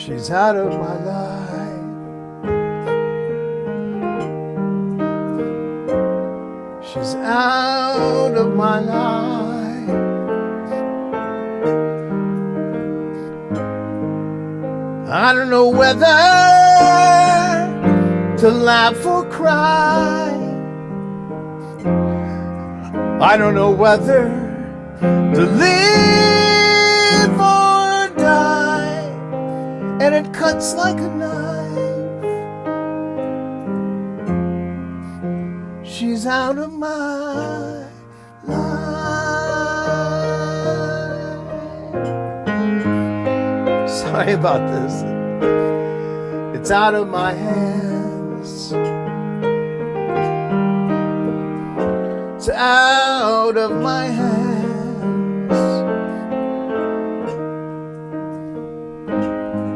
She's out of my life. She's out of my life. I don't know whether to laugh or cry. I don't know whether to live or die. And it cuts like a knife. She's out of my life. Sorry about this. It's out of my hands. It's out of my hands.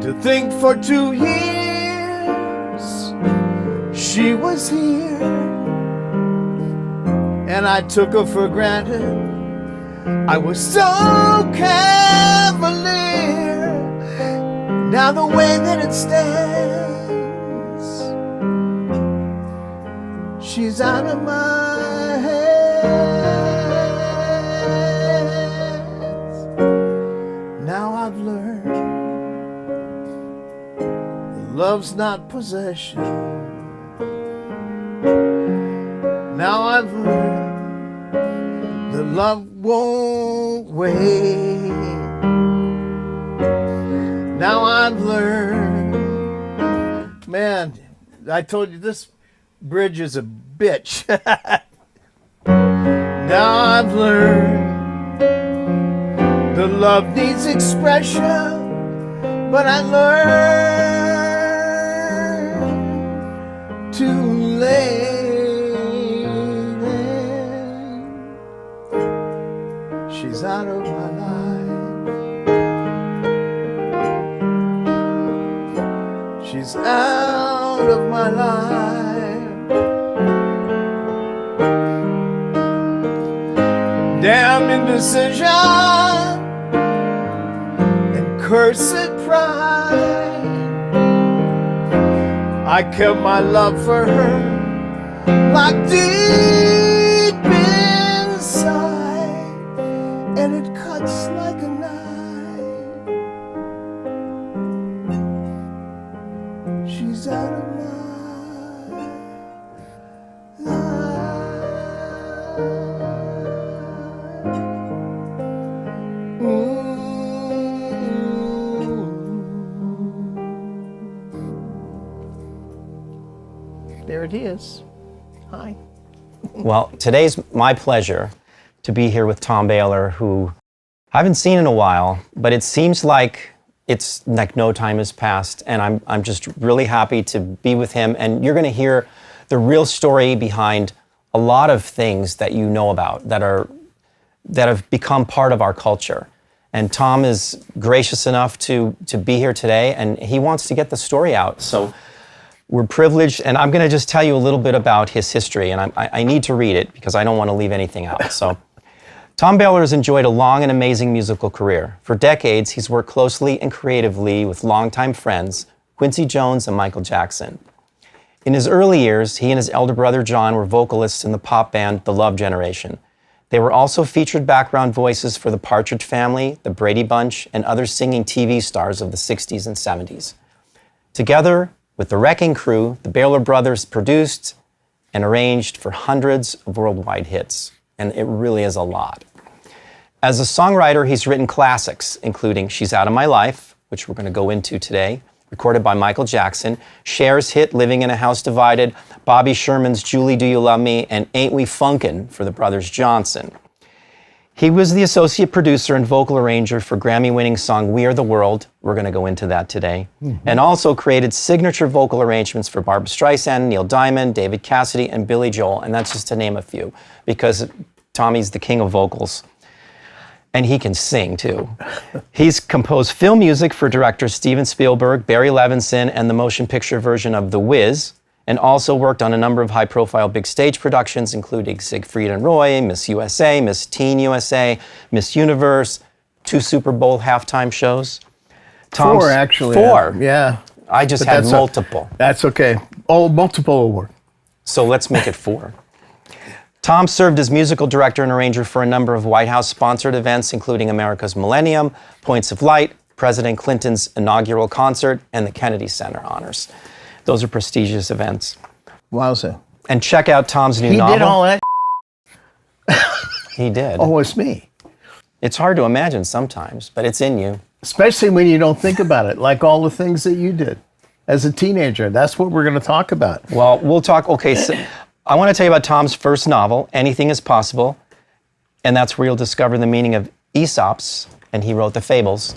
To think for 2 years she was here, and I took her for granted. I was so cavalier. Now the way that it stands, she's out of my hands. Now I've learned that love's not possession. Now I've learned that love won't wait. Now I've learned, man, I told you this bridge is a bitch. Now I've learned that love needs expression, but I learned too late. She's out of my life. She's out of my life. Damn indecision and cursed pride. I kept my love for her locked deep inside, and it cuts like a knife. She's out of my There it is. Hi. Well, today's my pleasure to be here with Tom Bähler, who I haven't seen in a while, but it seems like it's like no time has passed, and I'm just really happy to be with him. And you're going to hear the real story behind a lot of things that you know about that have become part of our culture. And Tom is gracious enough to be here today, and he wants to get the story out. So we're privileged, and I'm going to just tell you a little bit about his history, and I need to read it because I don't want to leave anything out. So, Tom Bähler has enjoyed a long and amazing musical career. For decades, he's worked closely and creatively with longtime friends, Quincy Jones and Michael Jackson. In his early years, he and his elder brother John were vocalists in the pop band The Love Generation. They were also featured background voices for the Partridge Family, the Brady Bunch, and other singing TV stars of the 60s and 70s. Together, with the Wrecking Crew, the Bähler brothers produced and arranged for hundreds of worldwide hits, and it really is a lot. As a songwriter, he's written classics, including She's Out of My Life, which we're going to go into today, recorded by Michael Jackson, Cher's hit Living in a House Divided, Bobby Sherman's Julie Do You Love Me, and Ain't We Funkin' for the Brothers Johnson. He was the associate producer and vocal arranger for Grammy-winning song We Are the World. We're going to go into that today. And also created signature vocal arrangements for Barbra Streisand, Neil Diamond, David Cassidy, and Billy Joel. And that's just to name a few, because Tommy's the king of vocals. And he can sing, too. He's composed film music for directors Steven Spielberg, Barry Levinson, and the motion picture version of The Wiz, and also worked on a number of high-profile big stage productions, including Siegfried and Roy, Miss USA, Miss Teen USA, Miss Universe, 2 Super Bowl halftime shows. Tom's, 4, actually. 4. Yeah. I just But had that's multiple. That's okay. Oh, multiple award. So let's make it 4. Tom served as musical director and arranger for a number of White House-sponsored events, including America's Millennium, Points of Light, President Clinton's inaugural concert, and the Kennedy Center honors. Those are prestigious events. Wowza. And check out Tom's new He novel. did all that? He did. Oh, it's me. It's hard to imagine sometimes, but it's in you. Especially when you don't think about it, like all the things that you did as a teenager. That's what we're going to talk about. Well, we'll talk. Okay, so I want to tell you about Tom's first novel, Anything is Possible, and that's where you'll discover the meaning of Aesop's, and he wrote the fables,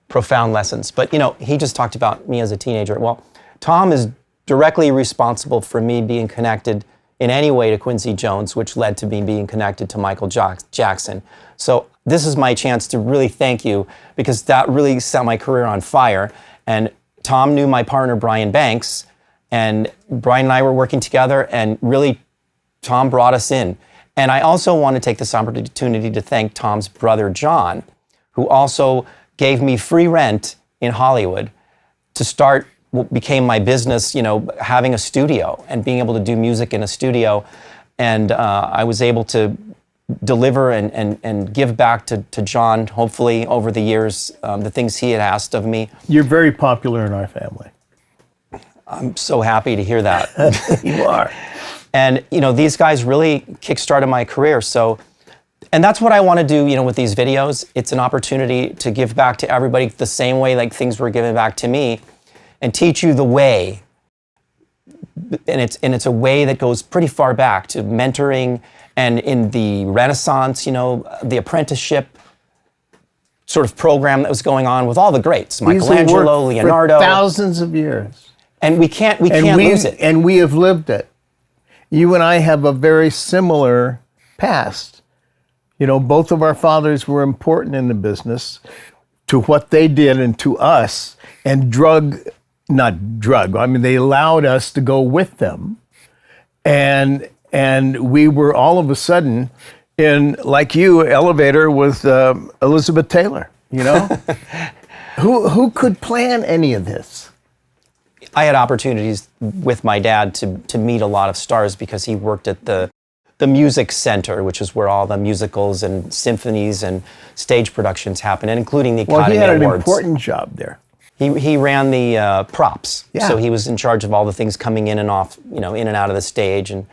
profound lessons. But, you know, he just talked about me as a teenager. Well, Tom is directly responsible for me being connected in any way to Quincy Jones, which led to me being connected to Michael Jackson. So this is my chance to really thank you, because that really set my career on fire. And Tom knew my partner, Brian Banks, and Brian and I were working together, and really Tom brought us in. And I also want to take this opportunity to thank Tom's brother, John, who also gave me free rent in Hollywood to start what became my business, you know, having a studio and being able to do music in a studio. And I was able to deliver and give back to John, hopefully over the years, the things he had asked of me. You're very popular in our family. I'm so happy to hear that. You are. And, you know, these guys really kickstarted my career. So, and that's what I want to do, you know, with these videos. It's an opportunity to give back to everybody the same way like things were given back to me, and teach you the way. And it's a way that goes pretty far back to mentoring, and in the Renaissance, you know, the apprenticeship sort of program that was going on with all the greats, Michelangelo, Leonardo. For thousands of years. And we can't lose it. And we have lived it. You and I have a very similar past. You know, both of our fathers were important in the business to what they did and to us, and they allowed us to go with them. And we were all of a sudden in, like you, elevator with Elizabeth Taylor, you know? Who could plan any of this? I had opportunities with my dad to meet a lot of stars, because he worked at the Music Center, which is where all the musicals and symphonies and stage productions happen, and including the Academy Awards. Well, he had an important job there. He ran the props, Yeah. so he was in charge of all the things coming in and off, you know, in and out of the stage, and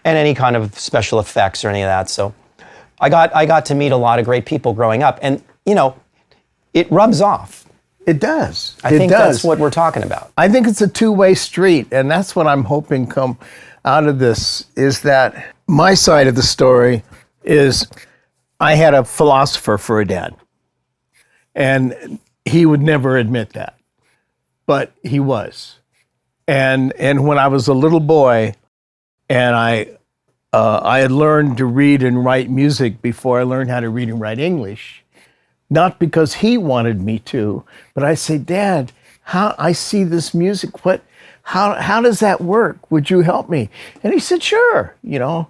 any kind of special effects or any of that. So I got to meet a lot of great people growing up, and you know, it rubs off. It does. I think that's what we're talking about. I think it's a two-way street, and that's what I'm hoping come out of this, is that my side of the story is I had a philosopher for a dad, and he would never admit that, but he was. And when I was a little boy, and I had learned to read and write music before I learned how to read and write English, not because he wanted me to, but I say, Dad, how I see this music, how does that work? Would you help me? And he said, sure, you know.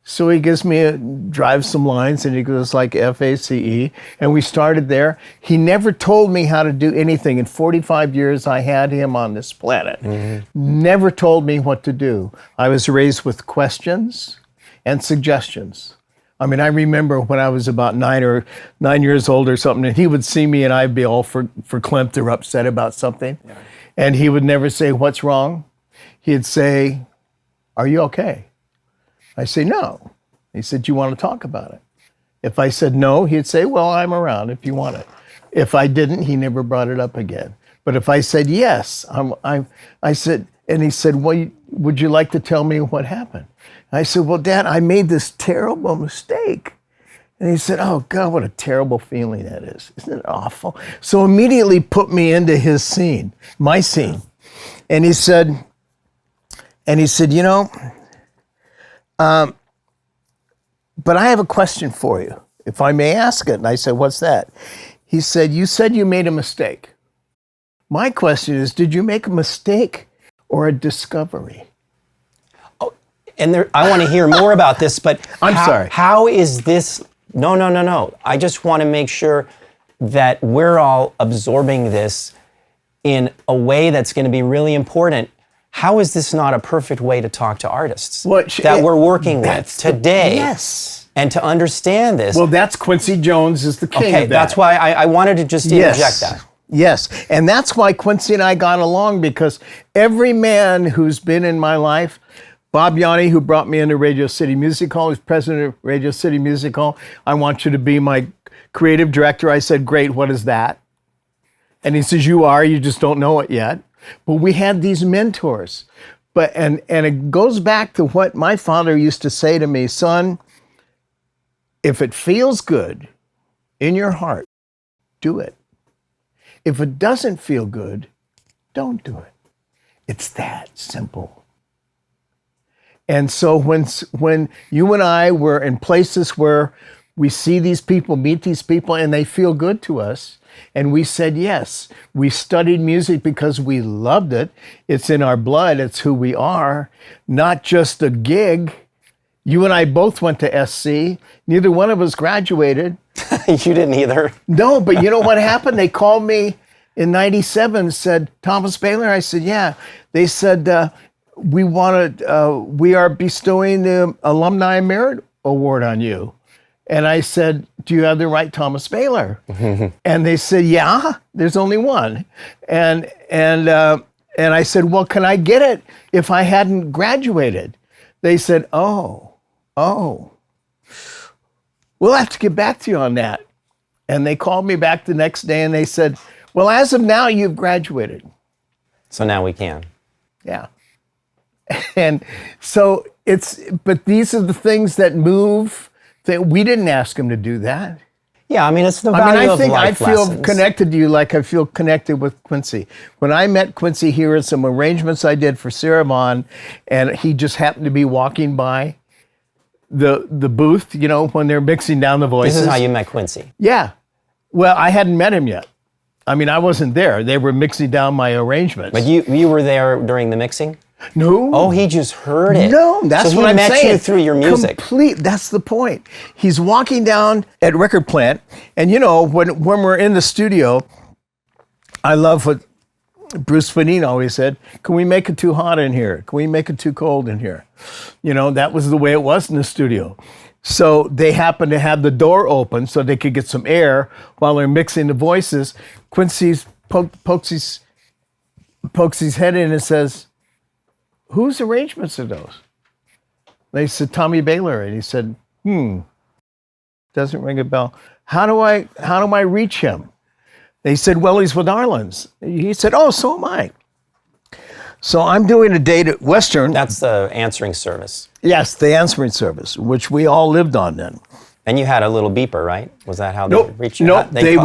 So he gives me drives some lines, and he goes like FACE, and we started there. He never told me how to do anything. In 45 years I had him on this planet. Mm-hmm. Never told me what to do. I was raised with questions and suggestions. I mean, I remember when I was about 9 years old or something, and he would see me and I'd be all verklempt or upset about something. Yeah. And he would never say, what's wrong? He'd say, are you okay? I say, no. He said, do you want to talk about it? If I said no, he'd say, well, I'm around if you want it. If I didn't, he never brought it up again. But if I said yes, I said, and he said, well, would you like to tell me what happened? I said, well, Dad, I made this terrible mistake. And he said, oh, God, what a terrible feeling that is. Isn't it awful? So immediately put me into his scene, my scene. And he said, you know, but I have a question for you, if I may ask it. And I said, what's that? He said, you made a mistake. My question is, did you make a mistake or a discovery? Oh, and I want to hear more about this, but sorry. How is this? No. I just want to make sure that we're all absorbing this in a way that's going to be really important. How is this not a perfect way to talk to artists that we're working with today? Yes. And to understand this. Well, that's Quincy Jones is the king of that. That's why I wanted to just interject that. Yes, and that's why Quincy and I got along, because every man who's been in my life, Bob Yanni, who brought me into Radio City Music Hall, who's president of Radio City Music Hall, I want you to be my creative director. I said, great, what is that? And he says, you are, you just don't know it yet. But we had these mentors. And it goes back to what my father used to say to me, son, if it feels good in your heart, do it. If it doesn't feel good, don't do it. It's that simple. And so when you and I were in places where we see these people, meet these people, and they feel good to us, and we said yes, we studied music because we loved it. It's in our blood. It's who we are, not just a gig. You and I both went to SC. Neither one of us graduated. You didn't either. No, but you know what happened? They called me in '97, said, Thomas Bähler? I said, yeah. They said, we are bestowing the Alumni Merit Award on you. And I said, do you have the right Thomas Bähler? And they said, yeah, there's only one. And I said, well, can I get it if I hadn't graduated? They said, oh, we'll have to get back to you on that. And they called me back the next day and they said, well, as of now, you've graduated. So now we can. Yeah. And so but these are the things that move, that we didn't ask them to do that. Yeah, I mean, it's the value of life lessons. I feel connected to you like I feel connected with Quincy. When I met Quincy here at some arrangements I did for Sarah Vaughan, and he just happened to be walking by the booth, you know, when they're mixing down the voices. This is how you met Quincy? Yeah. Well, I hadn't met him yet. I mean, I wasn't there. They were mixing down my arrangements. But you were there during the mixing? No. Oh, he just heard it. No, that's what I'm saying. So he met you through your music. That's the point. He's walking down at Record Plant, and you know, when we're in the studio, I love what Bruce Spadine always said, can we make it too hot in here? Can we make it too cold in here? You know, that was the way it was in the studio. So they happened to have the door open so they could get some air while they're mixing the voices. Quincy pokes his head in and says, whose arrangements are those? They said, Tommy Bähler. And he said, doesn't ring a bell. How do I reach him? They said, well, he's with Arlen's. He said, oh, so am I. So I'm doing a date at Western. That's the answering service. Yes, the answering service, which we all lived on then. And you had a little beeper, right? Was that how they reached you? Nope, there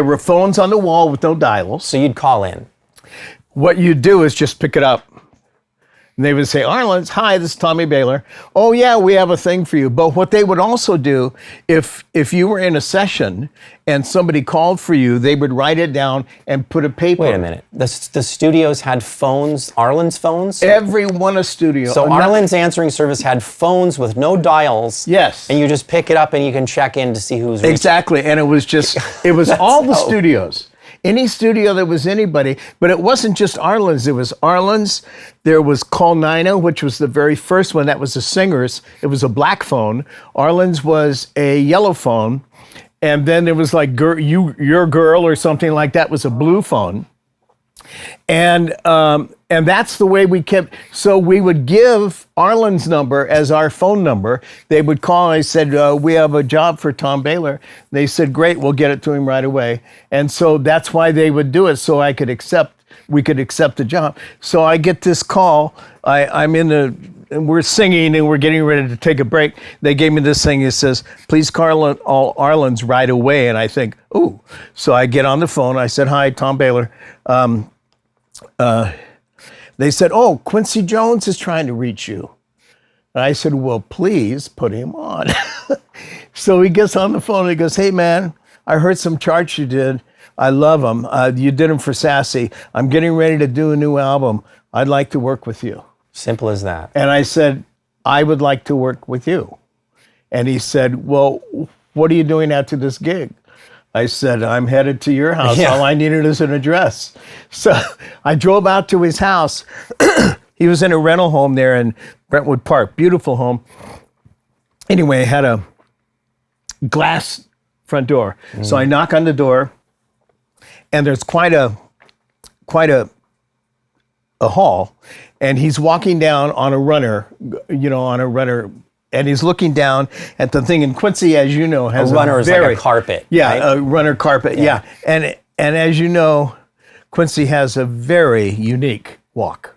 were phones on the wall with no dials. So you'd call in. What you'd do is just pick it up. And they would say, Arlen's, hi, this is Tommy Bähler. Oh yeah, we have a thing for you. But what they would also do, if you were in a session and somebody called for you, they would write it down and put a paper. Wait a minute. The studios had phones, Arlen's phones? Every one a studio. So Arlen's answering service had phones with no dials. Yes. And you just pick it up and you can check in to see who's reaching. Exactly. And it was all the studios. Any studio that was anybody, but it wasn't just Arlen's. It was Arlen's. There was Call Nina, which was the very first one. That was the singers. It was a black phone. Arlen's was a yellow phone. And then there was like Your Girl or something like that was a blue phone. And that's the way we kept, so we would give Arlen's number as our phone number. They would call and I said, we have a job for Tom Bähler. They said, great, we'll get it to him right away. And so that's why they would do it, so we could accept the job. So I get this call, and we're singing and we're getting ready to take a break. They gave me this thing, it says, please call all Arlen's right away. And I think, ooh. So I get on the phone, I said, hi, Tom Bähler. They said, oh, Quincy Jones is trying to reach you. And I said, well, please put him on. So he gets on the phone and he goes, hey, man, I heard some charts you did. I love them. You did them for Sassy. I'm getting ready to do a new album. I'd like to work with you. Simple as that. And I said, I would like to work with you. And he said, well, what are you doing after this gig? I said, I'm headed to your house. Yeah. All I needed is an address. So I drove out to his house. He was in a rental home there in Brentwood Park. Beautiful home. Anyway, it had a glass front door. So I knock on the door, and there's quite a hall, and he's walking down on a runner, and he's looking down at the thing. And Quincy, as you know, has A runner is like a carpet. Yeah, right? a runner carpet. Yeah. And as you know, Quincy has a very unique walk.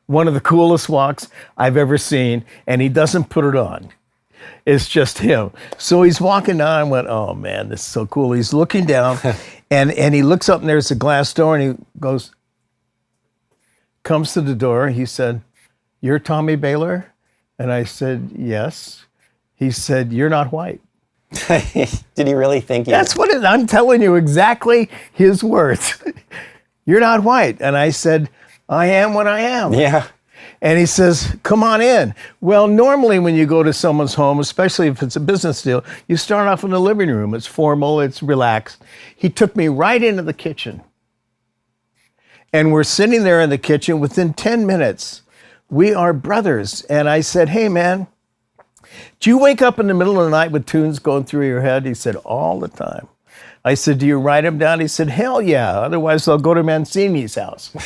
One of the coolest walks I've ever seen, and he doesn't put it on. It's just him. So he's walking down and went, oh man, this is so cool. He's looking down and he looks up and there's a glass door and he comes to the door. He said, you're Tommy Bähler? And I said, yes. He said, you're not white. Did he really think you? That's what I'm telling you exactly his words. You're not white. And I said, I am what I am. Yeah. And he says, come on in. Well, normally when you go to someone's home, especially if it's a business deal, you start off in the living room. It's formal, it's relaxed. He took me right into the kitchen. And we're sitting there in the kitchen. Within 10 minutes, we are brothers. And I said, hey, man, do you wake up in the middle of the night with tunes going through your head? He said, all the time. I said, do you write them down? He said, hell yeah. Otherwise, I'll go to Mancini's house.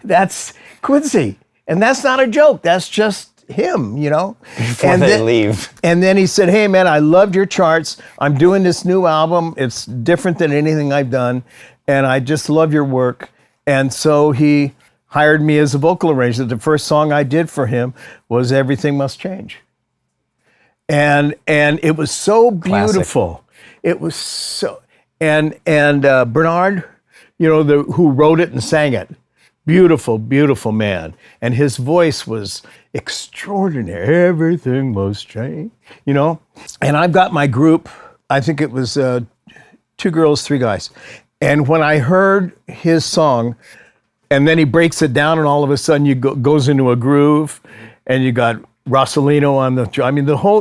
That's Quincy. And that's not a joke. That's just him, Before they leave. And then he said, hey, man, I loved your charts. I'm doing this new album. It's different than anything I've done. And I just love your work. And so he hired me as a vocal arranger. The first song I did for him was Everything Must Change. And it was so beautiful. Classic. It was so, and Bernard, who wrote it and sang it, beautiful, beautiful man. And his voice was extraordinary. Everything must change, And I've got my group, I think it was 2 girls, 3 guys. And when I heard his song, and then he breaks it down, and all of a sudden goes into a groove, and you got Rossellino on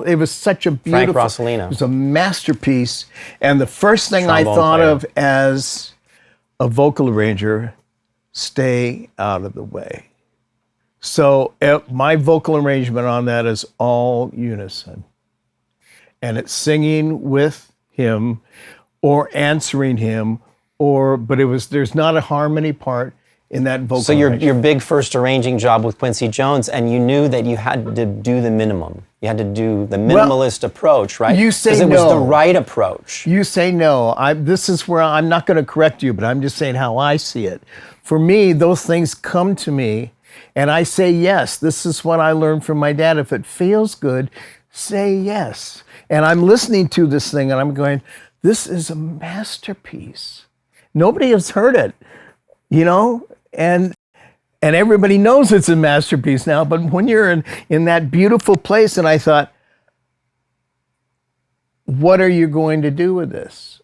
it was such a beautiful, Frank Rossellino. It was a masterpiece. And the first thing I Trombone thought player. of as a vocal arranger, stay out of the way. So my vocal arrangement on that is all unison. And it's singing with him or answering him, but there's not a harmony part in that vocal. So your big first arranging job with Quincy Jones, and you knew that you had to do the minimum. You had to do the minimalist approach, right? You say no. Because it was the right approach. You say no. This is where I'm not going to correct you, but I'm just saying how I see it. For me, those things come to me, and I say yes. This is what I learned from my dad. If it feels good, say yes. And I'm listening to this thing, and I'm going, this is a masterpiece. Nobody has heard it, and everybody knows it's a masterpiece now, but when you're in that beautiful place, and I thought, what are you going to do with this?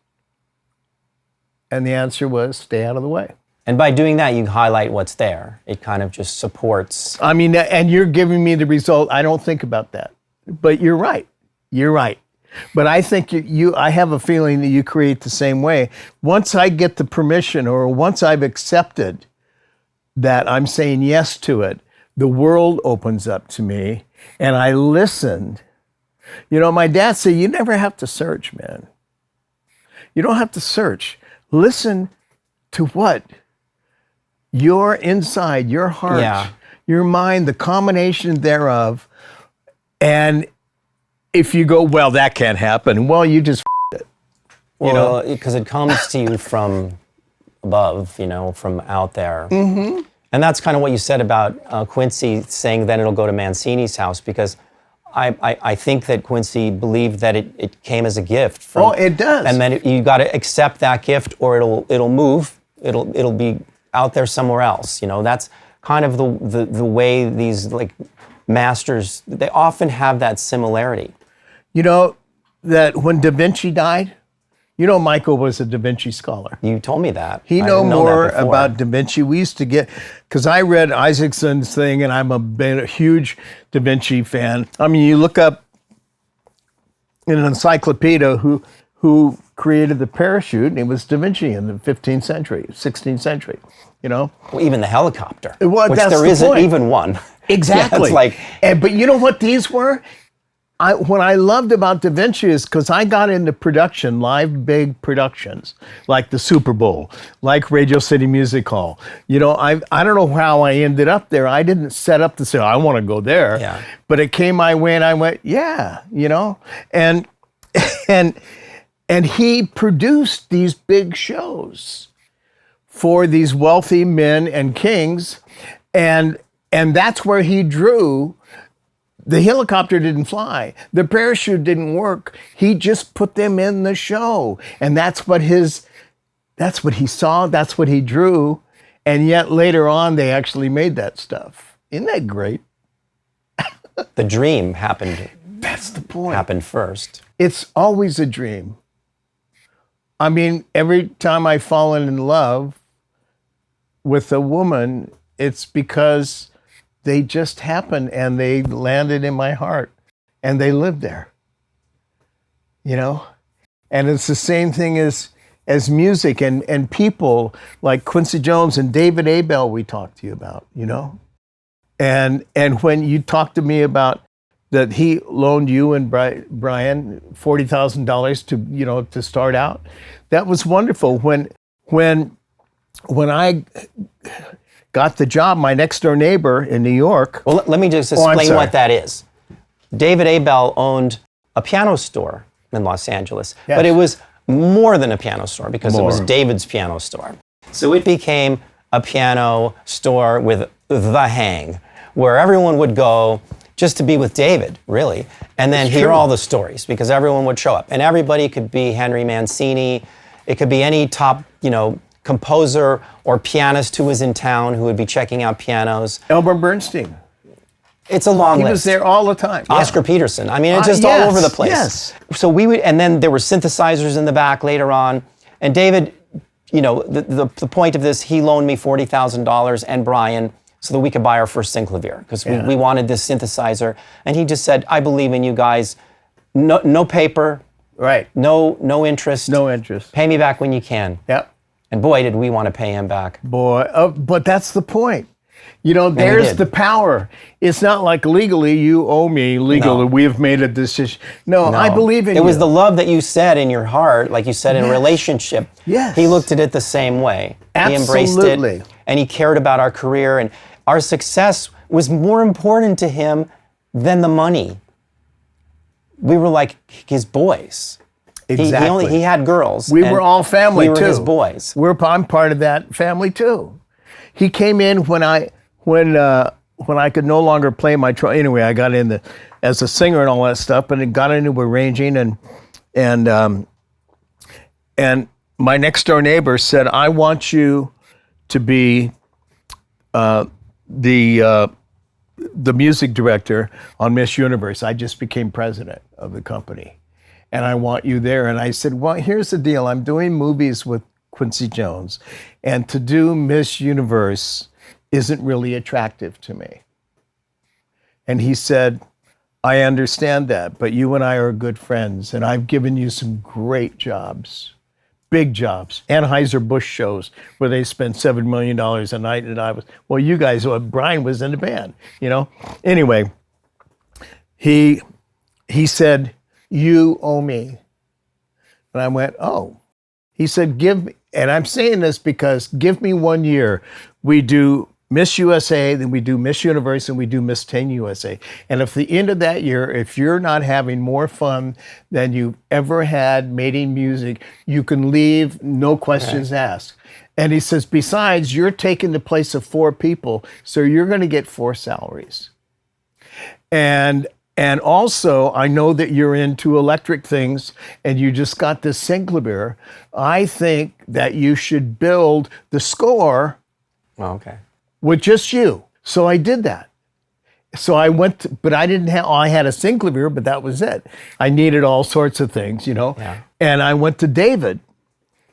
And the answer was, stay out of the way. And by doing that, you highlight what's there. It kind of just supports. And you're giving me the result. I don't think about that, but you're right. You're right. But I think I have a feeling that you create the same way. Once I get the permission, or once I've accepted that I'm saying yes to it, the world opens up to me, and I listened. My dad said, you never have to search, man. You don't have to search. Listen to what your inside, your heart, your mind, the combination thereof. And if you go, well, that can't happen, well, you just it. Well, because it comes to you from above, from out there. Mm-hmm. And that's kind of what you said about Quincy saying then it'll go to Mancini's house, because I think that Quincy believed that it came as a gift. It does. And then you got to accept that gift, or it'll move. It'll be out there somewhere else. That's kind of the way these masters, they often have that similarity. That when Da Vinci died, Michael was a Da Vinci scholar. You told me that. He know more about Da Vinci. We used to because I read Isaacson's thing, and I'm a huge Da Vinci fan. You look up in an encyclopedia who created the parachute, and it was Da Vinci in the 15th century, 16th century, you know? Well, even the helicopter, Well, which that's there the isn't point. even one. Exactly. Yeah, it's like, But you know what these were? What I loved about Da Vinci is because I got into production, live big productions, like the Super Bowl, like Radio City Music Hall. You know, I don't know how I ended up there. I didn't set up to say, I want to go there. Yeah. But it came my way and I went, yeah, you know? And he produced these big shows for these wealthy men and kings. And that's where he drew. The helicopter didn't fly. The parachute didn't work. He just put them in the show. And that's what he saw, that's what he drew. And yet later on, they actually made that stuff. Isn't that great? the dream happened. That's the point. Happened first. It's always a dream. I mean, every time I've fallen in love with a woman, it's because they just happened and they landed in my heart and they lived there, you know? And it's the same thing as music and people like Quincy Jones and David Abel we talked to you about, you know? And when you talked to me about that he loaned you and Brian $40,000 to, you know, to start out, that was wonderful. When I got the job, my next door neighbor in New York. Well, let me just explain what that is. David Abel owned a piano store in Los Angeles, but it was more than a piano store because it was David's piano store. So it became a piano store with the hang, where everyone would go just to be with David, really, and then hear all the stories because everyone would show up. And everybody could be Henry Mancini. It could be any top, you know, composer or pianist who was in town who would be checking out pianos. Elmer Bernstein. It's a long list. He was there all the time. Oscar Peterson. I mean, it's just all over the place. Yes. So we would, and then there were synthesizers in the back later on. And David, you know, the point of this, he loaned me $40,000 and Brian so that we could buy our first Synclavier because we wanted this synthesizer. And he just said, I believe in you guys. No paper. Right. No interest. No interest. Pay me back when you can. Yep. And boy, did we want to pay him back. Boy, but that's the point. You know, there's the power. It's not like legally you owe me, legally we have made a decision. No, I believe in you. It was the love that you said in your heart, like you said in a relationship. Yes. He looked at it the same way. Absolutely. He embraced it, and he cared about our career, and our success was more important to him than the money. We were like his boys. Exactly. He had girls. We were all family, too. too. We were his boys. I'm part of that family, too. He came in when I could no longer play my trumpet. Anyway, I got in as a singer and all that stuff, and it got into arranging, and my next door neighbor said, I want you to be the music director on Miss Universe. I just became president of the company. And I want you there. And I said, well, here's the deal. I'm doing movies with Quincy Jones. And to do Miss Universe isn't really attractive to me. And he said, I understand that, but you and I are good friends. And I've given you some great jobs, big jobs. Anheuser-Busch shows where they spend $7 million a night. And you guys, Brian was in the band, you know? Anyway, he said, you owe me. And I went, oh. He said, and I'm saying this because give me 1 year. We do Miss USA, then we do Miss Universe, and we do Miss 10 USA. And if the end of that year, if you're not having more fun than you've ever had making music, you can leave, no questions asked. And he says, besides, you're taking the place of 4 people, so you're going to get 4 salaries. And also, I know that you're into electric things and you just got this Synclavier. I think that you should build the score with just you. So I did that. So I went, but I didn't have, I had a Synclavier, but that was it. I needed all sorts of things, you know. Yeah. And I went to David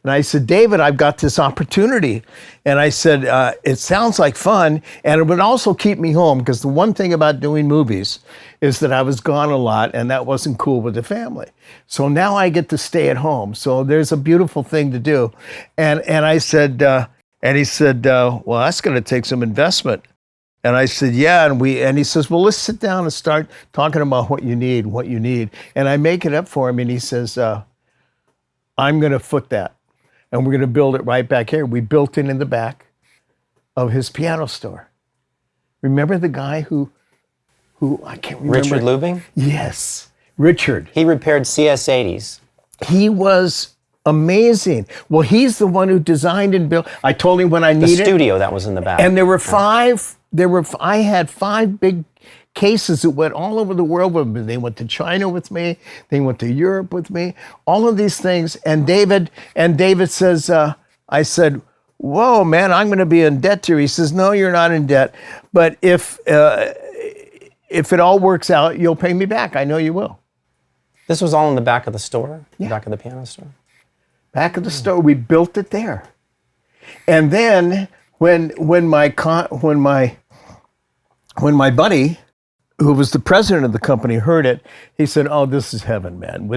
And I said, David, I've got this opportunity. And I said, it sounds like fun. And it would also keep me home, because the one thing about doing movies is that I was gone a lot, and that wasn't cool with the family. So now I get to stay at home. So there's a beautiful thing to do. And I said, and he said, well, that's going to take some investment. And I said, yeah. And he says, well, let's sit down and start talking about what you need. And I make it up for him. And he says, I'm going to foot that. And we're going to build it right back here. We built it in the back of his piano store. Remember the guy who I can't remember. Richard Lubing? Yes, Richard. He repaired CS80s. He was amazing. Well, he's the one who designed and built. I told him when I needed The studio that was in the back. And there were I had 5 big cases that went all over the world with me. They went to China with me. They went to Europe with me. All of these things. And David says, I said, whoa, man, I'm going to be in debt to you. He says, no, you're not in debt. But if it all works out, you'll pay me back. I know you will. This was all in the back of the store? Yeah. The back of the piano store? Back of the store. We built it there. And then when my buddy, who was the president of the company, heard it, he said, "Oh, this is heaven, man."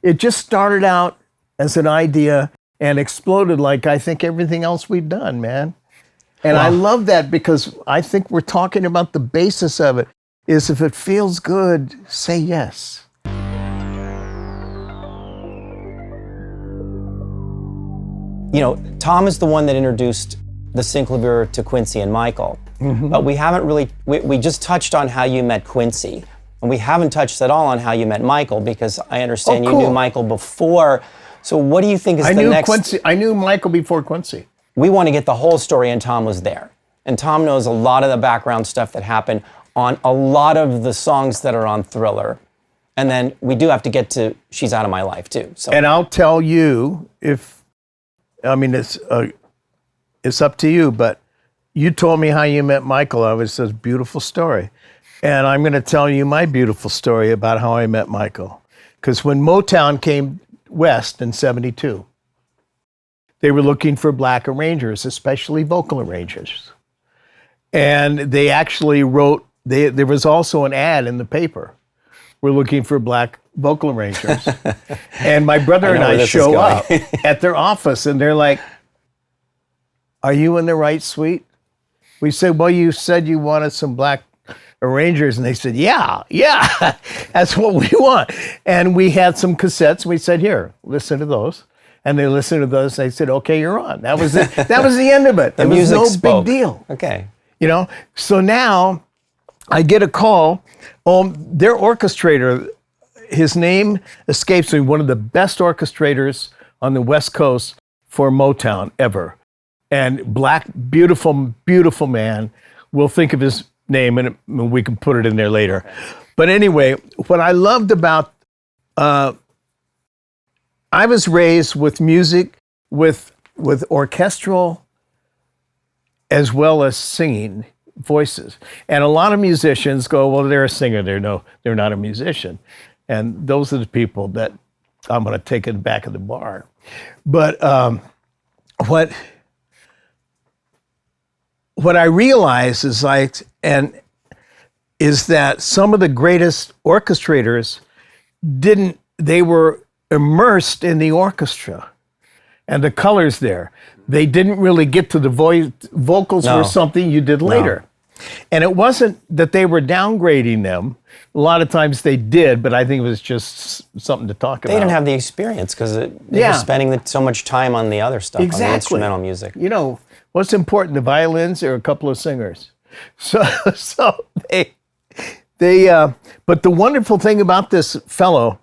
It just started out as an idea and exploded like I think everything else we've done, man. And wow. I love that, because I think we're talking about the basis of it is, if it feels good, say yes. You know, Tom is the one that introduced the Synclavier to Quincy and Michael. Mm-hmm. But we haven't really, we just touched on how you met Quincy. And we haven't touched at all on how you met Michael, because I understand you knew Michael before. So what do you think is the next? I knew Michael before Quincy. We want to get the whole story, and Tom was there. And Tom knows a lot of the background stuff that happened on a lot of the songs that are on Thriller. And then we do have to get to She's Out of My Life too. So. And I'll tell you, it's up to you, but you told me how you met Michael. I was a beautiful story. And I'm going to tell you my beautiful story about how I met Michael. Because when Motown came west in '72, they were looking for black arrangers, especially vocal arrangers. And they actually wrote, there was also an ad in the paper. We're looking for black vocal arrangers. And my brother and I show up at their office, and they're like, "Are you in the right suite?" We said, "Well, you said you wanted some black arrangers." And they said, yeah, that's what we want. And we had some cassettes. We said, "Here, listen to those." And they listened to those. They said, "Okay, you're on." That was it. That was the end of it. It was no big deal. Okay. You know, so now I get a call. Their orchestrator, his name escapes me, one of the best orchestrators on the West Coast for Motown ever. And black, beautiful, beautiful man. We'll think of his name and we can put it in there later. But anyway, what I loved about, I was raised with music, with orchestral as well as singing voices. And a lot of musicians go, "Well, they're a singer. They're not a musician." And those are the people that I'm going to take in the back of the bar. But what I realize is that some of the greatest orchestrators they were immersed in the orchestra and the colors there. They didn't really get to the vocals were something you did later. No. And it wasn't that they were downgrading them. A lot of times they did, but I think it was just something to talk about. They didn't have the experience because they were spending so much time on the other stuff, exactly. On the instrumental music. You know, what's important, the violins or a couple of singers? So they but the wonderful thing about this fellow,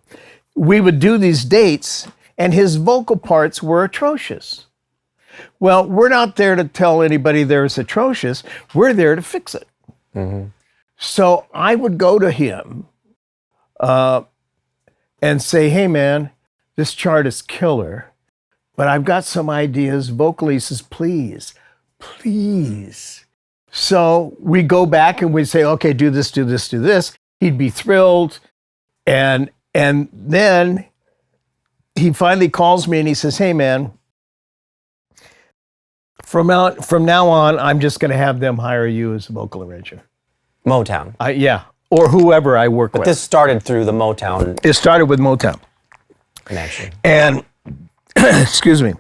we would do these dates and his vocal parts were atrocious. Well, we're not there to tell anybody there's atrocious. We're there to fix it. Mm-hmm. So I would go to him and say, "Hey, man, this chart is killer, but I've got some ideas vocally." He says, please. So we go back and we say, "Okay, do this, do this, do this." He'd be thrilled. And then he finally calls me and he says, "Hey, man, from now on, I'm just going to have them hire you as a vocal arranger." Motown. Yeah, or whoever I work with. This started through the Motown It started with Motown. connection. And, excuse me,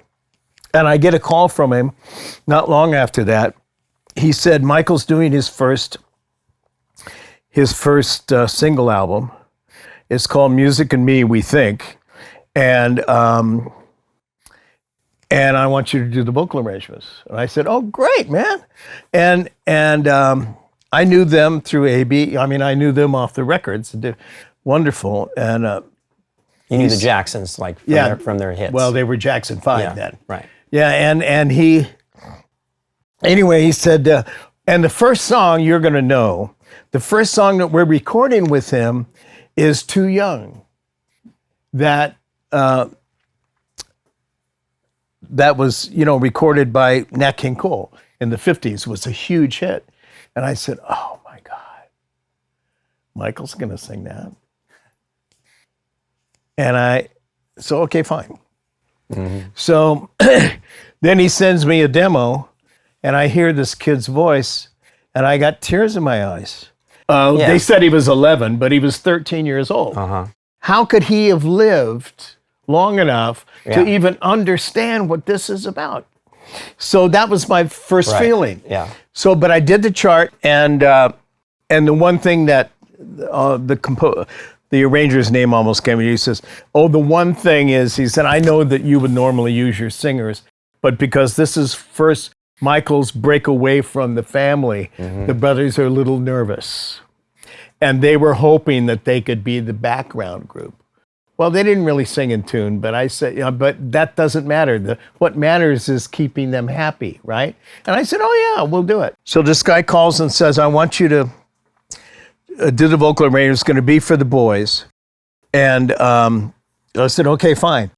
and I get a call from him not long after that. He said, Michael's doing his first single album. It's called Music and Me, We Think. And I want you to do the vocal arrangements. And I said, oh, great, man. And I knew them through AB. I mean, I knew them off the records. They're wonderful. And you knew the Jacksons, like, from their hits. Well, they were Jackson 5 then. Right. Yeah, and he said, and the first song you're going to know, the first song that we're recording with him is Too Young. That was, recorded by Nat King Cole in the 50s, was a huge hit. And I said, oh my God, Michael's going to sing that. And so, okay, fine. Mm-hmm. So then he sends me a demo and I hear this kid's voice and I got tears in my eyes. They said he was 11, but he was 13 years old. Uh-huh. How could he have lived long enough to even understand what this is about? So that was my first feeling. Yeah. So, but I did the chart, and the one thing that the arranger's name almost came to me. He says, "Oh, the one thing is," he said, "I know that you would normally use your singers, but because this is first Michael's break away from the family, the brothers are a little nervous, and they were hoping that they could be the background group." Well, they didn't really sing in tune, but I said, but that doesn't matter. What matters is keeping them happy, right? And I said, oh yeah, we'll do it. So this guy calls and says, I want you to do the vocal arrangement. It's going to be for the boys. And I said, okay, fine.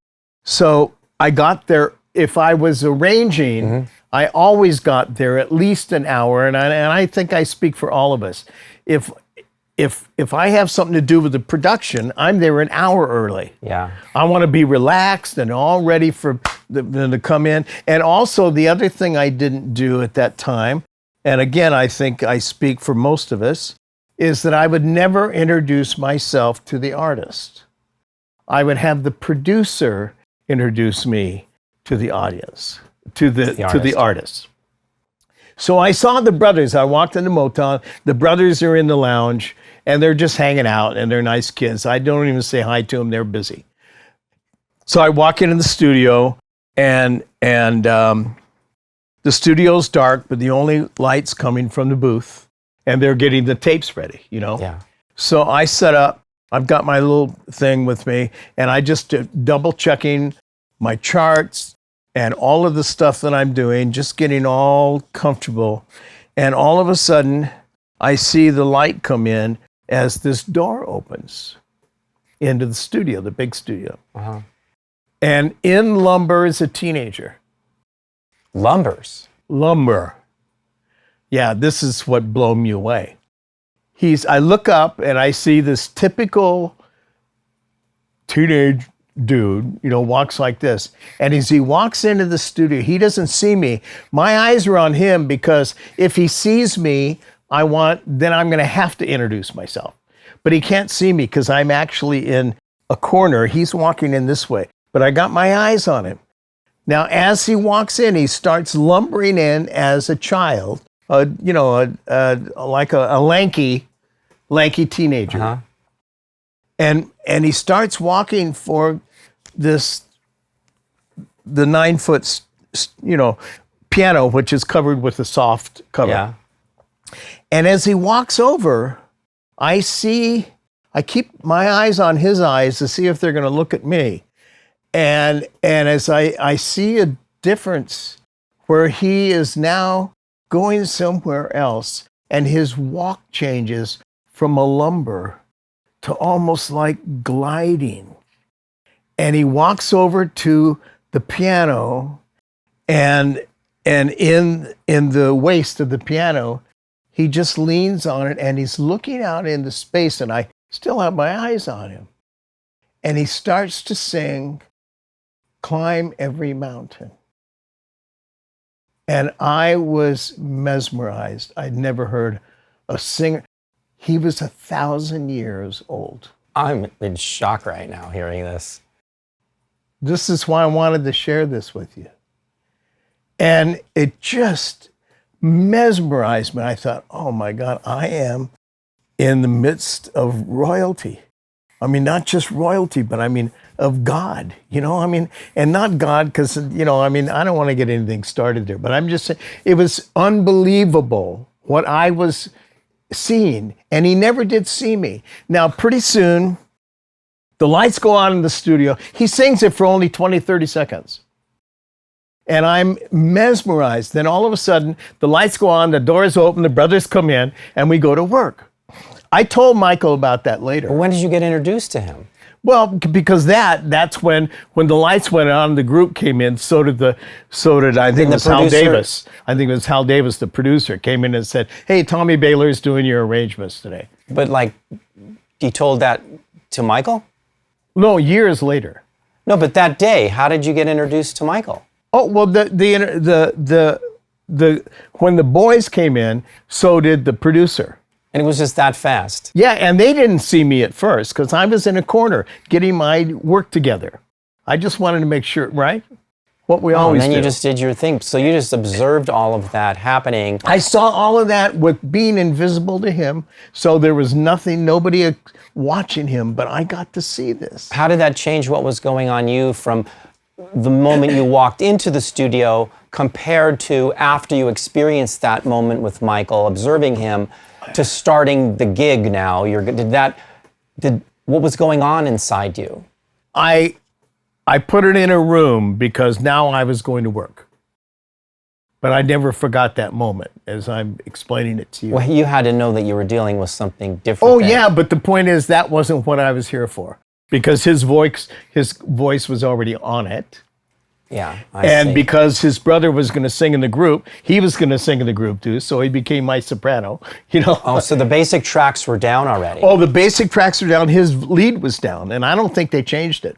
So I got there. If I was arranging, I always got there at least an hour. And I think I speak for all of us. If I have something to do with the production, I'm there an hour early. Yeah. I want to be relaxed and all ready for them to come in. And also the other thing I didn't do at that time, and again, I think I speak for most of us, is that I would never introduce myself to the artist. I would have the producer introduce me to the audience, to the artist. So I saw the brothers. I walked into Motown. The brothers are in the lounge, and they're just hanging out, and they're nice kids. I don't even say hi to them. They're busy. So I walk into the studio, and the studio's dark, but the only light's coming from the booth, and they're getting the tapes ready, Yeah. So I set up. I've got my little thing with me, and I just double checking my charts, and all of the stuff that I'm doing, just getting all comfortable. And all of a sudden, I see the light come in as this door opens into the studio, the big studio. Uh-huh. And in lumbers a teenager. Lumber. Yeah, this is what blew me away. I look up and I see this typical teenage dude, walks like this. And as he walks into the studio, he doesn't see me. My eyes are on him because if he sees me, then I'm going to have to introduce myself. But he can't see me because I'm actually in a corner. He's walking in this way, but I got my eyes on him. Now, as he walks in, he starts lumbering in as a child, like a lanky teenager. Uh-huh. And he starts walking for the 9-foot, piano, which is covered with a soft cover. Yeah. And as he walks over, I keep my eyes on his eyes to see if they're going to look at me. And as I see a difference where he is now going somewhere else, and his walk changes from a lumber to almost like gliding. And he walks over to the piano, and in the waist of the piano, he just leans on it and he's looking out into space, and I still have my eyes on him. And he starts to sing climb every mountain. And I was mesmerized. I'd never heard a singer. He was 1,000 years old. I'm in shock right now hearing this. This is why I wanted to share this with you. And it just mesmerized me. I thought, oh my God, I am in the midst of royalty. I mean, not just royalty, but I mean, of God, you know, I mean, and not God, because, you know, I mean, I don't want to get anything started there, but I'm just saying, it was unbelievable what I was seeing, and he never did see me. Now, pretty soon, the lights go on in the studio. He sings it for only 20, 30 seconds. And I'm mesmerized. Then all of a sudden, the lights go on, the doors open, the brothers come in, and we go to work. I told Michael about that later. When did you get introduced to him? Well, because that's when the lights went on, the group came in. So did I think it was Hal Davis. I think it was Hal Davis, the producer, came in and said, "Hey, Tommy Bähler's doing your arrangements today." But like, you told that to Michael? No, years later. No, but that day, how did you get introduced to Michael? Oh well, when the boys came in, so did the producer. And it was just that fast. Yeah, and they didn't see me at first because I was in a corner getting my work together. I just wanted to make sure, right? What we always do. And then you just did your thing. So you just observed all of that happening. I saw all of that with being invisible to him. So there was nobody watching him, but I got to see this. How did that change what was going on you from the moment you walked into the studio compared to after you experienced that moment with Michael, observing him, to starting the gig now? What was going on inside you? I put it in a room because now I was going to work. But I never forgot that moment as I'm explaining it to you. Well, you had to know that you were dealing with something different. Oh, yeah, but the point is that wasn't what I was here for. Because his voice was already on it. Yeah, and because his brother was going to sing in the group, he was going to sing in the group too, so he became my soprano, you know. Oh, so the basic tracks were down already. Oh, the basic tracks were down, his lead was down, and I don't think they changed it.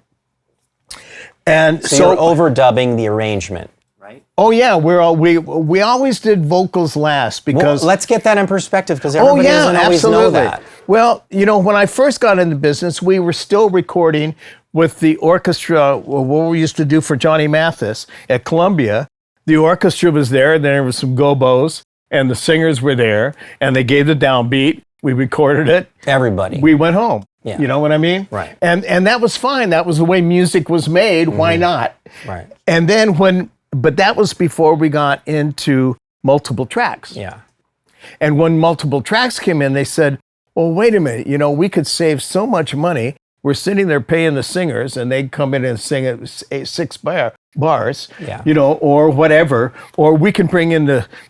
And so you're overdubbing the arrangement, right? Oh yeah, we always did vocals last because... Well, let's get that in perspective because everybody doesn't always know that. Well, you know, when I first got into business, we were still recording with the orchestra, what we used to do for Johnny Mathis at Columbia. The orchestra was there, and there was some gobos, and the singers were there, and they gave the downbeat. We recorded it. Everybody. We went home. Yeah. You know what I mean? Right. And that was fine. That was the way music was made. Why not? Right. And then but that was before we got into multiple tracks. Yeah. And when multiple tracks came in, they said, well, wait a minute, you know, we could save so much money. We're sitting there paying the singers, and they'd come in and sing at 6 bars, yeah. You know, or whatever. Or we can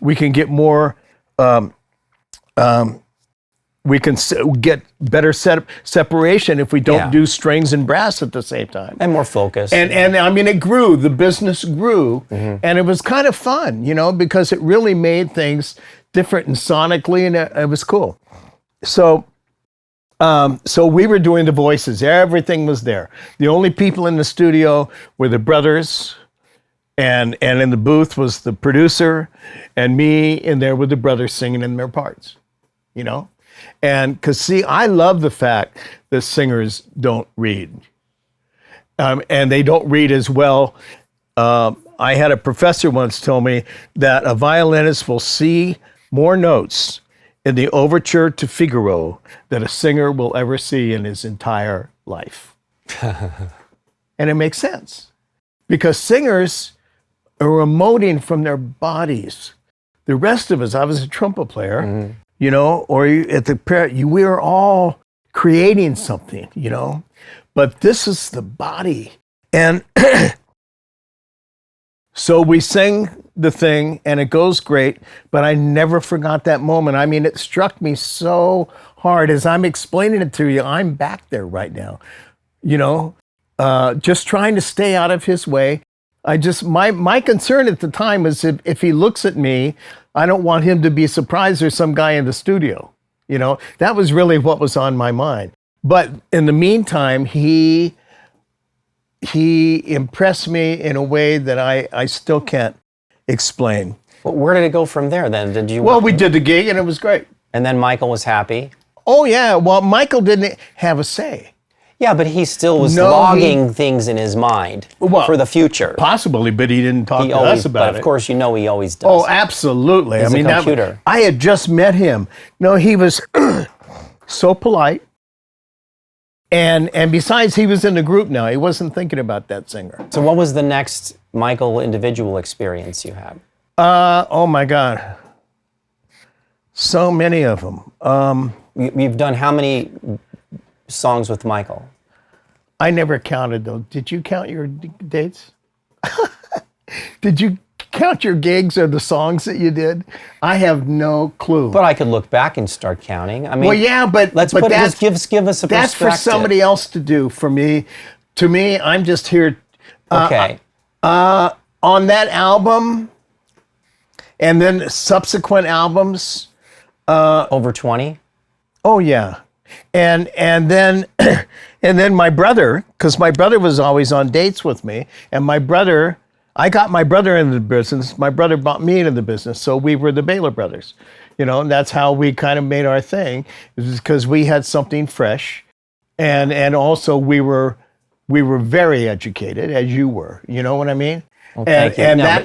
we can get more, we can get better separation if we don't do strings and brass at the same time. And more focus. And I mean, it grew, the business grew, and it was kind of fun, you know, because it really made things different and sonically, and it was cool. So we were doing the voices. Everything was there. The only people in the studio were the brothers, and in the booth was the producer and me, and there were the brothers singing in their parts, you know? And because, see, I love the fact that singers don't read. And they don't read as well. I had a professor once tell me that a violinist will see more notes in the overture to Figaro that a singer will ever see in his entire life. And it makes sense because singers are emoting from their bodies. The rest of us, I was a trumpet player, you know, or we are all creating something, you know, but this is the body. And so we sing the thing and it goes great, but I never forgot that moment. I mean, it struck me so hard as I'm explaining it to you. I'm back there right now, you know, just trying to stay out of his way. My concern at the time was if he looks at me, I don't want him to be surprised there's some guy in the studio, you know. That was really what was on my mind. But in the meantime, he he impressed me in a way that I still can't explain. Well, where did it go from there then? Did you? Well, we did the gig and it was great. And then Michael was happy. Oh yeah, well, Michael didn't have a say. Yeah, but he still was No, logging things in his mind Well, for the future. Possibly, but he didn't talk to us about it. But of course, he always does. Oh, absolutely. He's a computer. I had just met him. No, he was so polite. And besides, he was in the group now. He wasn't thinking about that singer. So what was the next Michael individual experience you had? Oh my God. So many of them. You've done how many songs with Michael? I never counted though. Did you count your dates? Did you count your gigs or the songs that you did? I have no clue. But I could look back and start counting. I mean, Well, yeah, but let's but put that's, just give us a that's perspective. for somebody else to do. For me, to me, I'm just here. Okay. On that album, and then subsequent albums. Over 20? Oh yeah, and then and then my brother, because my brother was always on dates with me, and I got my brother into the business. My brother brought me into the business, so we were the Bähler brothers, and that's how we kind of made our thing. It was because we had something fresh, and also we were very educated, as you were. You know what I mean? Well, thank you. No,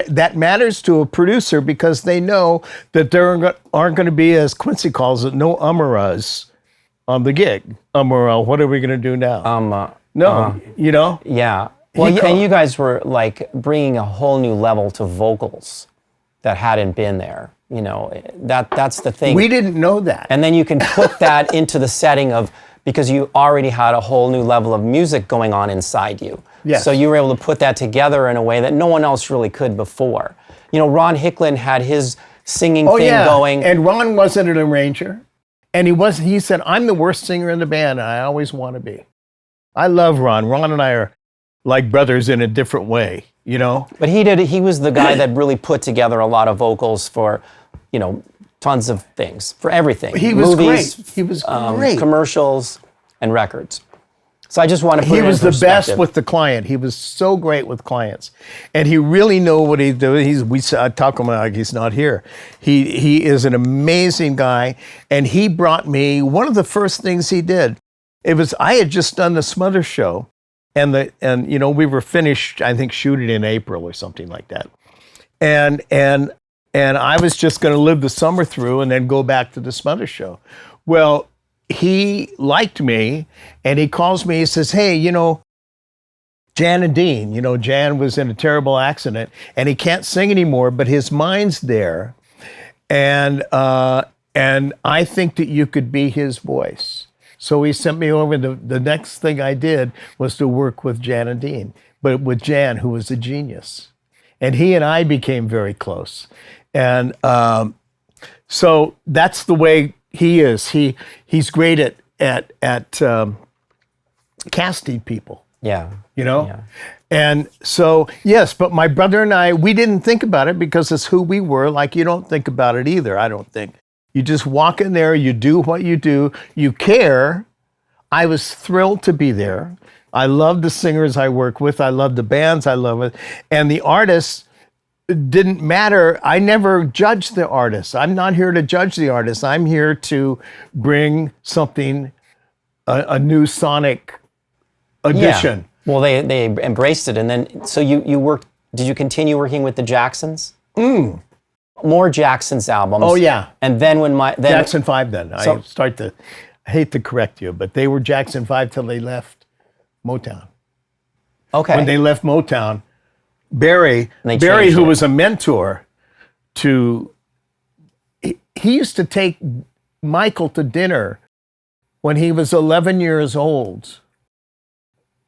that matters to a producer because they know that there aren't going to be, as Quincy calls it, no umaras on the gig. What are we going to do now? Yeah. Well, and you guys were like bringing a whole new level to vocals that hadn't been there. That's the thing. We didn't know that. And then you can put that into the setting of, because you already had a whole new level of music going on inside you. Yes. So you were able to put that together in a way that no one else really could before. Ron Hicklin had his singing thing going. And Ron wasn't an arranger. And he said, I'm the worst singer in the band, and I always want to be. I love Ron. Ron and I are like brothers in a different way, But he was the guy that really put together a lot of vocals for, tons of things, for everything. He was Movies, great. He was great. Commercials and records. So I just want to put He it in was the perspective. best with the client. He was so great with clients. And he really knew what he's doing. I talk him like he's not here. He is an amazing guy. And he brought me, one of the first things he did, I had just done the Smother show. And we were finished, I think, shooting in April or something like that. And I was just going to live the summer through and then go back to the Smother show. Well, he liked me, and he calls me. He says, "Hey, Jan and Dean. Jan was in a terrible accident, and he can't sing anymore, but his mind's there, and I think that you could be his voice." So he sent me over. The next thing I did was to work with Jan and Dean, but with Jan, who was a genius, and he and I became very close, and so that's the way he is. He's great at casting people. Yeah. Yeah. And so, yes, but my brother and I, we didn't think about it because it's who we were. Like, you don't think about it either, I don't think. You just walk in there, you do what you do, you care. I was thrilled to be there. I love the singers I work with. I love the bands. I love it. And the artists didn't matter. I never judged the artists. I'm not here to judge the artists. I'm here to bring something, a new sonic addition. Yeah. Well, they embraced it. And then, so you worked, did you continue working with the Jacksons? More Jacksons albums. Oh, yeah. And then Jackson 5 then. I hate to correct you, but they were Jackson 5 till they left Motown. Okay. When they left Motown, Barry, who was a mentor he used to take Michael to dinner when he was 11 years old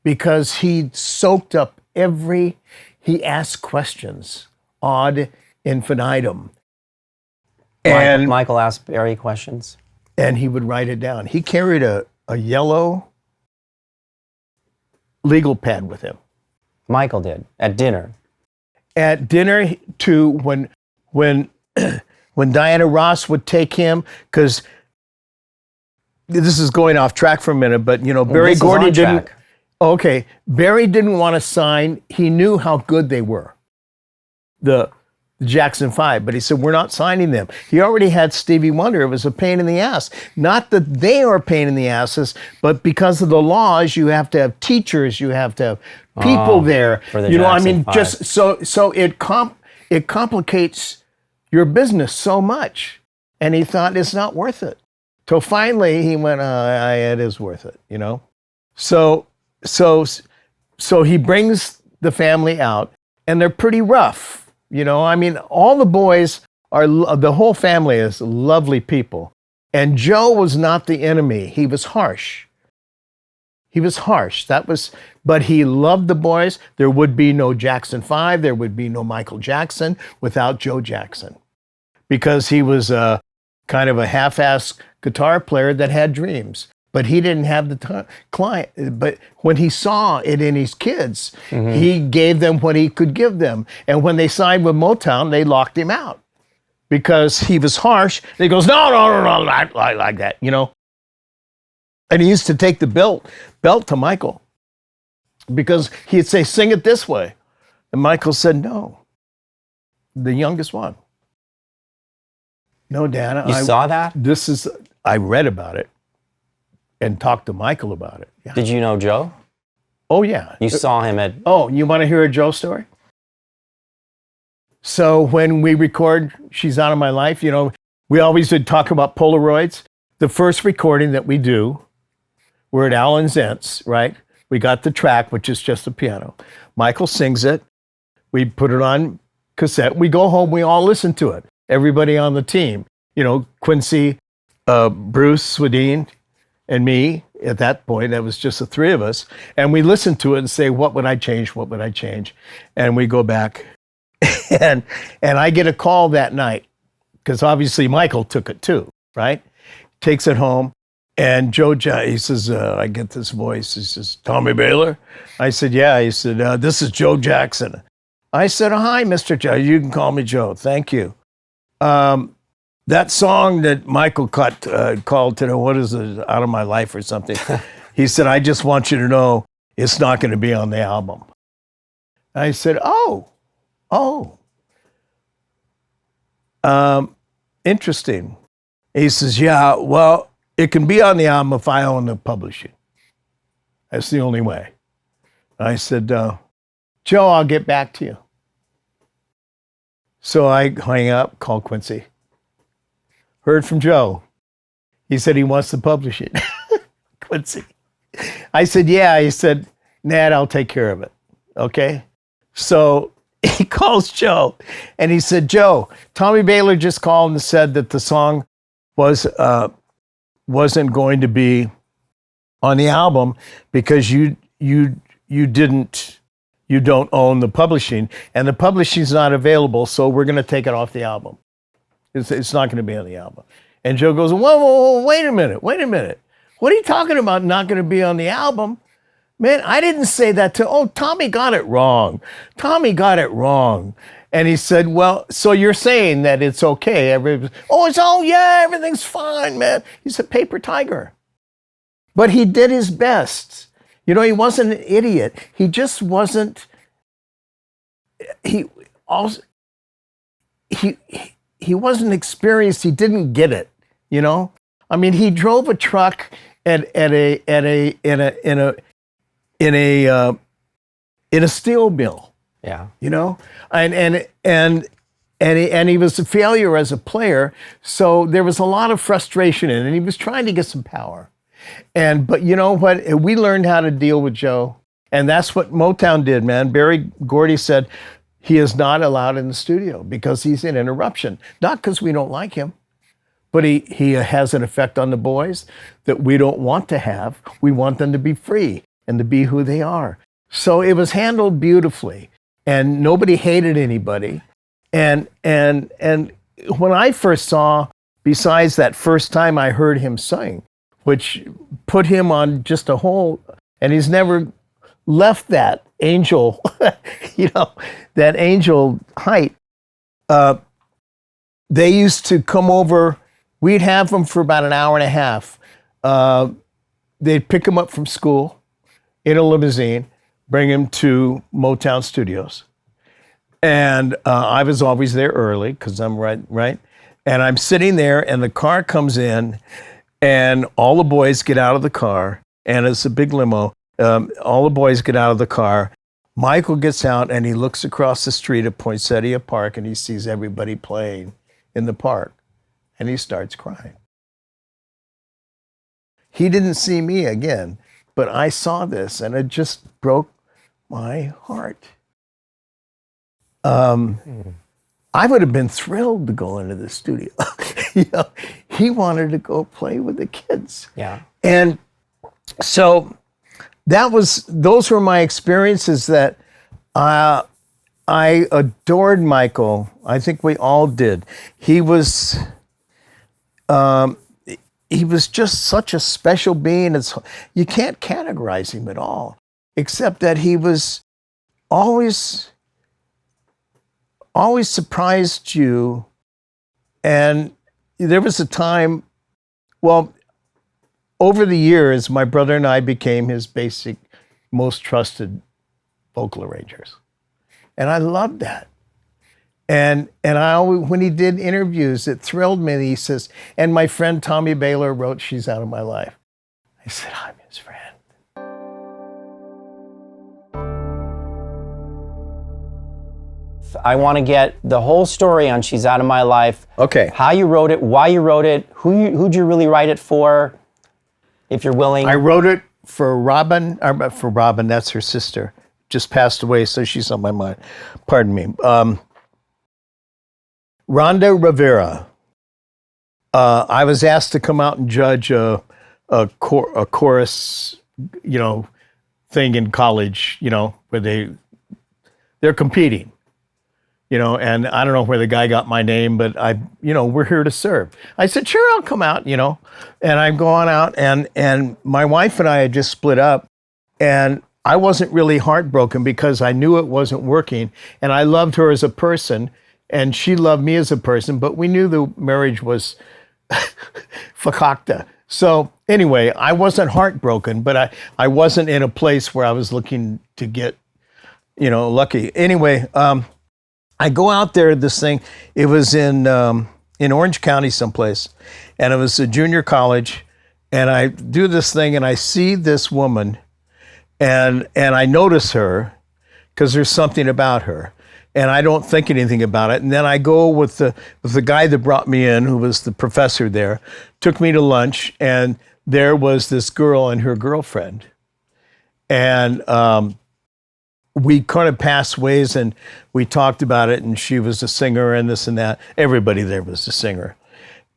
because he soaked up he asked questions ad infinitum. And Michael asked Barry questions. And he would write it down. He carried a yellow legal pad with him. Michael did, at dinner. At dinner, to when Diana Ross would take him, because this is going off track for a minute, but Berry Gordy didn't. Okay, Barry didn't want to sign. He knew how good they were, the Jackson 5, but he said, we're not signing them. He already had Stevie Wonder. It was a pain in the ass. Not that they are a pain in the asses, but because of the laws, you have to have teachers, you have to have people there. For the you know, I Jackson mean, 5. just so it complicates your business so much. And he thought it's not worth it. Till finally he went, it is worth it, you know? So he brings the family out, and they're pretty rough. You know, I mean, all the boys the whole family is lovely people. And Joe was not the enemy. He was harsh. But he loved the boys. There would be no Jackson 5. There would be no Michael Jackson without Joe Jackson, because he was kind of a half-ass guitar player that had dreams. But he didn't have the client. But when he saw it in his kids, he gave them what he could give them. And when they signed with Motown, they locked him out because he was harsh. And he goes, no, like that, you know. And he used to take the belt to Michael because he'd say, sing it this way. And Michael said, no, the youngest one. No, Dad. You saw that? I read about it. And talked to Michael about it. Yeah. Did you know Joe? Oh, yeah. You saw him at... Oh, you want to hear a Joe story? So when we record She's Out of My Life, you know, we always would talk about Polaroids. The first recording that we do, we're at Alan Zent's, right? We got the track, which is just the piano. Michael sings it. We put it on cassette. We go home. We all listen to it. Everybody on the team. You know, Quincy, Bruce, Swadine, and me. At that point, that was just the three of us. And we listen to it and say, what would I change? What would I change? And we go back. and I get a call that night, because obviously Michael took it too, right? Takes it home. And he says, I get this voice. He says, Tommy Bähler? I said, yeah. He said, this is Joe Jackson. I said, hi, Mr. Joe. You can call me Joe. Thank you. That song that Michael called today, what is it, Out of My Life or something? He said, I just want you to know it's not going to be on the album. I said, interesting. He says, yeah, well, it can be on the album if I own the publishing. That's the only way. I said, Joe, I'll get back to you. So I hang up, call Quincy. Heard from Joe. He said he wants to publish it. Quincy. I said, yeah. He said, Nat, I'll take care of it. Okay? So he calls Joe, and he said, Joe, Tommy Bähler just called and said that the song wasn't going to be on the album because you don't own the publishing, and the publishing's not available, so we're going to take it off the album. It's not going to be on the album. And Joe goes, whoa, wait a minute. What are you talking about not going to be on the album? Man, I didn't say that Tommy got it wrong. And he said, well, so you're saying that it's okay. Everything's fine, man. He's a paper tiger. But he did his best. You know, he wasn't an idiot. He just wasn't, he wasn't experienced. He didn't get it, you know? I mean, he drove a truck in a steel mill. Yeah. You know? And he was a failure as a player, so there was a lot of frustration in it, and he was trying to get some power. But you know what? We learned how to deal with Joe, and that's what Motown did, man. Barry Gordy said he is not allowed in the studio because he's an interruption. Not because we don't like him, but he has an effect on the boys that we don't want to have. We want them to be free and to be who they are. So it was handled beautifully, and nobody hated anybody. And when I first saw, besides that first time I heard him sing, which put him on just a whole, and he's never left that angel, that angel height. They used to come over, we'd have them for about an hour and a half. They'd pick him up from school, in a limousine, bring him to Motown Studios. And I was always there early because I'm right. And I'm sitting there and the car comes in and all the boys get out of the car, and it's a big limo. All the boys get out of the car. Michael gets out and he looks across the street at Poinsettia Park and he sees everybody playing in the park and he starts crying. He didn't see me again, but I saw this and it just broke my heart. I would have been thrilled to go into the studio. He wanted to go play with the kids. Yeah. And so those were my experiences that I adored Michael. I think we all did. He was just such a special being. You can't categorize him at all, except that he was always surprised you. And there was a time, well, over the years, my brother and I became his basic, most trusted vocal arrangers. And I loved that. And I always, when he did interviews, it thrilled me. He says, and my friend Tommy Bähler wrote She's Out of My Life. I said, I'm his friend. I want to get the whole story on She's Out of My Life. Okay. How you wrote it, why you wrote it, who'd you really write it for, if you're willing. I wrote it for Robin, that's her sister. Just passed away, so she's on my mind. Pardon me. Rhonda Rivera. I was asked to come out and judge a chorus, thing in college, where they're competing. And I don't know where the guy got my name, but we're here to serve. I said, sure, I'll come out, and I'm going out, and my wife and I had just split up, and I wasn't really heartbroken because I knew it wasn't working, and I loved her as a person, and she loved me as a person, but we knew the marriage was fakakta. So anyway, I wasn't heartbroken, but I wasn't in a place where I was looking to get, lucky. Anyway, I go out there, this thing, it was in Orange County someplace, and it was a junior college, and I do this thing, and I see this woman, and I notice her, because there's something about her, and I don't think anything about it, and then I go with the guy that brought me in, who was the professor there, took me to lunch, and there was this girl and her girlfriend, and we kind of passed ways and we talked about it, and she was a singer and this and that. Everybody there was a singer.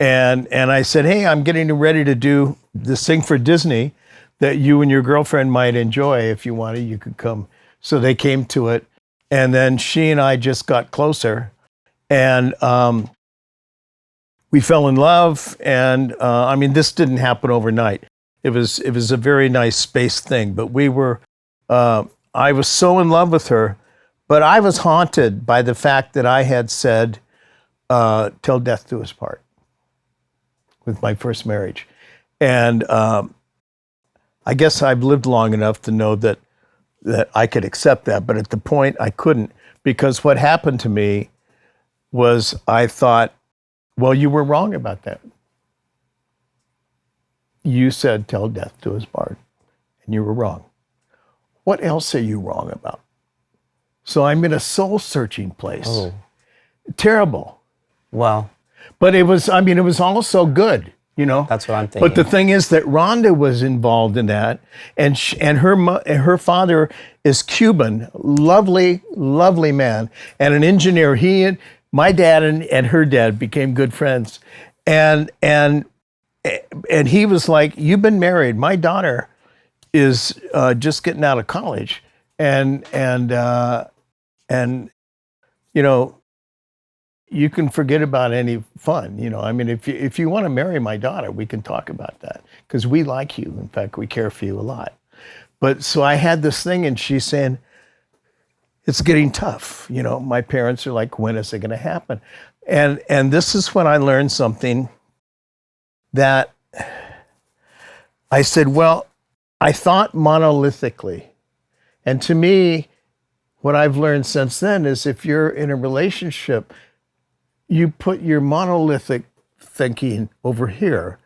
And I said, hey, I'm getting ready to do this thing for Disney that you and your girlfriend might enjoy. If you wanted, you could come. So they came to it. And then she and I just got closer. And we fell in love. And this didn't happen overnight. It was a very nice space thing. But we were... I was so in love with her, but I was haunted by the fact that I had said, till death do us part, with my first marriage. And I guess I've lived long enough to know that I could accept that, but at the point I couldn't, because what happened to me was I thought, well, you were wrong about that. You said till death do us part, and you were wrong. What else are you wrong about? So I'm in a soul-searching place. Oh. Terrible. Well. But it was also good, That's what I'm thinking. But the thing is that Rhonda was involved in that, and her father is Cuban, lovely, lovely man, and an engineer. My dad and her dad became good friends. And he was like, you've been married. My daughter is just getting out of college, and you can forget about any fun. If you want to marry my daughter, we can talk about that, because we like you. In fact, we care for you a lot. But so I had this thing, and she's saying, it's getting tough. My parents are like, when is it going to happen? And this is when I learned something that I said, well, I thought monolithically. And to me, what I've learned since then is if you're in a relationship, you put your monolithic thinking over here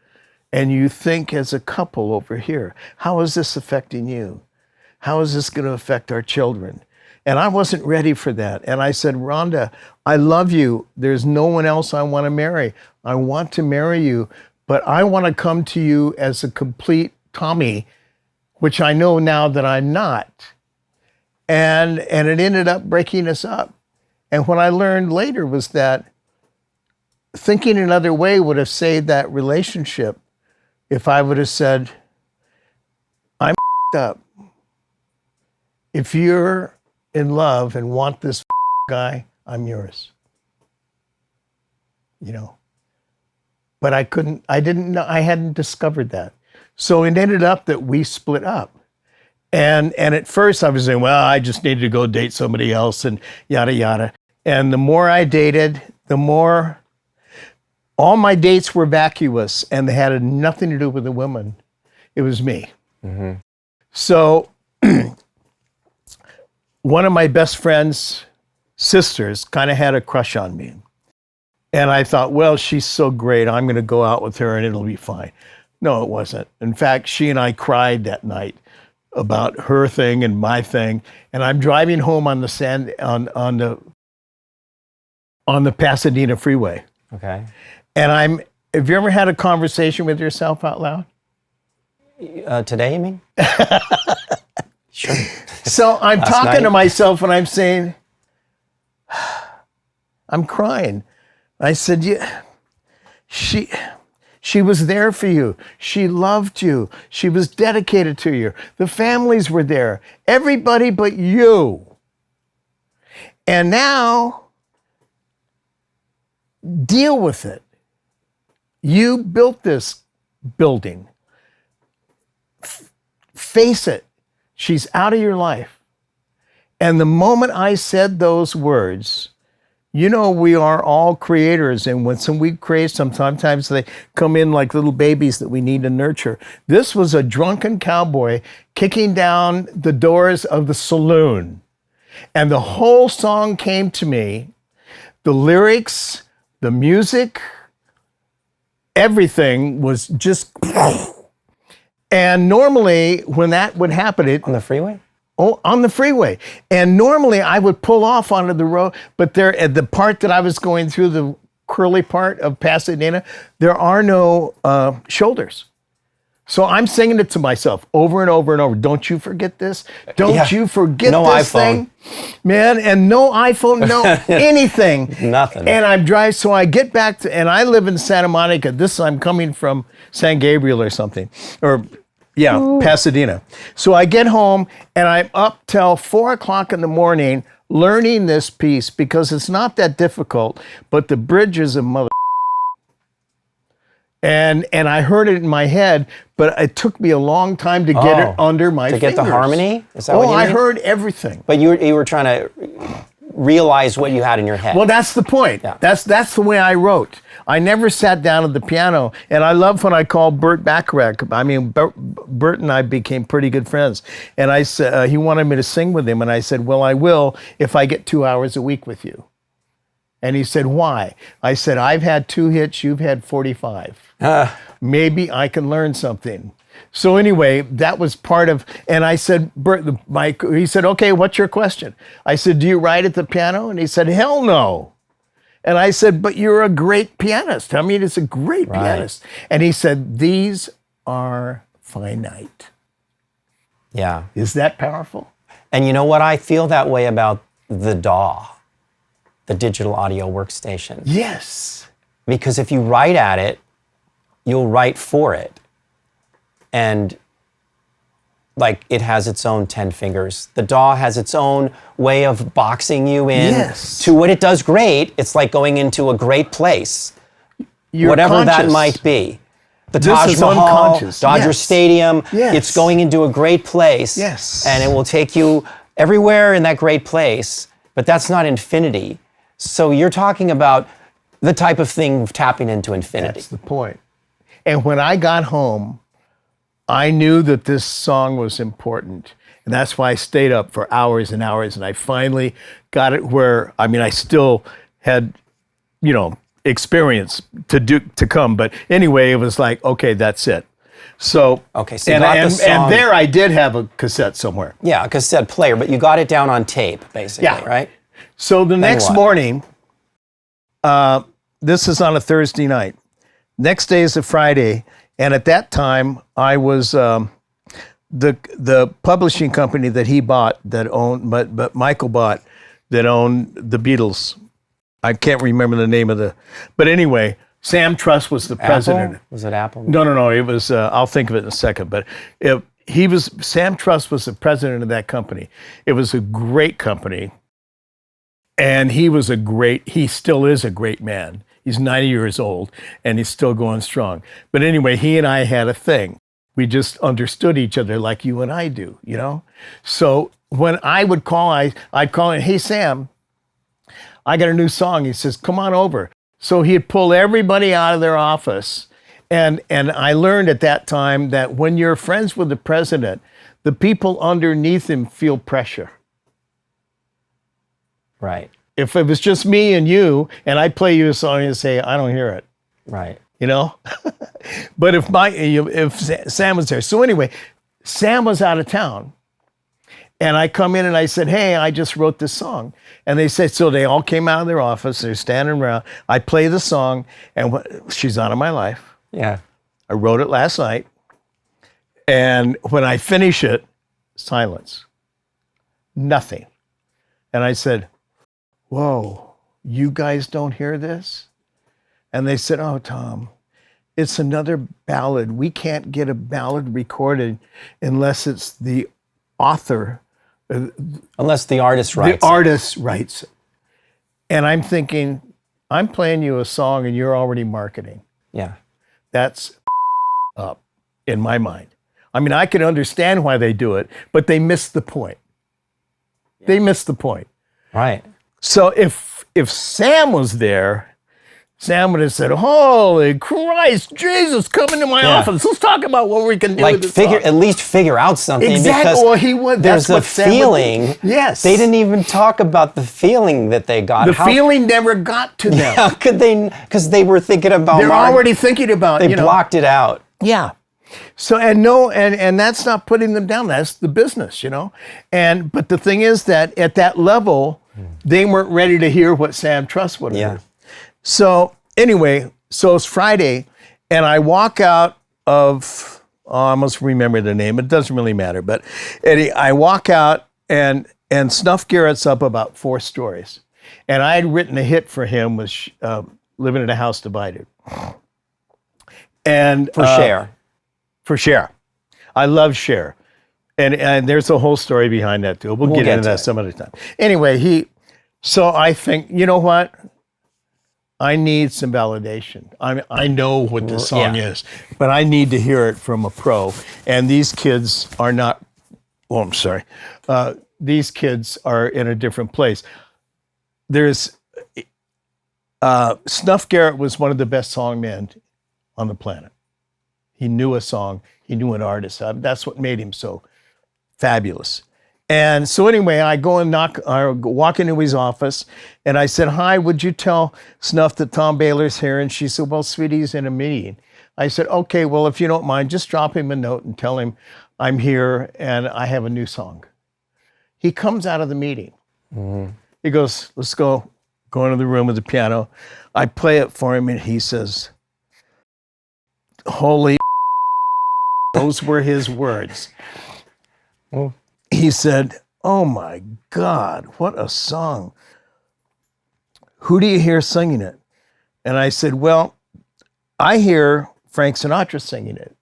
and you think as a couple over here. How is this affecting you? How is this going to affect our children? And I wasn't ready for that. And I said, Rhonda, I love you. There's no one else I want to marry. I want to marry you, but I want to come to you as a complete Tommy, which I know now that I'm not. And it ended up breaking us up. And what I learned later was that thinking another way would have saved that relationship if I would have said, I'm up. If you're in love and want this guy, I'm yours. You know. But I didn't know, I hadn't discovered that. So it ended up that we split up. And at first I was saying, well, I just needed to go date somebody else and yada, yada. And the more I dated, the more, all my dates were vacuous and they had nothing to do with the woman. It was me. Mm-hmm. So one of my best friend's sisters kind of had a crush on me. And I thought, well, she's so great. I'm going to go out with her and it'll be fine. No, it wasn't. In fact, she and I cried that night about her thing and my thing. And I'm driving home on the Pasadena freeway. Okay. And have you ever had a conversation with yourself out loud? Today, you mean? Sure. So I'm talking to myself and I'm saying, I'm crying. I said, yeah, she was there for you. She loved you. She was dedicated to you. The families were there. Everybody but you. And now, deal with it. You built this building. Face it. She's out of your life. And the moment I said those words, you know, we are all creators, and when we create, sometimes they come in like little babies that we need to nurture. This was a drunken cowboy kicking down the doors of the saloon. And the whole song came to me, the lyrics, the music, everything was just... And normally, when that would happen... On the freeway? Oh, on the freeway. And normally I would pull off onto the road, but there at the part that I was going through, the curly part of Pasadena, there are no shoulders. So I'm singing it to myself over and over and over. Don't you forget this. Don't you forget no this iPhone. thing. Man, and no iPhone, no anything. Nothing. And I'm driving, so I get back to, and I live in Santa Monica. I'm coming from San Gabriel or something. Pasadena. So I get home and I'm up till 4 o'clock in the morning learning this piece because it's not that difficult, but the bridge is a mother. And I heard it in my head, but it took me a long time to get it under my fingers. To get the harmony? Is that what you mean? I heard everything. But you were trying to realize what you had in your head. Well, that's the point. Yeah. That's the way I wrote. I never sat down at the piano, and I love when I called Burt Bacharach. I mean, Burt and I became pretty good friends, and I said he wanted me to sing with him, and I said, well, I will if I get 2 hours a week with you. And he said, why? I said, I've had 2 hits, you've had 45. Maybe I can learn something. So anyway, that was part of, and I said, Bert, he said, okay, what's your question? I said, do you write at the piano? And he said, hell no. And I said, but you're a great pianist. I mean, it's a great pianist. And he said, these are finite. Yeah. Is that powerful? And you know what? I feel that way about the DAW, the digital audio workstation. Yes. Because if you write at it, you'll write for it. And like it has its own 10 fingers. The DAW has its own way of boxing you in to what it does great. It's like going into a great place. Whatever that might be. The Taj Mahal, Dodger Stadium, it's going into a great place. Yes. And it will take you everywhere in that great place, but that's not infinity. So you're talking about the type of thing tapping into infinity. That's the point. And when I got home, I knew that this song was important. And that's why I stayed up for hours and hours. And I finally got it where, I mean, I still had, experience to come. But anyway, it was like, okay, that's it. So, okay, so you got the song. And there I did have a cassette somewhere. Yeah, a cassette player, but you got it down on tape, basically, Yeah. right? So the next what? morning, this is on a Thursday night. Next day is a Friday. And at that time, I was the publishing company that he bought that owned, but Michael bought that owned the Beatles. I can't remember the name of but anyway, Sam Truss was the president. Apple? Was it Apple? No. It was. I'll think of it in a second. But Sam Truss was the president of that company. It was a great company, and he still is a great man. He's 90 years old, and he's still going strong. But anyway, he and I had a thing. We just understood each other like you and I do, So when I would call, I'd call him, hey, Sam, I got a new song. He says, come on over. So he'd pull everybody out of their office. And I learned at that time that when you're friends with the president, the people underneath him feel pressure. Right. If it was just me and you, and I play you a song and say, I don't hear it. Right. But if Sam was there. So anyway, Sam was out of town. And I come in and I said, hey, I just wrote this song. And they said, so they all came out of their office. They're standing around. I play the song, and she's out of my life. Yeah. I wrote it last night. And when I finish it, silence. Nothing. And I said, whoa, you guys don't hear this? And they said, oh, Tom, it's another ballad. We can't get a ballad recorded unless it's the author. Unless the artist writes. The artist writes it. And I'm thinking, I'm playing you a song and you're already marketing. Yeah. That's up in my mind. I mean, I can understand why they do it, but they missed the point. Yeah. They missed the point. Right. So if Sam was there, Sam would have said, holy Christ, Jesus, come into my office. Let's talk about what we can do with this song. At least figure out something. Exactly. Because well, he would. There's a feeling. Yes. They didn't even talk about the feeling that they got. The feeling never got to them. How could they? Because they were thinking about. They're already thinking about. They blocked it out. Yeah. So and that's not putting them down. That's the business, but the thing is that at that level, they weren't ready to hear what Sam Truss would have heard. So anyway, so it's Friday, and I walk out of, I almost remember the name. It doesn't really matter, but I walk out, and Snuff Garrett's up about 4 stories, and I had written a hit for him, was Living in a House Divided, and for Cher. For Cher, I love Cher, and there's a whole story behind that too. We'll get into that some other time. Anyway, so I think, you know what? I need some validation. I know what this song is, but I need to hear it from a pro. And these kids are not, oh, I'm sorry. These kids are in a different place. There's, Snuff Garrett was one of the best songmen on the planet. He knew a song, he knew an artist. That's what made him so fabulous. And so anyway, I go and walk into his office, and I said, hi, would you tell Snuff that Tom Bähler's here? And she said, well, sweetie, he's in a meeting. I said, okay, well, if you don't mind, just drop him a note and tell him I'm here and I have a new song. He comes out of the meeting. Mm-hmm. He goes, let's go into the room with the piano. I play it for him, and he says, holy those were his words. Oh. He said, oh my God, what a song. Who do you hear singing it? And I said, well, I hear Frank Sinatra singing it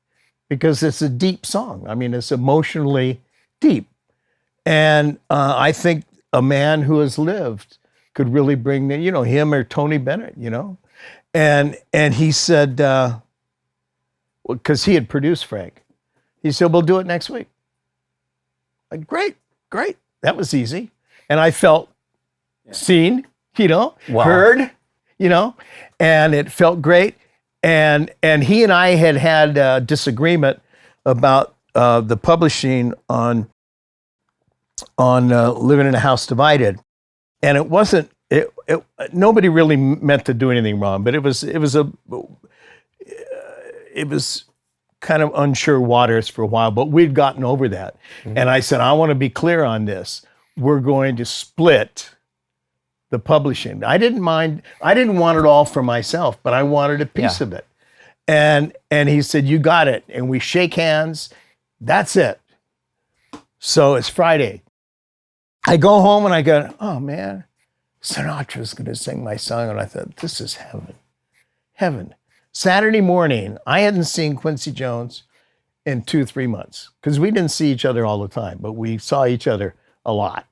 because it's a deep song. I mean, it's emotionally deep. And I think a man who has lived could really bring him or Tony Bennett, And he said, because he had produced Frank, he said, we'll do it next week. Like, great. That was easy. And I felt seen, wow. Heard, and it felt great. And he and I had a disagreement about the publishing on Living in a House Divided, and it wasn't. Nobody really meant to do anything wrong, but it was kind of unsure waters for a while. But we'd gotten over that, and I said, I want to be clear on this. We're going to split the publishing. I didn't mind. I didn't want it all for myself, but I wanted a piece of it. And he said, you got it. And we shake hands. That's it. So it's Friday. I go home and I go, oh man, Sinatra's going to sing my song. And I thought, this is heaven. Heaven. Saturday morning, I hadn't seen Quincy Jones in 2-3 months because we didn't see each other all the time, but we saw each other a lot.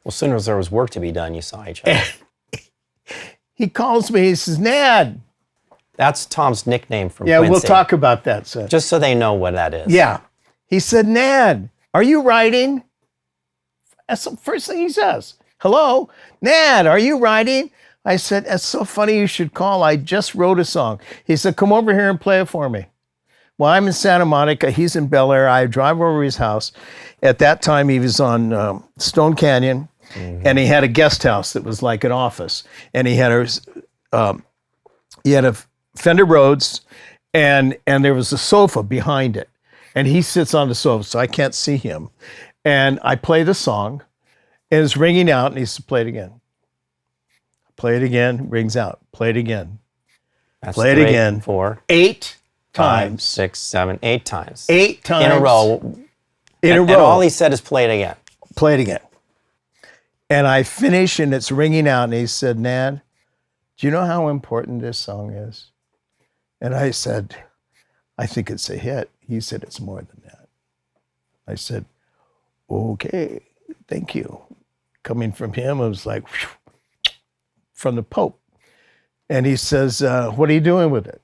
Well, as soon as there was work to be done, you saw each other. He calls me, he says, Nad. That's Tom's nickname from Yeah, Quincy. we'll talk about that, sir. Just so they know what that is. Yeah. He said, Nad, are you writing? That's the first thing he says. Hello, Nad, are you writing? I said, that's so funny you should call. I just wrote a song. He said, come over here and play it for me. Well, I'm in Santa Monica. He's in Bel Air. I drive over his house. At that time, he was on Stone Canyon, and he had a guest house that was like an office. And he had a Fender Rhodes, and there was a sofa behind it. And he sits on the sofa, so I can't see him. And I play the song, and it's ringing out, and he says, play it again. Play it again, rings out. Play it again. That's Play it 3, again. 4, 8 5, times. 6, 7, 8 times. 8 times. In a row. In a row. And all he said is play it again. Play it again. And I finish, and it's ringing out, and he said, Nan, do you know how important this song is? And I said, I think it's a hit. He said, it's more than that. I said, okay, thank you. Coming from him, it was like, whew, from the Pope. And he says, what are you doing with it?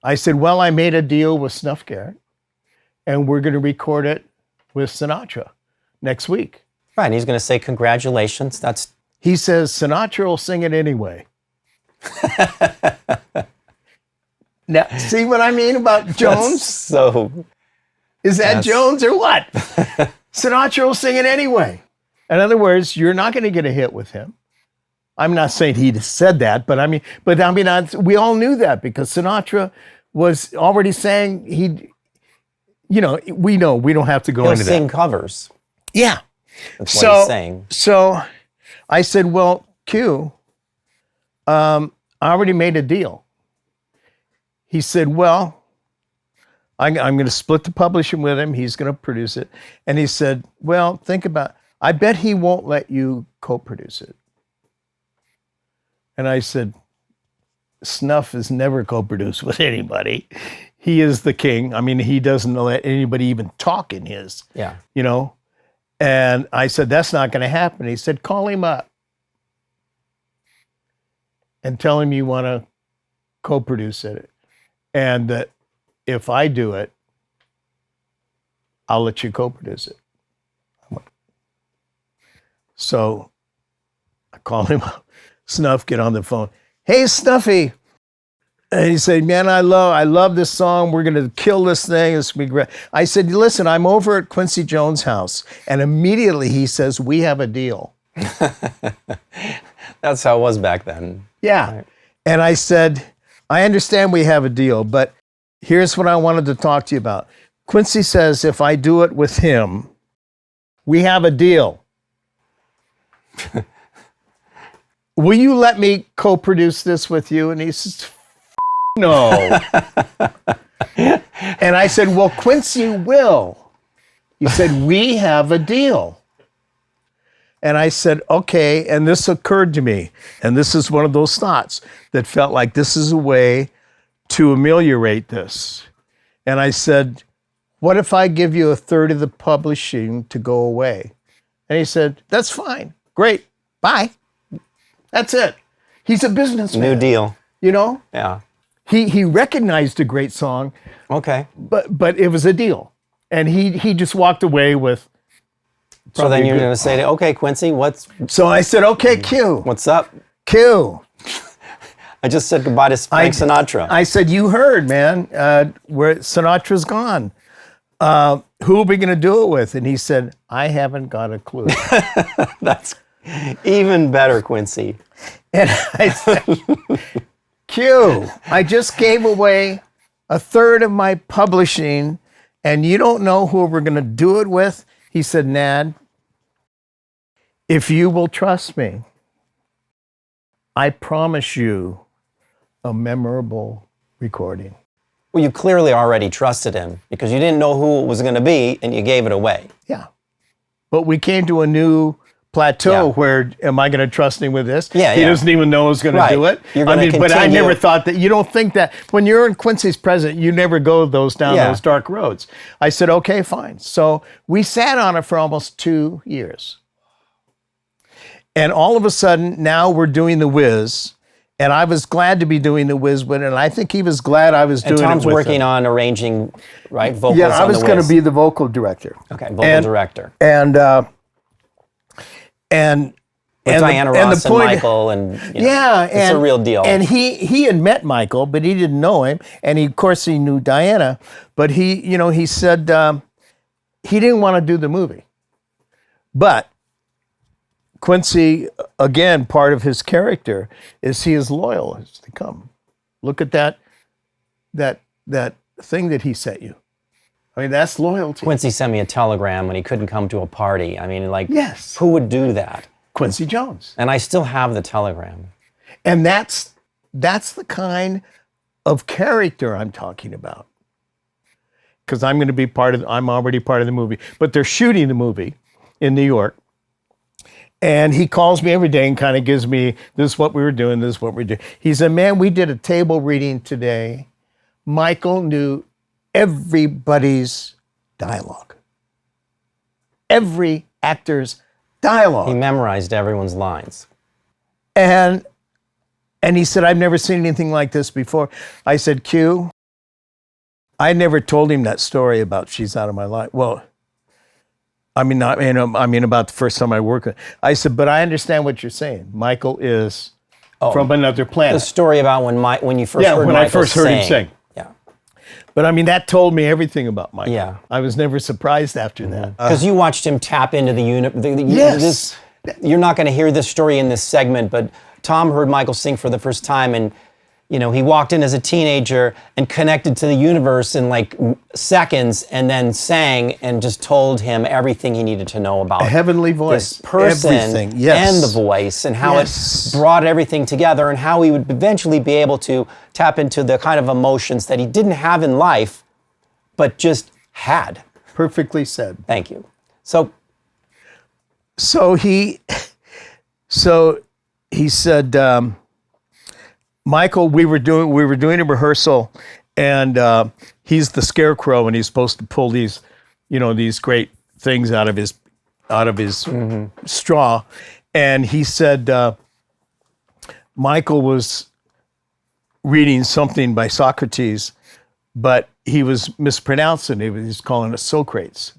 I said, well, I made a deal with Snuff Garrett, and we're going to record it with Sinatra next week. Right, and he's going to say congratulations. He says, Sinatra will sing it anyway. Now, see what I mean about Jones? Is that Jones or what? Sinatra will sing it anyway. In other words, you're not going to get a hit with him. I'm not saying he said that, but we all knew that because Sinatra was already saying we know we don't have to go into that. He'll sing covers. Yeah. That's what he's saying. So I said, well, Q, I already made a deal. He said, well, I'm going to split the publishing with him. He's going to produce it. And he said, well, think about it. I bet he won't let you co-produce it. And I said, Snuff is never co-produced with anybody. He is the king. I mean, he doesn't let anybody even talk in his, And I said, that's not going to happen. He said, call him up and tell him you want to co-produce it. And that if I do it, I'll let you co-produce it. So I call him up. Snuff, get on the phone. Hey, Snuffy. And he said, man, I love this song. We're going to kill this thing. It's gonna be great. I said, listen, I'm over at Quincy Jones' house. And immediately he says, we have a deal. That's how it was back then. Yeah. Right. And I said, I understand we have a deal, but here's what I wanted to talk to you about. Quincy says, if I do it with him, we have a deal. Will you let me co-produce this with you? And he says, no. And I said, well, Quincy will. He said, we have a deal. And I said, okay. And this occurred to me. And this is one of those thoughts that felt like this is a way to ameliorate this. And I said, what if I give you 1/3 of the publishing to go away? And he said, that's fine. Great. Bye. That's it. He's a businessman. New deal. You know? Yeah. He recognized a great song. Okay. But it was a deal. And he just walked away with. So then you're going to say, okay, Quincy, So I said, okay, Q. What's up? Q. I just said goodbye to Frank Sinatra. I said, you heard, man, where Sinatra's gone. who are we going to do it with? And he said, I haven't got a clue. That's even better, Quincy. And I said, Q, I just gave away a third of my publishing and you don't know who we're going to do it with? He said, Nad, if you will trust me, I promise you a memorable recording. Well, you clearly already trusted him because you didn't know who it was going to be and you gave it away. Yeah. But we came to a new plateau where, am I going to trust him with this? Yeah, he doesn't even know who's going to do it. You're going to but I never thought that. You don't think that when you're in Quincy's presence, you never go down those dark roads. I said, okay, fine. So we sat on it for almost 2 years. And all of a sudden, now we're doing the whiz. And I was glad to be doing the whiz with it. And I think he was glad I was doing it with him. And Tom's working on arranging, right, vocals Yeah, I on was going to be the vocal director. Okay, vocal director. And Diana Ross and Michael, and it's a real deal. And he had met Michael, but he didn't know him, and of course he knew Diana, but he said he didn't want to do the movie, but Quincy, again, part of his character is he is loyal as they come. Look at that thing that he sent you. I mean, that's loyalty. Quincy sent me a telegram when he couldn't come to a party. I mean, yes. Who would do that? Quincy Jones. And I still have the telegram. And that's the kind of character I'm talking about. Because I'm already part of the movie. But they're shooting the movie in New York. And he calls me every day and kind of gives me, this is what we were doing, this is what we're doing. He said, man, we did a table reading today. Michael knew everybody's dialogue. Every actor's dialogue. He memorized everyone's lines. And he said, I've never seen anything like this before. I said, Q, I never told him that story about She's Out of My Life. Well, I mean about the first time I worked with. I said, but I understand what you're saying. Michael is from another planet. The story about when you first heard Michael I first heard him sing. Yeah. But I mean, that told me everything about Michael. Yeah. I was never surprised after that. Because you watched him tap into the Yes. You're not going to hear this story in this segment, but Tom heard Michael sing for the first time, and he walked in as a teenager and connected to the universe in seconds, and then sang and just told him everything he needed to know about a heavenly voice, this person, everything. Yes. And the voice, and how it brought everything together, and how he would eventually be able to tap into the kind of emotions that he didn't have in life, but just had. Perfectly said. Thank you. So he said, Michael, we were doing a rehearsal, and he's the scarecrow, and he's supposed to pull these great things out of his straw, and he said Michael was reading something by Socrates, but he was mispronouncing it. He was calling it Socrates,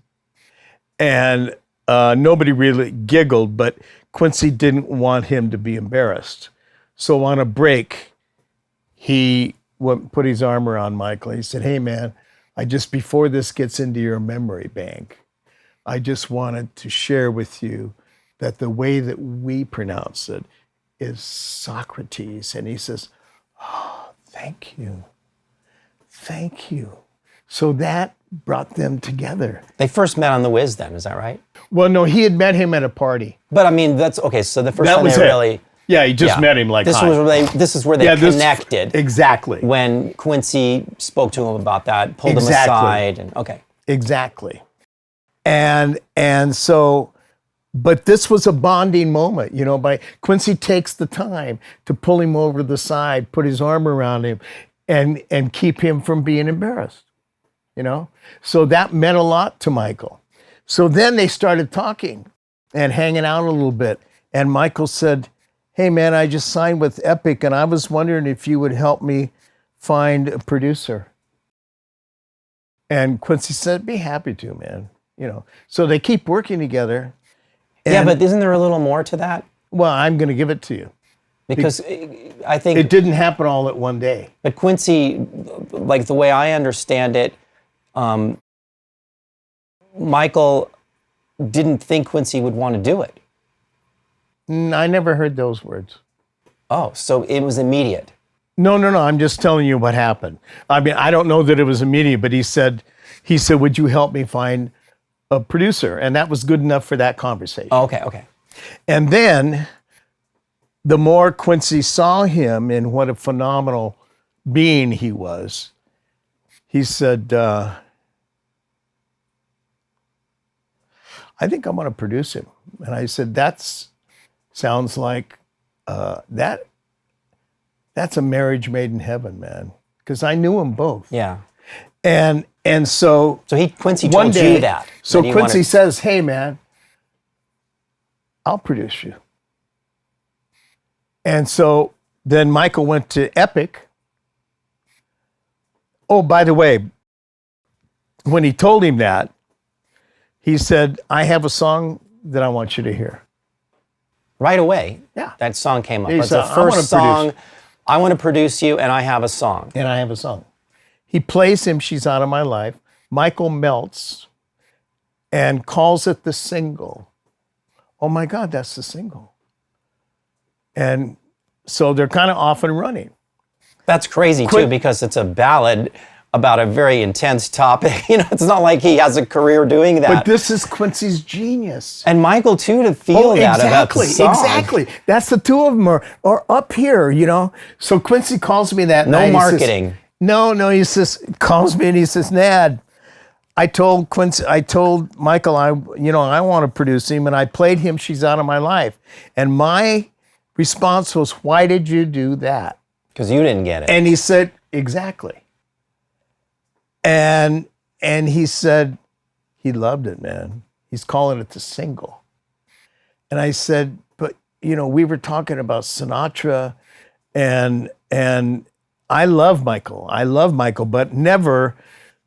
and nobody really giggled, but Quincy didn't want him to be embarrassed. So on a break, he put his arm around Michael. He said, hey, man, before this gets into your memory bank, I just wanted to share with you that the way that we pronounce it is Socrates. And he says, oh, thank you. Thank you. So that brought them together. They first met on The Wiz then, is that right? Well, no, he had met him at a party. But I mean, that's okay. So the first time they really... Yeah, he just met him this is where they connected. Exactly. When Quincy spoke to him about that, pulled him aside, and Exactly. And so, but this was a bonding moment, by Quincy takes the time to pull him over to the side, put his arm around him, and keep him from being embarrassed, So that meant a lot to Michael. So then they started talking and hanging out a little bit. And Michael said, hey man, I just signed with Epic and I was wondering if you would help me find a producer. And Quincy said, be happy to, man. So they keep working together. Yeah, but isn't there a little more to that? Well, I'm going to give it to you. Because I think... It didn't happen all at one day. But Quincy, the way I understand it, Michael didn't think Quincy would want to do it. I never heard those words. Oh, so it was immediate. No. I'm just telling you what happened. I mean, I don't know that it was immediate, but he said, would you help me find a producer? And that was good enough for that conversation. Oh, okay. And then the more Quincy saw him and what a phenomenal being he was, he said, I think I'm going to produce him. And I said, sounds like that's a marriage made in heaven, man. Because I knew them both. Yeah. And so Quincy one told day, you that. So that Quincy says, hey, man, I'll produce you. And so then Michael went to Epic. Oh, by the way, when he told him that, he said, I have a song that I want you to hear. Right away, Yeah. that song came up. He It's said, the first song, I want to produce you, and I have a song. And I have a song. He plays him, She's Out of My Life. Michael melts and calls it the single. Oh my God, that's the single. And so they're kind of off and running. That's crazy too, because it's a ballad about a very intense topic. You know, it's not like he has a career doing that. But this is Quincy's genius. And Michael too, to feel that about the song. Exactly. That's the two of them are up here, you know. So Quincy calls me that night. No marketing. No, he says, calls me and he says, Nad, I told Michael, I want to produce him, and I played him She's Out of My Life. And my response was, why did you do that? Because you didn't get it. And he said, exactly. And he said, he loved it, man. He's calling it the single. And I said, but, we were talking about Sinatra and I love Michael, but never,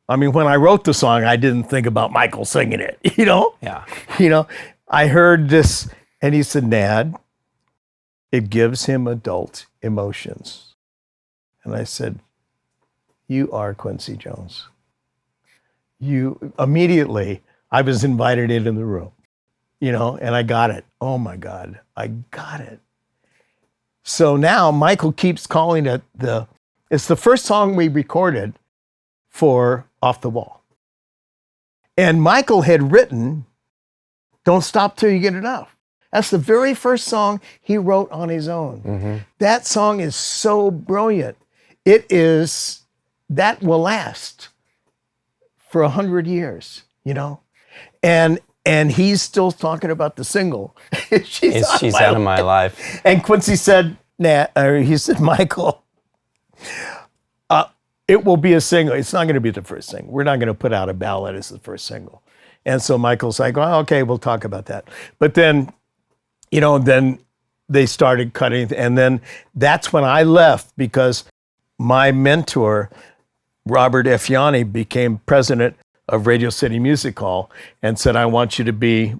when I wrote the song, I didn't think about Michael singing it, Yeah. I heard this, and he said, Nad, it gives him adult emotions. And I said, you are Quincy Jones. Immediately, I was invited into the room, and I got it. Oh my God, I got it. So now Michael keeps calling it it's the first song we recorded for Off the Wall. And Michael had written, Don't Stop Till You Get Enough. That's the very first song he wrote on his own. Mm-hmm. That song is so brilliant. That will last for 100 years, And he's still talking about the single. She's out of my life. And Quincy said, Michael, it will be a single. It's not going to be the first single. We're not going to put out a ballad as the first single. And so Michael's like, oh, okay, we'll talk about that. But then, then they started cutting. And then that's when I left, because my mentor, Robert F. Yanni, became president of Radio City Music Hall and said, I want you to be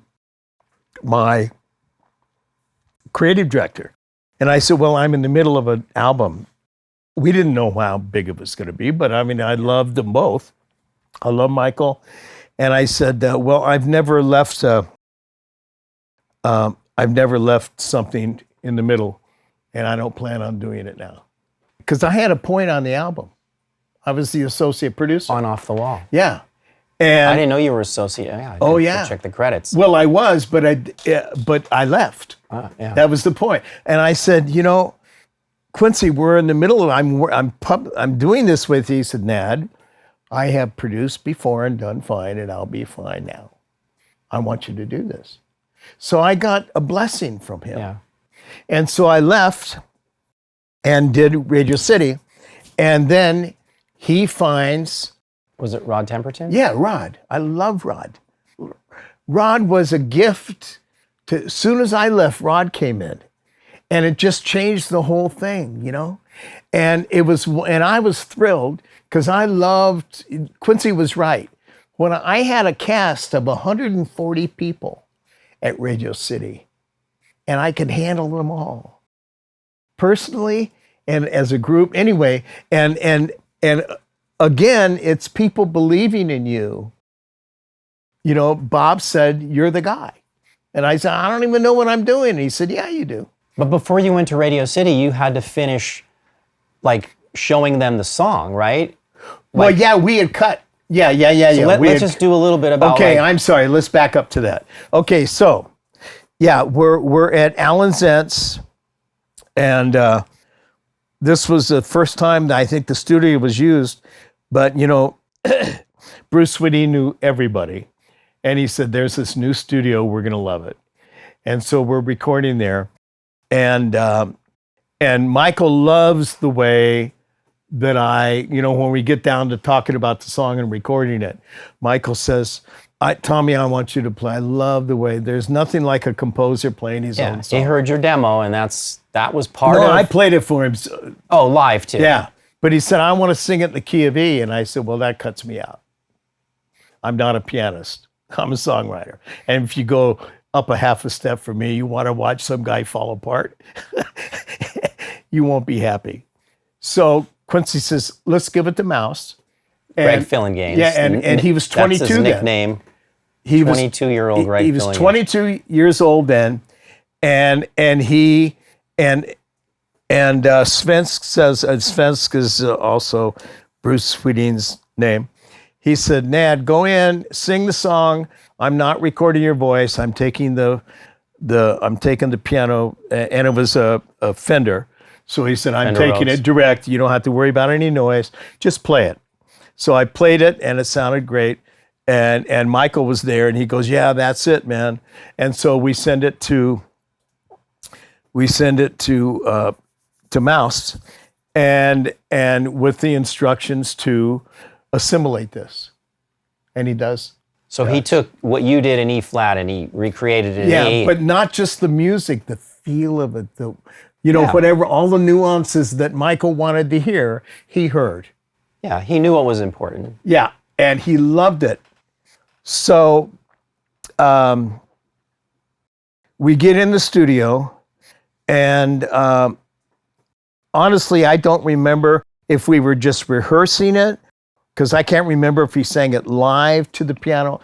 my creative director. And I said, well, I'm in the middle of an album. We didn't know how big it was going to be, but I loved them both. I love Michael. And I said, well, I've never left something in the middle, and I don't plan on doing it now. Because I had a point on the album. I was the associate producer. On Off the Wall. Yeah. And I didn't know you were associate. Yeah, yeah. Check the credits. Well, I was, but I left. Yeah. That was the point. And I said, Quincy, we're in the middle of, I'm doing this with you. He said, Nad, I have produced before and done fine, and I'll be fine now. I want you to do this. So I got a blessing from him. Yeah. And so I left and did Radio City. And then he finds... Was it Rod Temperton? Yeah, Rod. I love Rod. Rod was a gift. As soon as I left, Rod came in. And it just changed the whole thing, And I was thrilled because I loved, Quincy was right. When I had a cast of 140 people at Radio City, and I could handle them all, personally and as a group, anyway. And again, it's people believing in you Bob said, you're the guy. And I said, I don't even know what I'm doing. And he said, yeah, you do. But before you went to Radio City, you had to finish, like, showing them the song, right? Well, yeah, we had cut. Yeah. So let's just do a little bit about. Okay, I'm sorry. Let's back up to that. Okay, so yeah, we're at Alan Zent's, and this was the first time that I think the studio was used. But Bruce Whitty knew everybody, and he said, "There's this new studio. We're gonna love it." And so we're recording there, and Michael loves the way that when we get down to talking about the song and recording it, Michael says, Tommy, I want you to play. I love the way, there's nothing like a composer playing his own song. He heard your demo, and that was part of... No, I played it for him. Oh, live too. Yeah, but he said, I want to sing it in the key of E, and I said, well, that cuts me out. I'm not a pianist. I'm a songwriter. And if you go up a half a step for me, you want to watch some guy fall apart, you won't be happy. So Quincy says, let's give it to Mouse. Greg Fillinganes. Yeah, and he was 22 That's his nickname. He 22-year-old Greg Fillinganes. He was 22 years old then, and Svensk says, Svensk is also Bruce Swedin's name. He said, Nad, go in, sing the song. I'm not recording your voice. I'm taking the piano, and it was a Fender. So he said, I'm taking it direct. You don't have to worry about any noise. Just play it. So I played it, and it sounded great. And Michael was there, and he goes, yeah, that's it, man. And so we send it to Mouse, and with the instructions to assimilate this. And he does. So he took what you did in E flat and he recreated it in E. Yeah, but not just the music, the feel of it, whatever, all the nuances that Michael wanted to hear, he heard. Yeah, he knew what was important. Yeah, and he loved it. So we get in the studio, and honestly, I don't remember if we were just rehearsing it, because I can't remember if he sang it live to the piano.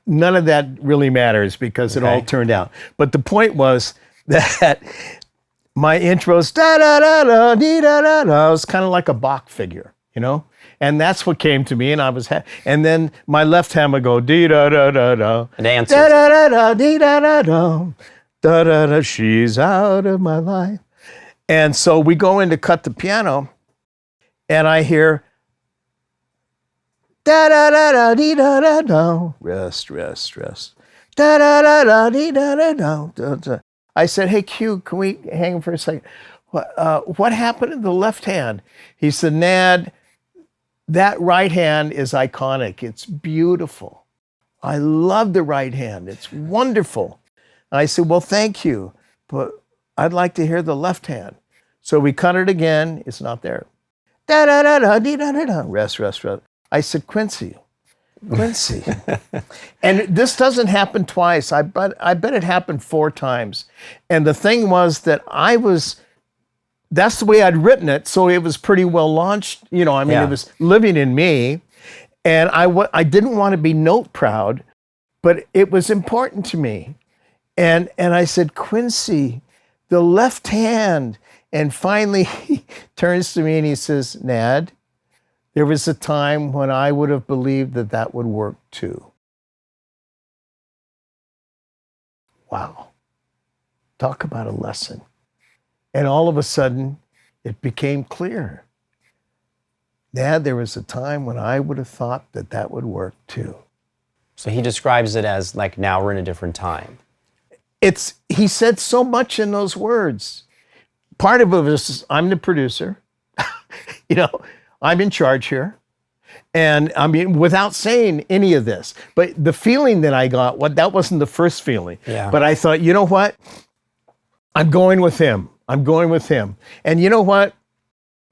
None of that really matters because it all turned out. But the point was that my intros, da-da-da-da, dee-da-da-da, was kind of like a Bach figure, And that's what came to me, and I was and then my left hand would go, dee-da-da-da-da, da-da-da-da, dee-da-da-da, da-da-da, she's out of my life. And so we go in to cut the piano, and I hear, da-da-da-da, dee-da-da-da, rest, rest, rest, da-da-da-da, dee-da-da-da. I said, hey, Q, can we hang for a second? What happened to the left hand? He said, Nad, that right hand is iconic. It's beautiful. I love the right hand. It's wonderful. And I said, well, thank you, but I'd like to hear the left hand. So we cut it again. It's not there. Da-da-da-da, dee-da-da-da, rest, rest, rest. I said, Quincy. And this doesn't happen twice. I bet it happened 4 times. And the thing was that that's the way I'd written it, so it was pretty well launched. It was living in me. And I didn't want to be note proud, but it was important to me. And I said, Quincy, the left hand. And finally he turns to me and he says, Nad, there was a time when I would have believed that would work too. Wow. Talk about a lesson. And all of a sudden, it became clear. Dad, there was a time when I would have thought that would work too. So he describes it as like, now we're in a different time. He said so much in those words. Part of it is I'm the producer. I'm in charge here. And I mean, without saying any of this, but the feeling that I got, that wasn't the first feeling. Yeah. But I thought, you know what? I'm going with him. And you know what?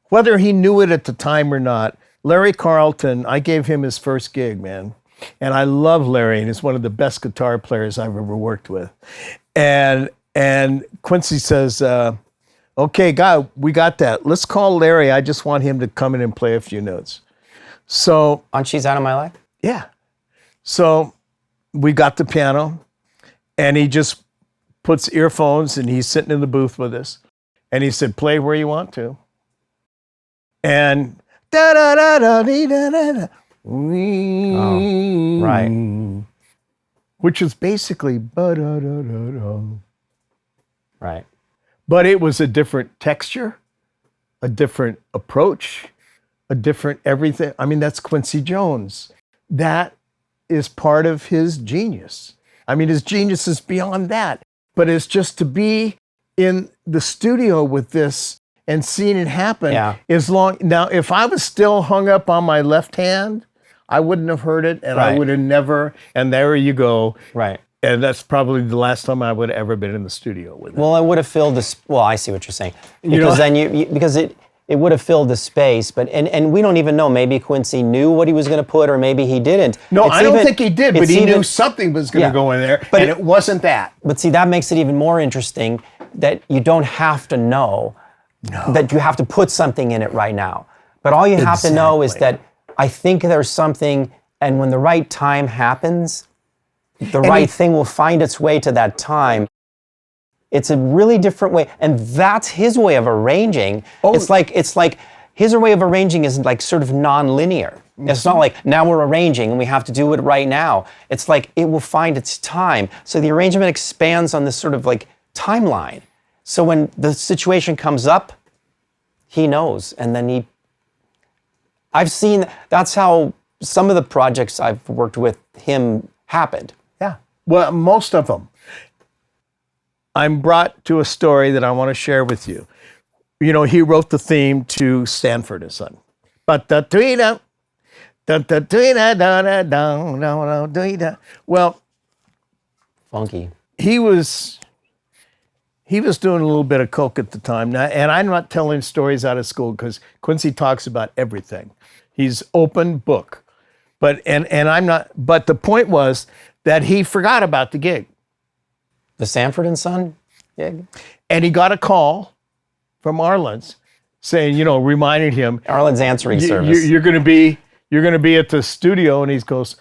Whether he knew it at the time or not, Larry Carlton, I gave him his first gig, man. And I love Larry, and he's one of the best guitar players I've ever worked with. And Quincy says, okay, God, we got that. Let's call Larry. I just want him to come in and play a few notes. So on She's Out of My Life? Yeah. So we got the piano, and he just puts earphones, and he's sitting in the booth with us. And he said, play where you want to. And da da da da da da da. Right. Which is basically ba da da da da. Right. But it was a different texture, a different approach, a different everything. I mean, that's Quincy Jones. That is part of his genius. I mean, his genius is beyond that. But it's just to be in the studio with this and seeing it happen is long. Now, if I was still hung up on my left hand, I wouldn't have heard it, and I would have never, and there you go. Right. And that's probably the last time I would have ever been in the studio with it. Well, it would have filled this. Well, I see what you're saying. Because because it would have filled the space, but and we don't even know. Maybe Quincy knew what he was going to put, or maybe he didn't. No, I don't think he did, but he knew something was going to go in there, and it wasn't that. But see, that makes it even more interesting that you don't have to know that you have to put something in it right now. But all you have to know is that I think there's something, and when the right time happens, the right thing will find its way to that time. It's a really different way, and that's his way of arranging. It's like his way of arranging is like sort of non-linear. It's not like now we're arranging and we have to do it right now. It's like it will find its time. So the arrangement expands on this sort of like timeline. So when the situation comes up, he knows, and then I've seen that's how some of the projects I've worked with him happened. Yeah, well, most of them. I'm brought to a story that I want to share with you. You know, he wrote the theme to Stanford and Son. Well, funky. He was doing a little bit of coke at the time. Now, and I'm not telling stories out of school because Quincy talks about everything. He's open book. But I'm not, but the point was that he forgot about the gig. The Sanford and Son gig? And he got a call from Arlen's saying, reminding him. Arlen's answering service. You're going to be at the studio, and he goes,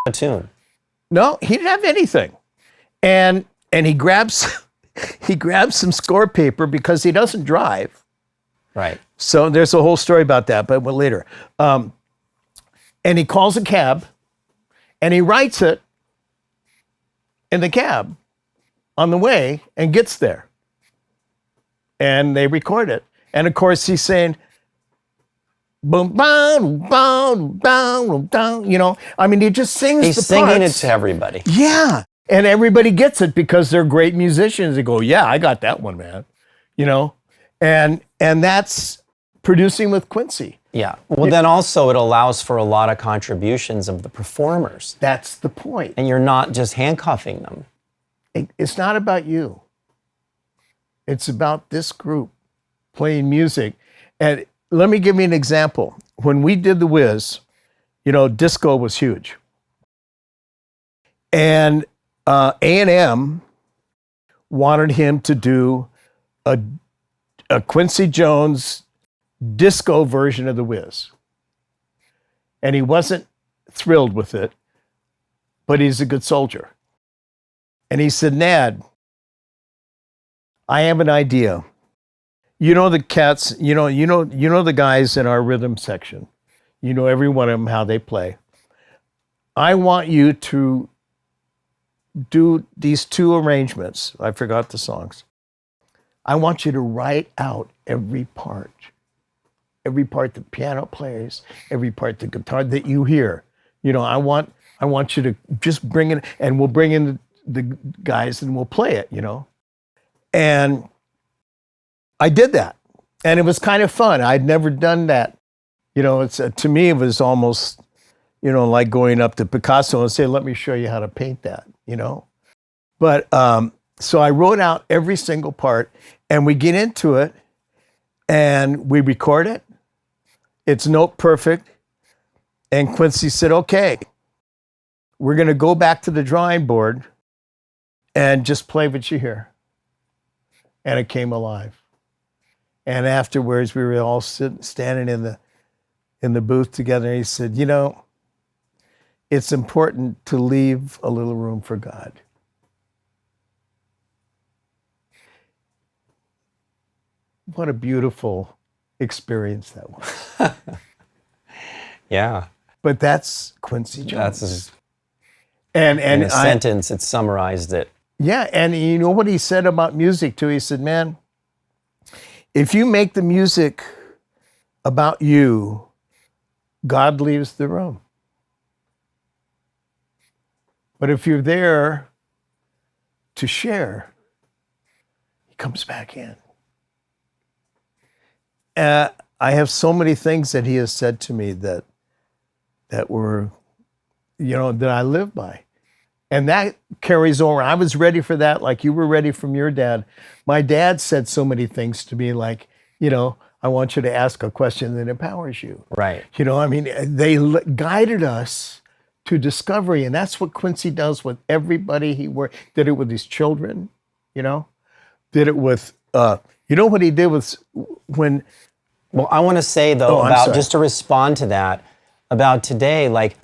a tune. No, he didn't have anything. And he grabs some score paper because he doesn't drive. Right. So there's a whole story about that, but later. And he calls a cab, and he writes it in the cab on the way and gets there. And they record it. And of course he's saying, boom, boom, boom, boom, boom, I mean, he just sings the parts. He's singing it to everybody. Yeah. And everybody gets it because they're great musicians. They go, yeah, I got that one, man. And that's producing with Quincy. Yeah. Well, then also it allows for a lot of contributions of the performers. That's the point. And you're not just handcuffing them. It's not about you. It's about this group playing music. And let me give you an example. When we did The Wiz, disco was huge. And A&M wanted him to do a Quincy Jones disco version of The Wiz. And he wasn't thrilled with it, but he's a good soldier. And he said, Nad, I have an idea. The cats, the guys in our rhythm section. Every one of them, how they play. I want you to do these two arrangements. I forgot the songs. I want you to write out every part the piano plays, every part the guitar that you hear. I want you to just bring it, and we'll bring in the guys and we'll play it, And I did that, and it was kind of fun. I'd never done that. It's to me, it was almost, like going up to Picasso and say, let me show you how to paint that, But so I wrote out every single part, and we get into it, and we record it. It's note perfect. And Quincy said, okay, we're going to go back to the drawing board and just play what you hear. And it came alive. And afterwards, we were all standing in the booth together. And he said, it's important to leave a little room for God. What a beautiful experience that was. Yeah. But that's Quincy Jones. That's and in a sentence, it summarized it. Yeah, and you know what he said about music too? He said, man, if you make the music about you, God leaves the room. But if you're there to share, he comes back in. I have so many things that he has said to me that were, that I live by. And that carries over. I was ready for that, like you were ready from your dad. My dad said so many things to me, like, I want you to ask a question that empowers you. Right. They guided us to discovery. And that's what Quincy does with everybody he worked. Did it with his children, did it with, what he did with when. Well, I want to say though, just to respond to that, about today, like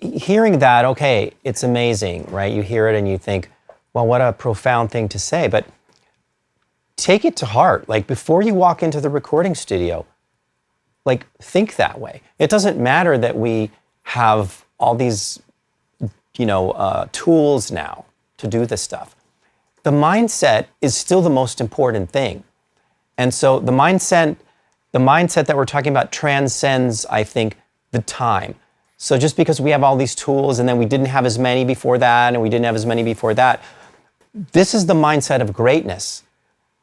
hearing that, okay, it's amazing, right? You hear it and you think, well, what a profound thing to say, but take it to heart. Like before you walk into the recording studio, like think that way. It doesn't matter that we have all these, tools now to do this stuff. The mindset is still the most important thing. And so the mindset that we're talking about transcends, I think, the time. So just because we have all these tools and then we didn't have as many before that and we didn't have as many before that, this is the mindset of greatness,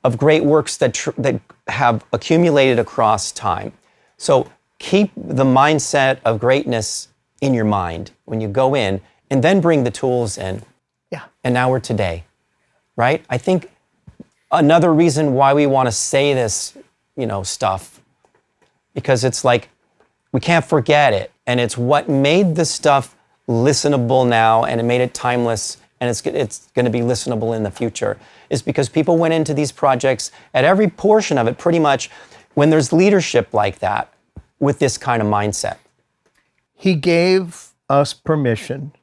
of great works that have accumulated across time. So keep the mindset of greatness in your mind when you go in, and then bring the tools in. Yeah. And now we're today, right? I think another reason why we want to say this, stuff, because it's like, we can't forget it. And it's what made this stuff listenable now, and it made it timeless, and it's going to be listenable in the future, is because people went into these projects at every portion of it, pretty much, when there's leadership like that, with this kind of mindset. He gave us permission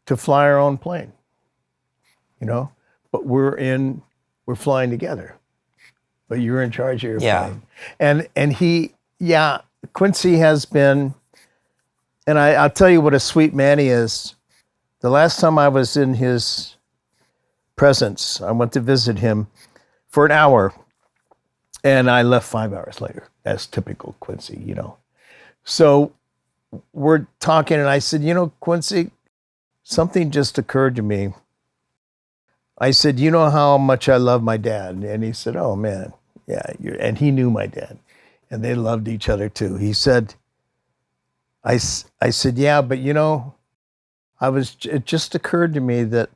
to fly our own plane, but we're flying together, but you're in charge of your plane. And Quincy has been, and I'll tell you what a sweet man he is. The last time I was in his presence, I went to visit him for an hour, and I left 5 hours later. That's typical Quincy, So we're talking, and I said, Quincy, something just occurred to me. I said, you know how much I love my dad? And he said, oh, man, yeah. And he knew my dad, and they loved each other, too. He said, I said, yeah, but, it just occurred to me that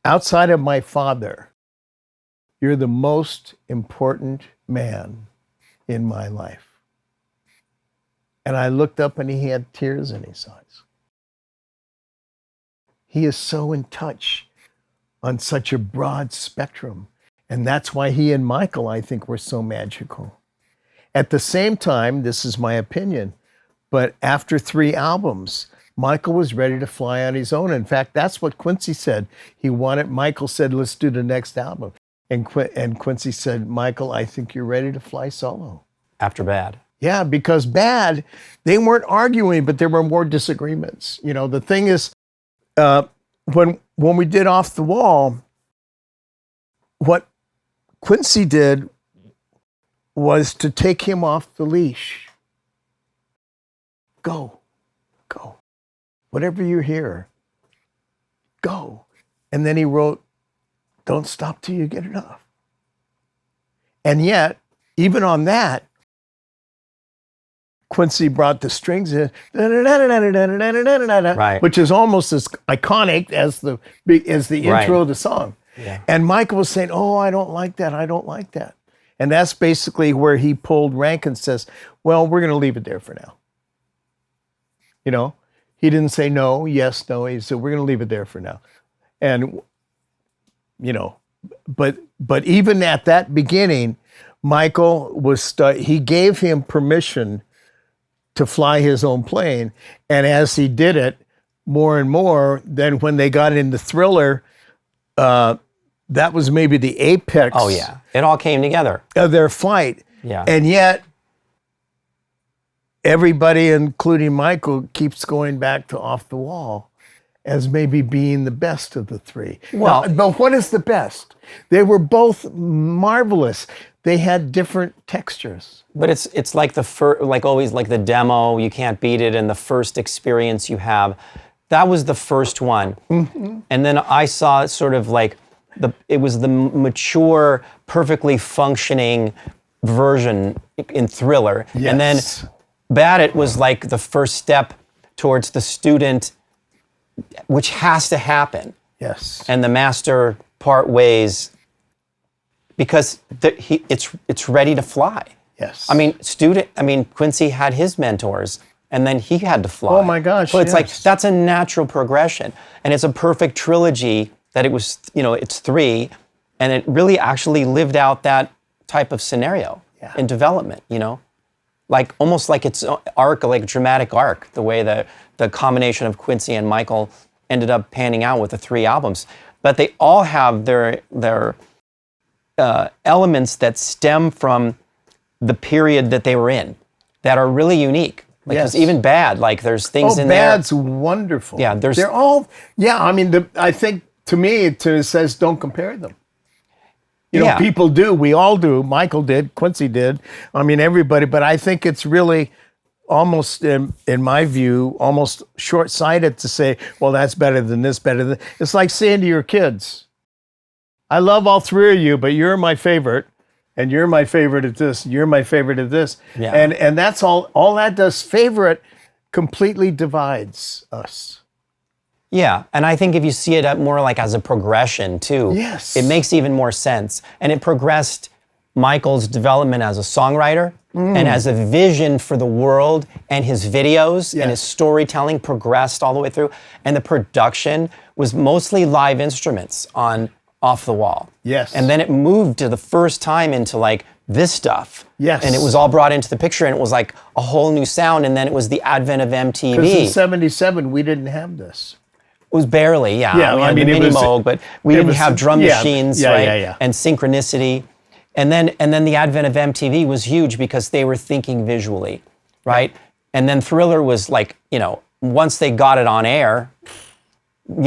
outside of my father, you're the most important man in my life. And I looked up and he had tears in his eyes. He is so in touch on such a broad spectrum. And that's why he and Michael, I think, were so magical. At the same time, this is my opinion, but after 3 albums, Michael was ready to fly on his own. In fact, that's what Quincy said. Michael said, let's do the next album. And Quincy said, Michael, I think you're ready to fly solo. After Bad. Yeah, because Bad, they weren't arguing, but there were more disagreements. The thing is, when we did Off the Wall, what Quincy did was to take him off the leash. Go. Whatever you hear, go. And then he wrote, don't stop till you get enough. And yet, even on that, Quincy brought the strings in, right, which is almost as iconic as the intro of the song. Yeah. And Michael was saying, oh, I don't like that. I don't like that. And that's basically where he pulled rank and says, well, we're going to leave it there for now. He didn't say no, yes, no. He said, we're going to leave it there for now. And, but even at that beginning, Michael he gave him permission to fly his own plane. And as he did it more and more, then when they got into Thriller, that was maybe the apex. Oh yeah, it all came together. Of their flight. Yeah. And yet, everybody, including Michael, keeps going back to Off the Wall as maybe being the best of the three. Well, but what is the best? They were both marvelous. They had different textures. But it's like like always, like the demo, you can't beat it, and the first experience you have. That was the first one. Mm-hmm. And then I saw it sort of like it was the mature, perfectly functioning version in Thriller. Yes. And then Bad It was like the first step towards the student, which has to happen. Yes. And the master part ways, because it's ready to fly. Yes. I mean, Quincy had his mentors, and then he had to fly. Oh my gosh, So it's like, yes. that's a natural progression. And it's a perfect trilogy that it was, it's 3, and it really actually lived out that type of scenario in development, Like, almost like its arc, like a dramatic arc, the way the combination of Quincy and Michael ended up panning out with the 3 albums. But they all have their elements that stem from the period that they were in that are really unique. Like, 'cause even Bad, like, there's things in there. Bad's wonderful. Yeah, they're all. Yeah, I mean, I think to me it says don't compare them. You know, people do. We all do. Michael did. Quincy did. I mean, everybody. But I think it's really almost, in my view, almost short-sighted to say, well, that's better than this, better than. It's like saying to your kids, I love all 3 of you, but you're my favorite, and you're my favorite at this, you're my favorite at this. Yeah. And that's all that does. Favorite completely divides us. Yeah, and I think if you see it more like as a progression too, Yes. it makes even more sense. And it progressed Michael's development as a songwriter and as a vision for the world, and his videos and his storytelling progressed all the way through. And the production was mostly live instruments on Off the Wall. Yes. And then it moved to the first time into like this stuff. Yes. And it was all brought into the picture, and it was like a whole new sound. And then it was the advent of MTV. Because in '77 we didn't have this. It was barely, yeah. Yeah, We I had mean, the it Mini was- Moog, but we it didn't was- have drum yeah, machines, yeah, right? yeah, yeah. And synchronicity. And then the advent of MTV was huge because they were thinking visually, right? And then Thriller was like, once they got it on air,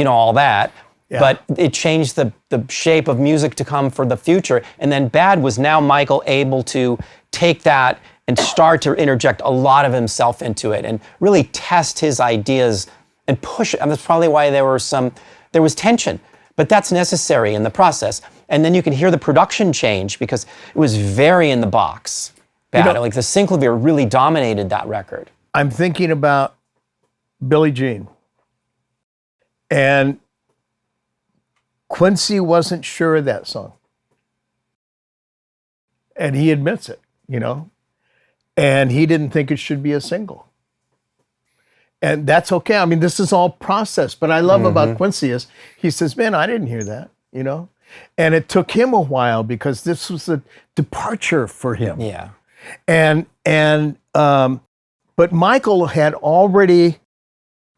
all that. Yeah. But it changed the shape of music to come for the future. And then Bad was now Michael able to take that and start to interject a lot of himself into it and really test his ideas and push it. And that's probably why there was tension, but that's necessary in the process. And then you can hear the production change because it was very in the box. Bad. Like the Synclavier really dominated that record. I'm thinking about Billie Jean. And Quincy wasn't sure of that song. And he admits it, And he didn't think it should be a single. And that's okay. I mean, this is all process. But I love about Quincy is he says, man, I didn't hear that, And it took him a while because this was a departure for him. Yeah. But Michael had already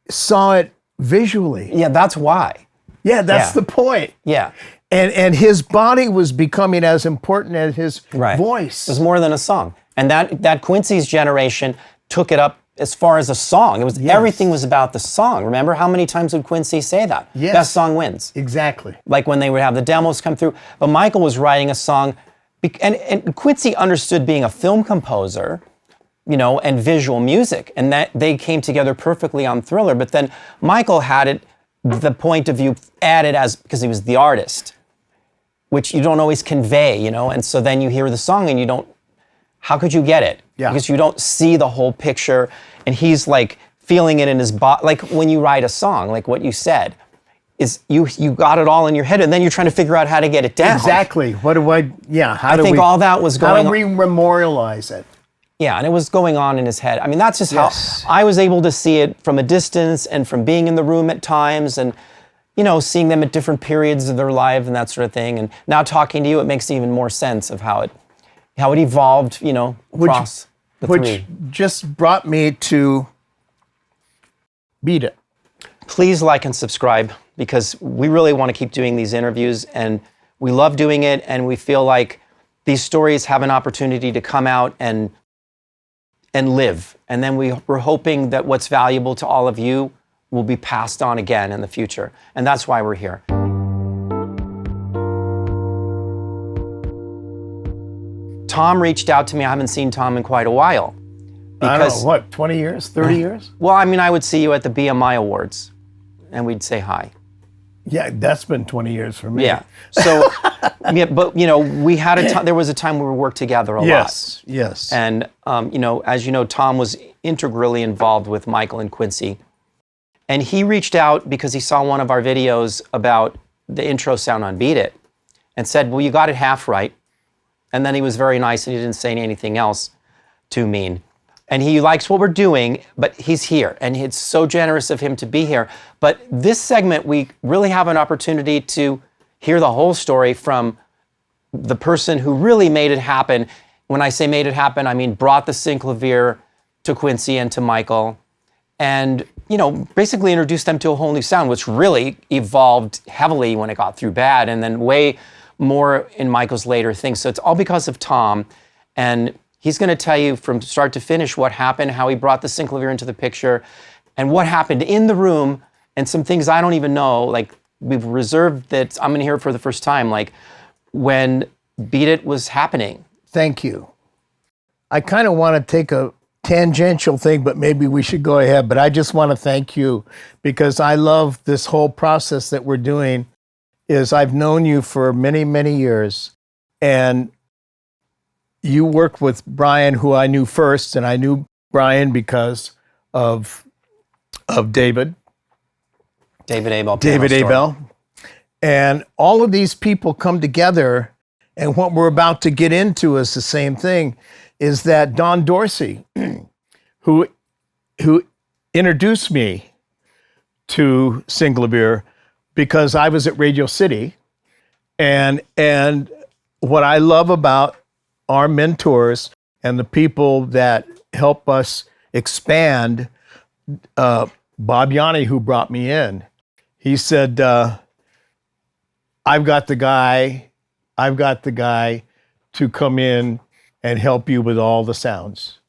saw it visually. Yeah, that's why. Yeah, that's the point. Yeah. And his body was becoming as important as his Right. voice. It was more than a song. And that Quincy's generation took it up as far as a song. It was everything was about the song. Remember how many times would Quincy say that? Yes. Best song wins. Exactly. Like when they would have the demos come through. But Michael was writing a song, and Quincy understood being a film composer, and visual music, and that they came together perfectly on Thriller. But then Michael had it, the point of view added because he was the artist, which you don't always convey, And so then you hear the song and you don't. How could you get it? Yeah. Because you don't see the whole picture, and he's like feeling it in his body. Like when you write a song, like what you said, is you got it all in your head, and then you're trying to figure out how to get it down. Exactly. What do I? Yeah. I think all that was going How on. do we memorialize it? Yeah, and it was going on in his head. I mean, that's just Yes. how I was able to see it from a distance and from being in the room at times and, seeing them at different periods of their life and that sort of thing. And now talking to you, it makes even more sense of how it how it evolved, across the which three. just brought me to Beat It. Please like and subscribe, because we really want to keep doing these interviews, and we love doing it, and we feel like these stories have an opportunity to come out and live. And then we're hoping that what's valuable to all of you will be passed on again in the future. And that's why we're here. Tom reached out to me. I haven't seen Tom in quite a while. I don't know, what, 20 years, 30 years? Well, I mean, I would see you at the BMI Awards, and we'd say hi. Yeah, that's been 20 years for me. Yeah. So, yeah, but we had there was a time where we worked together a lot. Yes. And as you know, Tom was integrally involved with Michael and Quincy, and he reached out because he saw one of our videos about the intro sound on Beat It, and said, "Well, you got it half right." And then he was very nice, and he didn't say anything else too mean. And he likes what we're doing, but he's here, and it's so generous of him to be here. But this segment, we really have an opportunity to hear the whole story from the person who really made it happen. When I say made it happen, I mean brought the Synclavier to Quincy and to Michael, and basically introduced them to a whole new sound, which really evolved heavily when it got through Bad, and then way more in Michael's later things. So it's all because of Tom, and he's going to tell you from start to finish what happened, how he brought the Synclavier into the picture, and what happened in the room, and some things I don't even know. Like, we've reserved that I'm going to hear it for the first time, like when Beat It was happening. Thank you. I kind of want to take a tangential thing, but maybe we should go ahead. But I just want to thank you, because I love this whole process that we're doing. I've known you for many, many years, and you worked with Brian, who I knew first, and I knew Brian because of David Abel. And all of these people come together, and what we're about to get into is the same thing, is that Don Dorsey, who introduced me to Synclavier, because I was at Radio City, and what I love about our mentors and the people that help us expand, Bob Yanni, who brought me in, he said, I've got the guy to come in and help you with all the sounds.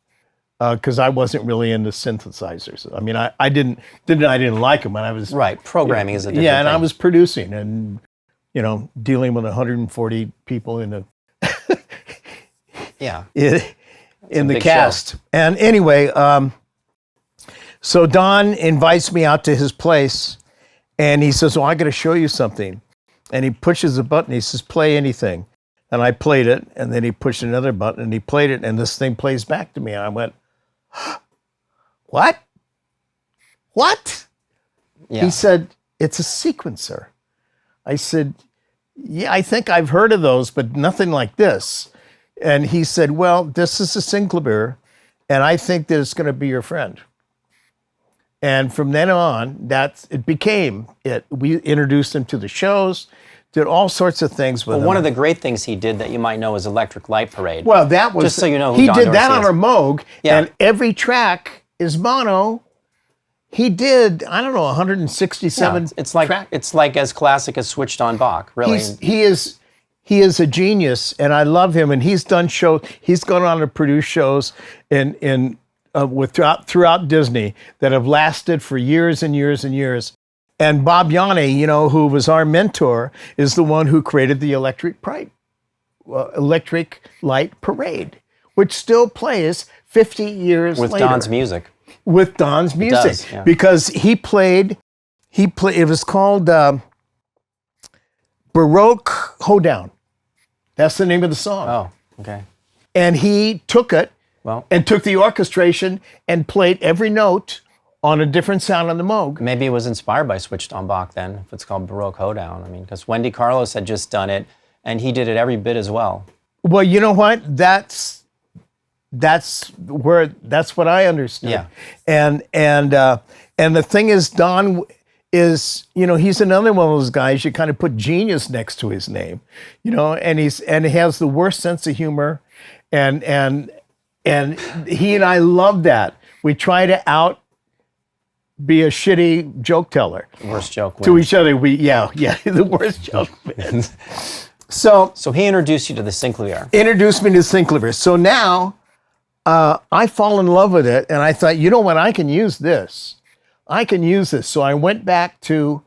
Because I wasn't really into synthesizers. I mean, I didn't like them when I was right. Programming is a different and thing. I was producing and dealing with 140 people in the cast. Show. And anyway, so Don invites me out to his place, and he says, "Well, I got to show you something." And he pushes a button. He says, "Play anything." And I played it, and then he pushed another button, and he played it, and this thing plays back to me, and I went, What? Yeah. He said, "It's a sequencer." I said, "Yeah, I think I've heard of those, but nothing like this." And he said, "Well, this is a Synclavier, and I think that it's going to be your friend." And from then on, it became it. We introduced him to the shows, did all sorts of things with him. One of the great things he did that you might know is Electric Light Parade. Well, that was... Just so you know who he Don did Dorsey that on is. our Moog, Yeah. and every track is mono. He did, I don't know, 167 it's like track. It's like as classic as Switched on Bach, really. He is a genius, and I love him. And he's done shows. He's gone on to produce shows throughout Disney that have lasted for years and years and years. And Bob Yanni, who was our mentor, is the one who created the Electric Light Parade, which still plays 50 years with later. Don's music. With Don's music, does, yeah. Because he played. It was called Baroque Hoedown. That's the name of the song. Oh, okay. And he took it and took the orchestration and played every note on a different sound on the Moog. Maybe it was inspired by Switched on Bach then, if it's called Baroque Hoedown. I mean, because Wendy Carlos had just done it, and he did it every bit as well. Well, you know what? That's what I understood. Yeah. And the thing is, Don, is, he's another one of those guys you kind of put genius next to his name, and he has the worst sense of humor, and he and I love that. We try to be a shitty joke teller. Worst joke wins. To each other. The worst joke wins. So he introduced you to the Synclavier. Introduced me to Synclavier. So now I fall in love with it, and I thought, you know what, I can use this. So I went back to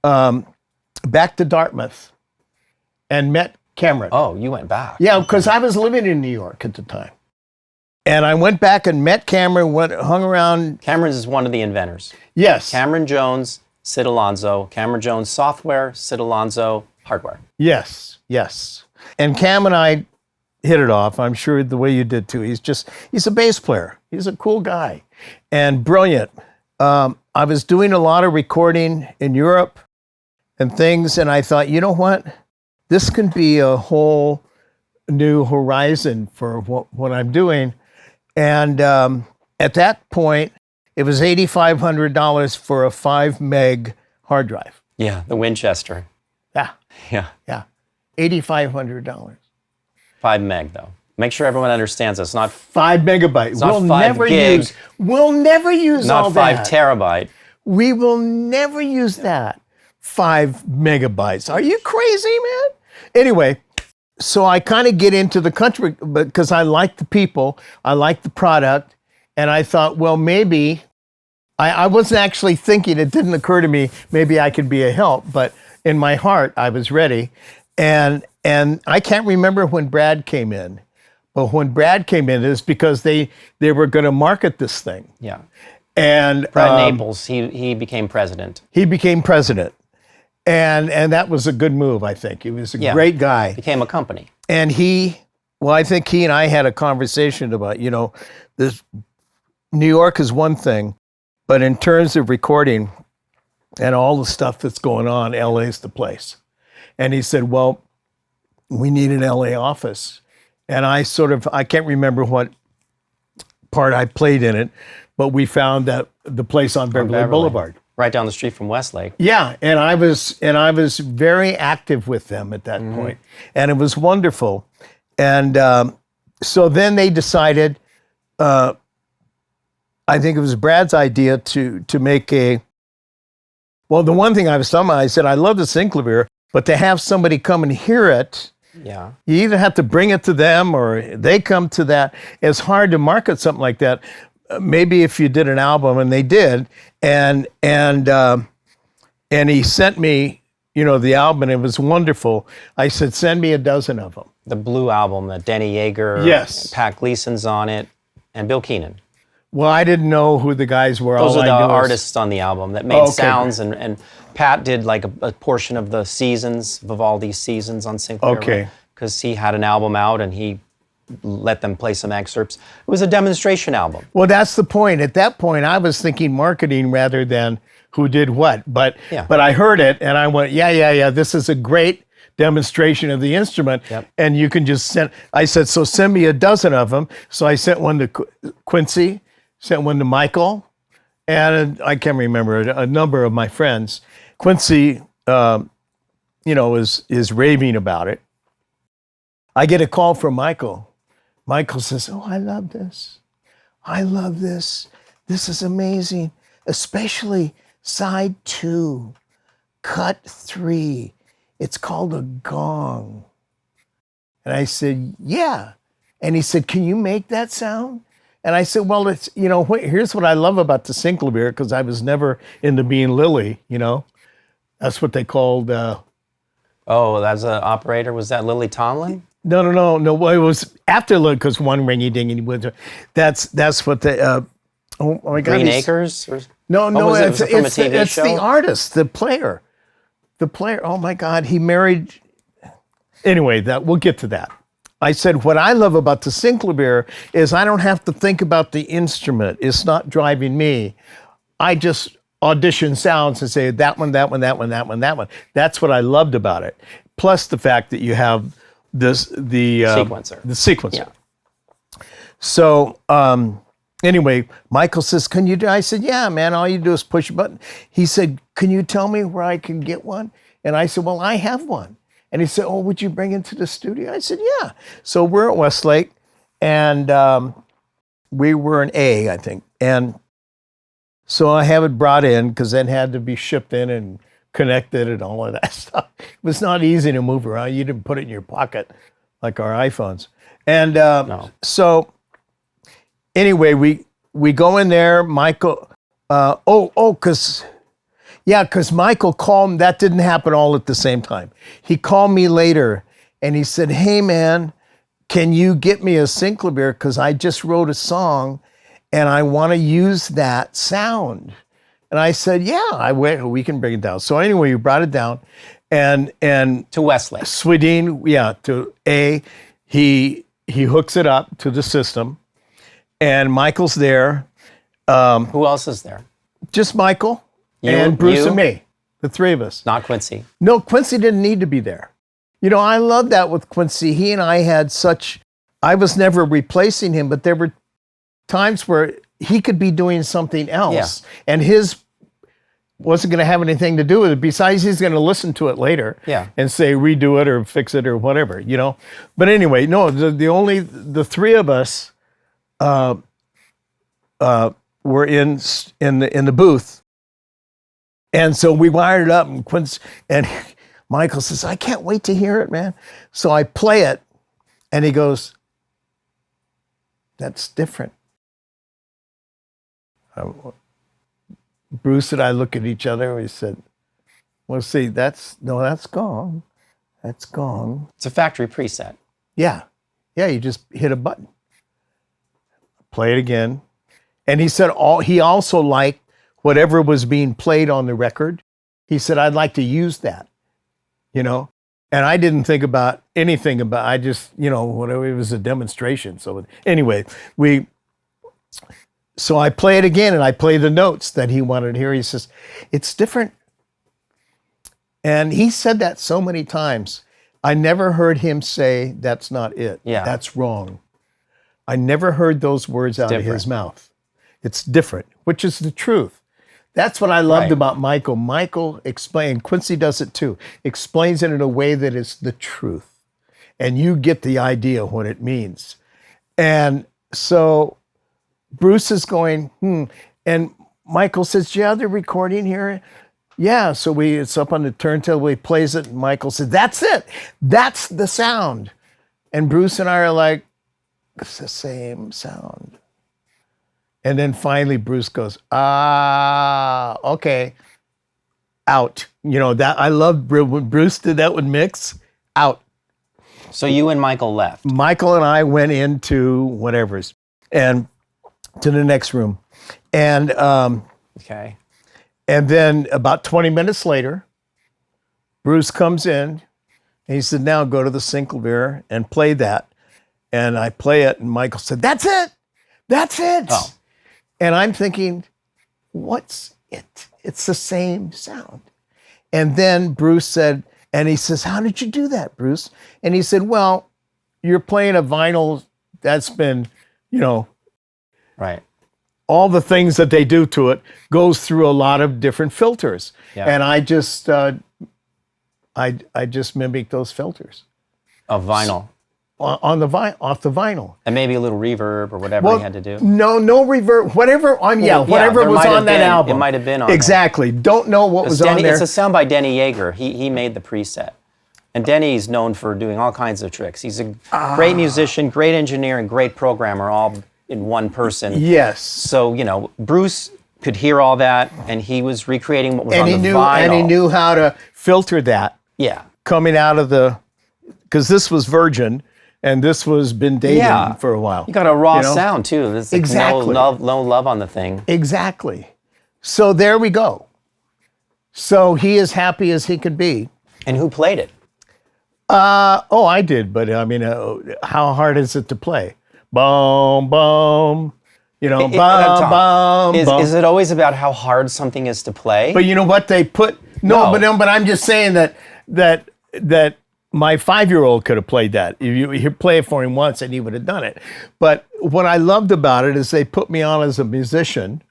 Dartmouth and met Cameron. Oh, you went back. Yeah, because I was living in New York at the time. And I went back and met Cameron, hung around. Cameron is one of the inventors. Yes. Cameron Jones, Sid Alonso. Cameron Jones software, Sid Alonso hardware. Yes. And Cam and I hit it off. I'm sure the way you did too. He's a bass player. He's a cool guy and brilliant. I was doing a lot of recording in Europe and things, and I thought, you know what? This can be a whole new horizon for what I'm doing. And at that point, it was $8,500 for a 5 meg hard drive. Yeah, the Winchester. Yeah. $8,500. 5 meg though. Make sure everyone understands this. Not 5 megabytes. It's not 5 gig. We'll never use not all 5 that. terabyte. We will never use that. 5 megabytes. Are you crazy, man? Anyway, so I kind of get into the country because I like the people, I like the product, and I thought, well, maybe I wasn't actually thinking. It didn't occur to me maybe I could be a help, but in my heart I was ready, and I can't remember when Brad came in. But when Brad came in, it's because they were going to market this thing. Yeah. And Brad Naples, he became president. He became president. And that was a good move, I think. He was a great guy. Became a company. And I think he and I had a conversation about, this New York is one thing, but in terms of recording and all the stuff that's going on, LA's the place. And he said, well, we need an LA office. And I can't remember what part I played in it, but we found that the place on Beverly Boulevard. Right down the street from Westlake. Yeah, and I was very active with them at that point, and it was wonderful. And so then they decided, I think it was Brad's idea to make the one thing I was talking about, I said, I love the Synclavier, but to have somebody come and hear it, yeah, you either have to bring it to them or they come to that. It's hard to market something like that. Maybe if you did an album, and they did, and he sent me, the album, and it was wonderful. I said, send me a dozen of them. The Blue album, that Denny Yeager, yes, Pat Gleason's on it, and Bill Keenan. Well, I didn't know who the guys were. Those are the artists on the album that made sounds, and Pat did like a portion of the seasons, Vivaldi's seasons on Synclavier. Okay. Because he had an album out and he let them play some excerpts. It was a demonstration album. Well, that's the point. At that point, I was thinking marketing rather than who did what. But I heard it and I went, yeah. This is a great demonstration of the instrument. Yep. And you can just I said, so send me a dozen of them. So I sent one to Quincy, sent one to Michael, and I can't remember, a number of my friends. Quincy, is raving about it. I get a call from Michael. Michael says, oh, I love this. This is amazing, especially side 2, cut 3. It's called a gong. And I said, yeah. And he said, can you make that sound? And I said, well, it's, here's what I love about the Synclavier, because I was never into being Lily, That's what they called. Oh, that's an operator. Was that Lily Tomlin? No. Well, it was after Lily, because one ringy dingy. That's what they. Oh my God. Green Acres? No. It's the artist, the player. Oh my God, he married. Anyway, we'll get to that. I said, what I love about the Synclavier is I don't have to think about the instrument. It's not driving me. I just audition sounds and say that one. That's what I loved about it. Plus the fact that you have the sequencer. Yeah. So anyway, Michael says, can you do? I said, yeah, man, all you do is push a button. He said, can you tell me where I can get one? And I said, well, I have one. And he said, oh, would you bring it to the studio? I said, yeah. So we're at Westlake, and we were in A, I think. And so I have it brought in, because then it had to be shipped in and connected and all of that stuff. It was not easy to move around. You didn't put it in your pocket like our iPhones. And so anyway, we go in there, Michael, because Michael called, that didn't happen all at the same time. He called me later and he said, hey man, can you get me a Synclavier? Because I just wrote a song and I want to use that sound. And I said, yeah, we can bring it down. So anyway, we brought it down and To Westlake. Sweden, to A, he hooks it up to the system, and Michael's there. Who else is there? Just Michael and Bruce you? and me, the three of us. Not Quincy. No, Quincy didn't need to be there. I love that with Quincy. He and I had I was never replacing him, but there were times where he could be doing something else, and his wasn't going to have anything to do with it. Besides, he's going to listen to it later and say redo it or fix it or whatever, But anyway, no, the three of us were in the booth, and so we wired it up, and Quincy and Michael says, I can't wait to hear it, man. So I play it, and he goes, that's different. Bruce and I look at each other, and we said, well, see, that's gone. That's gone. It's a factory preset. Yeah, you just hit a button. Play it again. And he said he also liked whatever was being played on the record. He said, I'd like to use that, And I didn't think about anything I just, whatever, it was a demonstration. So anyway, so I play it again, and I play the notes that he wanted to hear. He says, it's different. And he said that so many times. I never heard him say, that's not it. Yeah. That's wrong. I never heard those words out of his mouth. It's different, which is the truth. That's what I loved about Michael. Michael explained, Quincy does it too, explains it in a way that is the truth. And you get the idea of what it means. And so Bruce is going, and Michael says, yeah, they're recording here. Yeah, so it's up on the turntable, he plays it, and Michael says, that's it. That's the sound. And Bruce and I are like, it's the same sound. And then finally Bruce goes, okay, out. That I love when Bruce did that with mix, out. So you and Michael left. Michael and I went into whatever's and to the next room. And okay. And then about 20 minutes later, Bruce comes in and he said, now go to the Synclavier and play that. And I play it, and Michael said, that's it. That's it. Oh. And I'm thinking, what's it? It's the same sound. And then Bruce said, and he says, how did you do that, Bruce? And he said, well, you're playing a vinyl that's been, right. all the things that they do to it goes through a lot of different filters. Yeah. And I just mimicked those filters. Of vinyl. Off the vinyl. And maybe a little reverb or whatever he had to do. No reverb. Whatever whatever was on that album. It might have been on exactly. There. Don't know what was on there. It's a sound by Denny Yeager. He made the preset. And Denny's known for doing all kinds of tricks. He's a great musician, great engineer, and great programmer, all in one person. Yes. So, Bruce could hear all that, and he was recreating what was on the vinyl. And he knew how to filter that. Yeah. Coming out of because this was Virgin, and this was been dated for a while. You got a raw sound, too. There's exactly. no love on the thing. Exactly. So there we go. So he is happy as he could be. And who played it? I did, but I mean, how hard is it to play? Boom, boom, boom, boom. Is it always about how hard something is to play? But you know what they put? But I'm just saying that my 5-year-old could have played that. If you play it for him once and he would have done it. But what I loved about it is they put me on as a musician.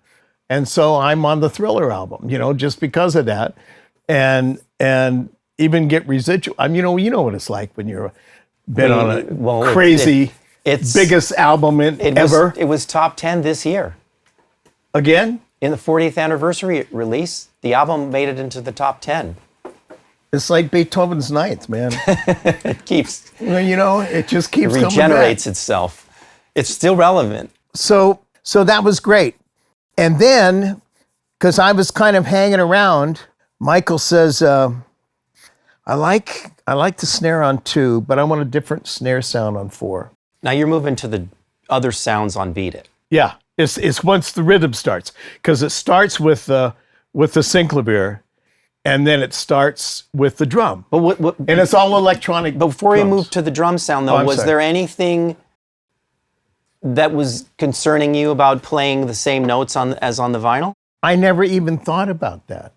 And so I'm on the Thriller album, just because of that. And even get residual. You know what it's like when you're been on a crazy, it's biggest album ever. It was top 10 this year. Again? In the 40th anniversary release, the album made it into the top 10. It's like Beethoven's Ninth, man. It keeps. It just keeps it regenerates itself. It's still relevant. So that was great. And then, because I was kind of hanging around, Michael says, I like the snare on 2, but I want a different snare sound on 4. Now you're moving to the other sounds on Beat It. Yeah, it's once the rhythm starts, because it starts with the Synclavier. And then it starts with the drum. But and it's all electronic. Before drums. you move to the drum sound, though, was there anything that was concerning you about playing the same notes as on the vinyl? I never even thought about that.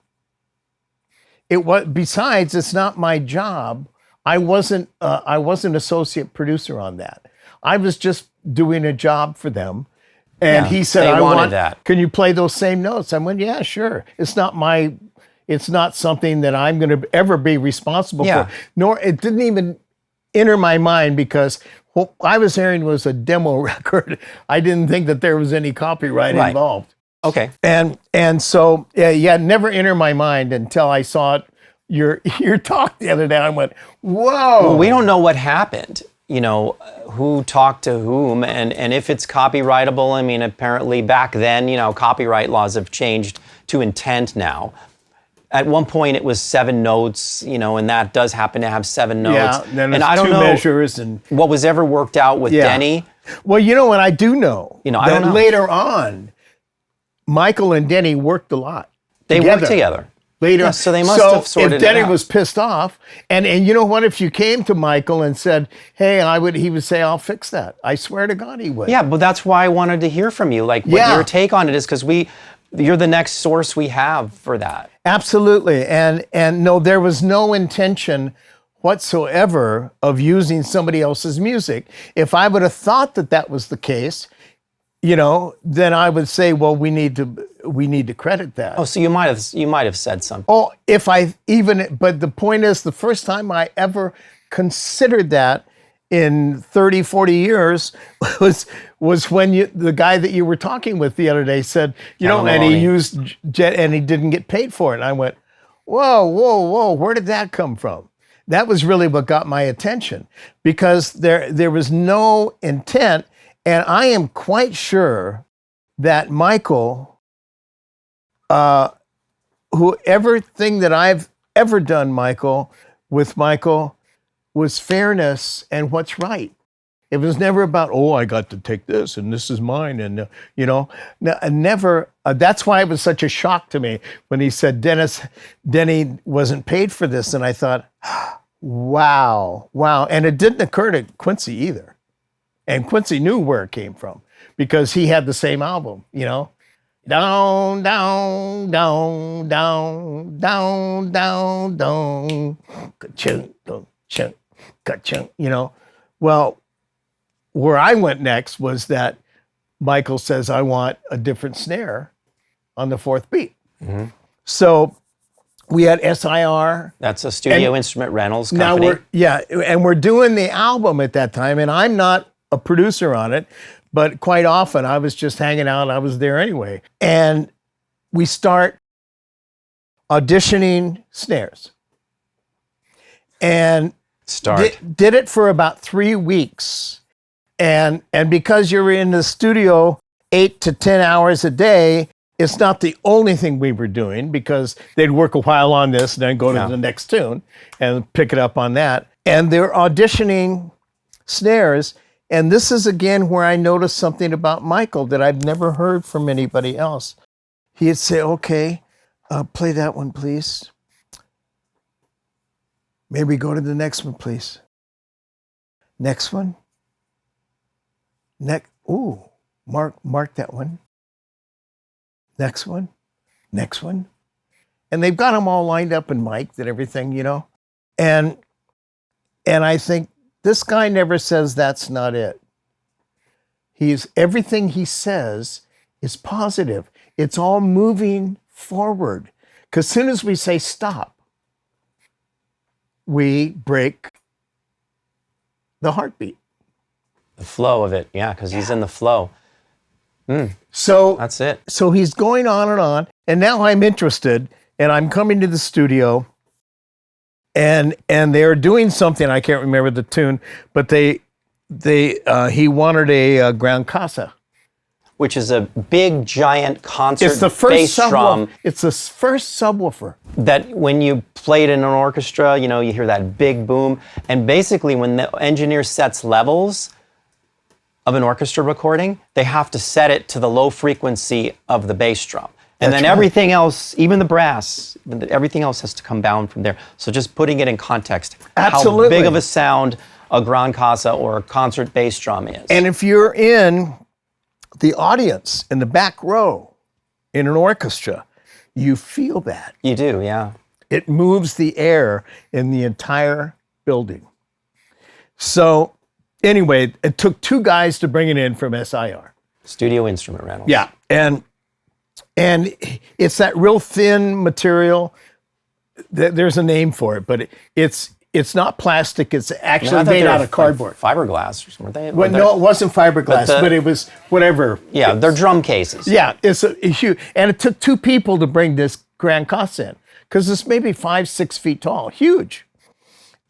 Besides, it's not my job. I wasn't associate producer on that. I was just doing a job for them. And he said, I wanted that. Can you play those same notes? I went, yeah, sure. It's not something that I'm going to ever be responsible for. Nor it didn't even enter my mind, because what I was hearing was a demo record. I didn't think that there was any copyright involved. Okay. And so it never entered my mind until I saw it, your talk the other day. I went, whoa. Well, we don't know what happened. Who talked to whom, and if it's copyrightable. I mean, apparently back then, copyright laws have changed to intent now. At one point, it was 7 notes, and that does happen to have 7 notes. Yeah, then and I don't 2 know measures and what was ever worked out with Denny. Well, what I do know, I don't know. Later on, Michael and Denny worked a lot. They worked together. Later, so they must have sorted it out. If Denny was pissed off, and you know what? If you came to Michael and said, "Hey," he would say, "I'll fix that." I swear to God, he would. Yeah, but that's why I wanted to hear from you, like what your take on it is, because you're the next source we have for that. Absolutely, and no, there was no intention whatsoever of using somebody else's music. If I would have thought that was the case, then I would say, well, we need to credit that. Oh, so you might have said something. Oh, but the point is, the first time I ever considered that in 30, 40 years was when the guy that you were talking with the other day said, and he used Jet and he didn't get paid for it. And I went, whoa, where did that come from? That was really what got my attention, because there was no intent. And I am quite sure that Michael, everything that I've ever done, with Michael, was fairness and what's right. It was never about, I got to take this and this is mine. And, never. That's why it was such a shock to me when he said Denny wasn't paid for this. And I thought, wow. And it didn't occur to Quincy either. And Quincy knew where it came from, because he had the same album, Down, down, down, down, down, down, down, ka-chunk, ka-chunk, ka-chunk, Well, where I went next was that Michael says, I want a different snare on the 4th beat. Mm-hmm. So we had SIR. That's a studio instrument rentals company. Now we're doing the album at that time, and I'm not a producer on it, but quite often I was just hanging out. I was there anyway. And we start auditioning snares. And did it for about 3 weeks. And because you're in the studio 8 to 10 hours a day, it's not the only thing we were doing, because they'd work a while on this and then go to the next tune and pick it up on that. And they're auditioning snares. And this is, again, where I noticed something about Michael that I've never heard from anybody else. He'd say, okay, play that one, please. Maybe go to the next one, please. Next one. Mark that one. Next one. Next one. And they've got them all lined up and mic'd and everything, And And I think this guy never says that's not it. Everything he says is positive. It's all moving forward. Because as soon as we say stop, we break the heartbeat. The flow of it, yeah, because he's in the flow. So That's it. So he's going on, and now I'm interested, and I'm coming to the studio, and they're doing something, I can't remember the tune, but he wanted a ground casa. Which is a big, giant concert It's the bass first drum It's the first subwoofer. that when you play it in an orchestra, you know, you hear that big boom. And basically, when the engineer sets levels of an orchestra recording, they have to set it to the low frequency of the bass drum. And then everything else, even the brass, everything else has to come down from there. So just putting it in context, Absolutely. how big of a sound a grand casa or a concert bass drum is. And if you're in the audience in the back row in an orchestra, you feel that. You do, yeah. It moves the air in the entire building. So anyway, it took two guys to bring it in from SIR. Studio instrument rentals. Yeah, and it's that real thin material. There's a name for it, but it's not plastic. It's actually made out of cardboard. Fiberglass, weren't they? Well, no, it wasn't fiberglass, but it was whatever. Yeah, they're drum cases. Yeah, it's a huge, and it took two people to bring this grand casa in because it's maybe 5-6 feet tall, huge.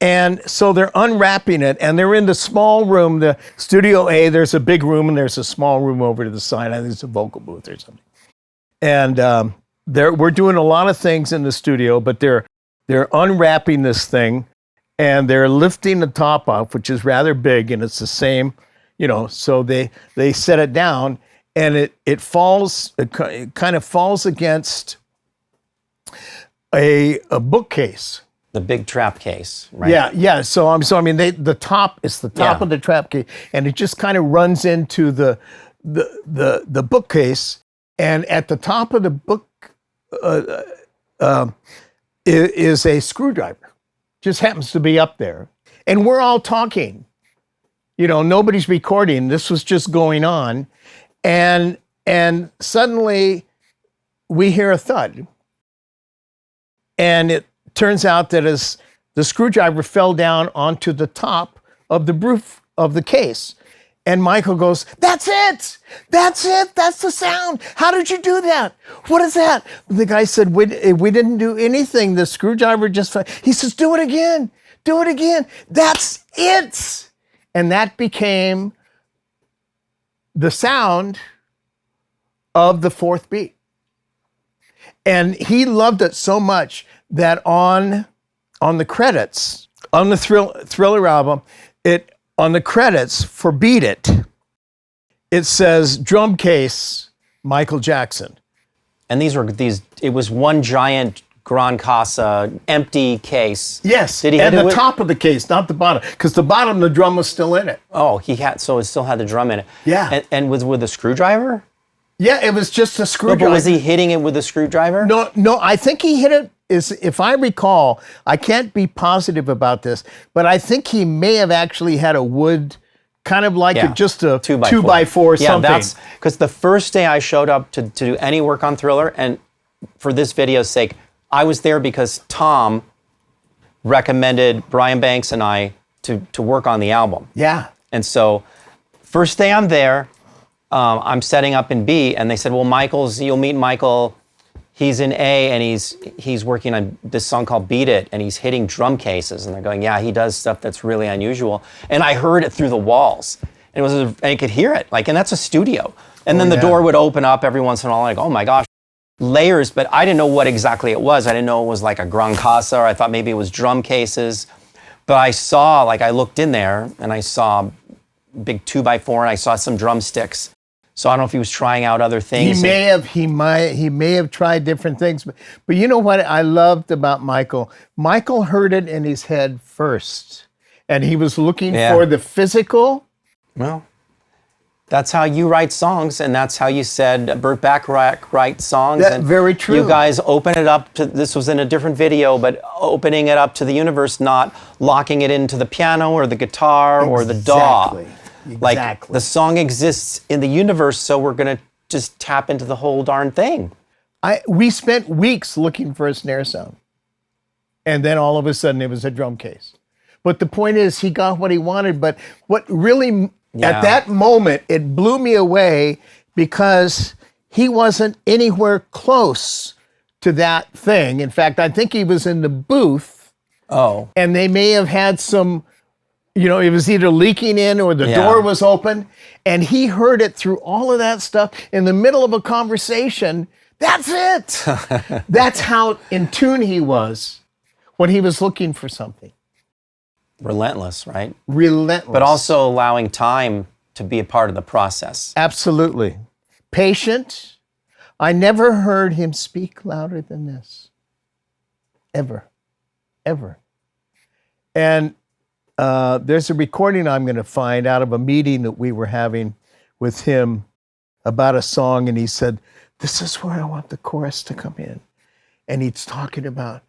And so they're unwrapping it, and they're in the small room, the Studio A. There's a big room, and there's a small room over to the side. I think it's a vocal booth or something. And we're doing a lot of things in the studio, but they're unwrapping this thing, and they're lifting the top off, which is rather big, and it's the same, you know. So they set it down, and it falls. It kind of falls against a bookcase. The big trap case, right? Yeah. So I mean, the top is the top of the trap case, and it just kind of runs into the bookcase, and at the top of the book is a screwdriver. Just happens to be up there, and we're all talking. You know, nobody's recording. This was just going on, and suddenly we hear a thud, and it turns out that as the screwdriver fell down onto the top of the roof of the case. And Michael goes, "That's it! That's it! That's the sound! How did you do that? What is that?" The guy said, we didn't do anything. The screwdriver just fell." He says, "Do it again! Do it again! That's it!" And that became the sound of the fourth beat. And he loved it so much that on the credits, on the Thriller album, on the credits for Beat It, it says drum case Michael Jackson. And it was one giant Grand Casa empty case. Yes, Did he and hit it the with- top of the case, not the bottom, because the bottom, the drum was still in it. Oh, so it still had the drum in it. Yeah. And with a screwdriver? Yeah, it was just a No, screwdriver. but was he hitting it with a screwdriver? No, I think he hit it, if I recall, I can't be positive about this, but I think he may have actually had a wood, kind of like just a 2x4 or something. Yeah, that's because the first day I showed up to do any work on Thriller, and for this video's sake, I was there because Tom recommended Brian Banks and I to work on the album. Yeah. And so first day I'm there, I'm setting up in B, and they said, well, you'll meet Michael. He's in A, and he's working on this song called Beat It, and he's hitting drum cases. And they're going, yeah, he does stuff that's really unusual. And I heard it through the walls, and I could hear it, and that's a studio. And then the door would open up every once in a while, like, oh my gosh, layers. But I didn't know what exactly it was. I didn't know it was like a Grand Casa, or I thought maybe it was drum cases. But I looked in there, and I saw big 2x4, and I saw some drumsticks. So I don't know if he was trying out other things. He may have tried different things, but you know what I loved about Michael? Michael heard it in his head first, and he was looking for the physical. Well, That's how you write songs, and that's how you said Burt Bacharach writes songs. That's and very true. You guys open it up to, this was in a different video, but opening it up to the universe, not locking it into the piano or the guitar or the DAW. Exactly. Like, the song exists in the universe, so we're going to just tap into the whole darn thing. We spent weeks looking for a snare sound. And then all of a sudden it was a drum case. But the point is, he got what he wanted. But what really, at that moment, it blew me away because he wasn't anywhere close to that thing. In fact, I think he was in the booth. Oh. And they may have had some, it was either leaking in or the door was open. And he heard it through all of that stuff in the middle of a conversation. That's it. That's how in tune he was when he was looking for something. Relentless, right? Relentless. But also allowing time to be a part of the process. Absolutely. Patient. I never heard him speak louder than this. Ever. Ever. And there's a recording I'm going to find out of a meeting that we were having with him about a song, and he said, "This is where I want the chorus to come in." And he's talking about,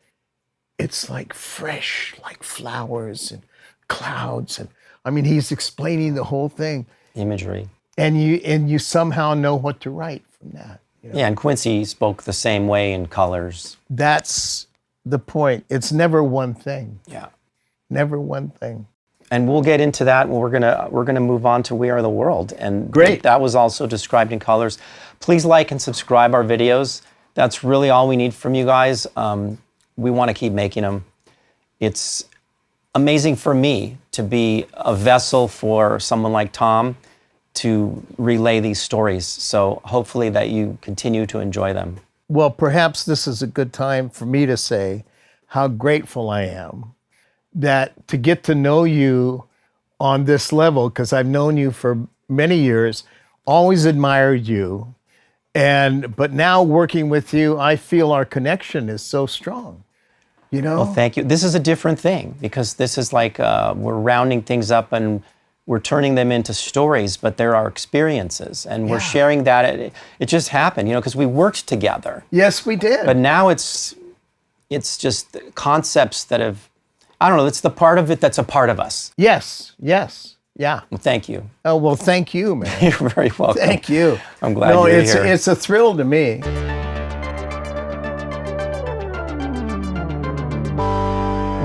it's like fresh, like flowers and clouds. And I mean, he's explaining the whole thing. Imagery. And you somehow know what to write from that. Yeah, and Quincy spoke the same way in colors. That's the point. It's never one thing. Yeah. Never one thing. And we'll get into that. We're gonna move on to We Are the World. And great. That was also described in colors. Please like and subscribe our videos. That's really all we need from you guys. We want to keep making them. It's amazing for me to be a vessel for someone like Tom to relay these stories. So hopefully that you continue to enjoy them. Well, perhaps this is a good time for me to say how grateful I am that to get to know you on this level, because I've known you for many years, always admired you. But now working with you, I feel our connection is so strong, Well, thank you. This is a different thing because this is like we're rounding things up and we're turning them into stories, but there are experiences and we're sharing that. It just happened, because we worked together. Yes, we did. But now it's just concepts that have, I don't know, it's the part of it that's a part of us. Yes. Yeah. Well, thank you. Oh, well, thank you, man. You're very welcome. Thank you. I'm glad you're here. It's a thrill to me.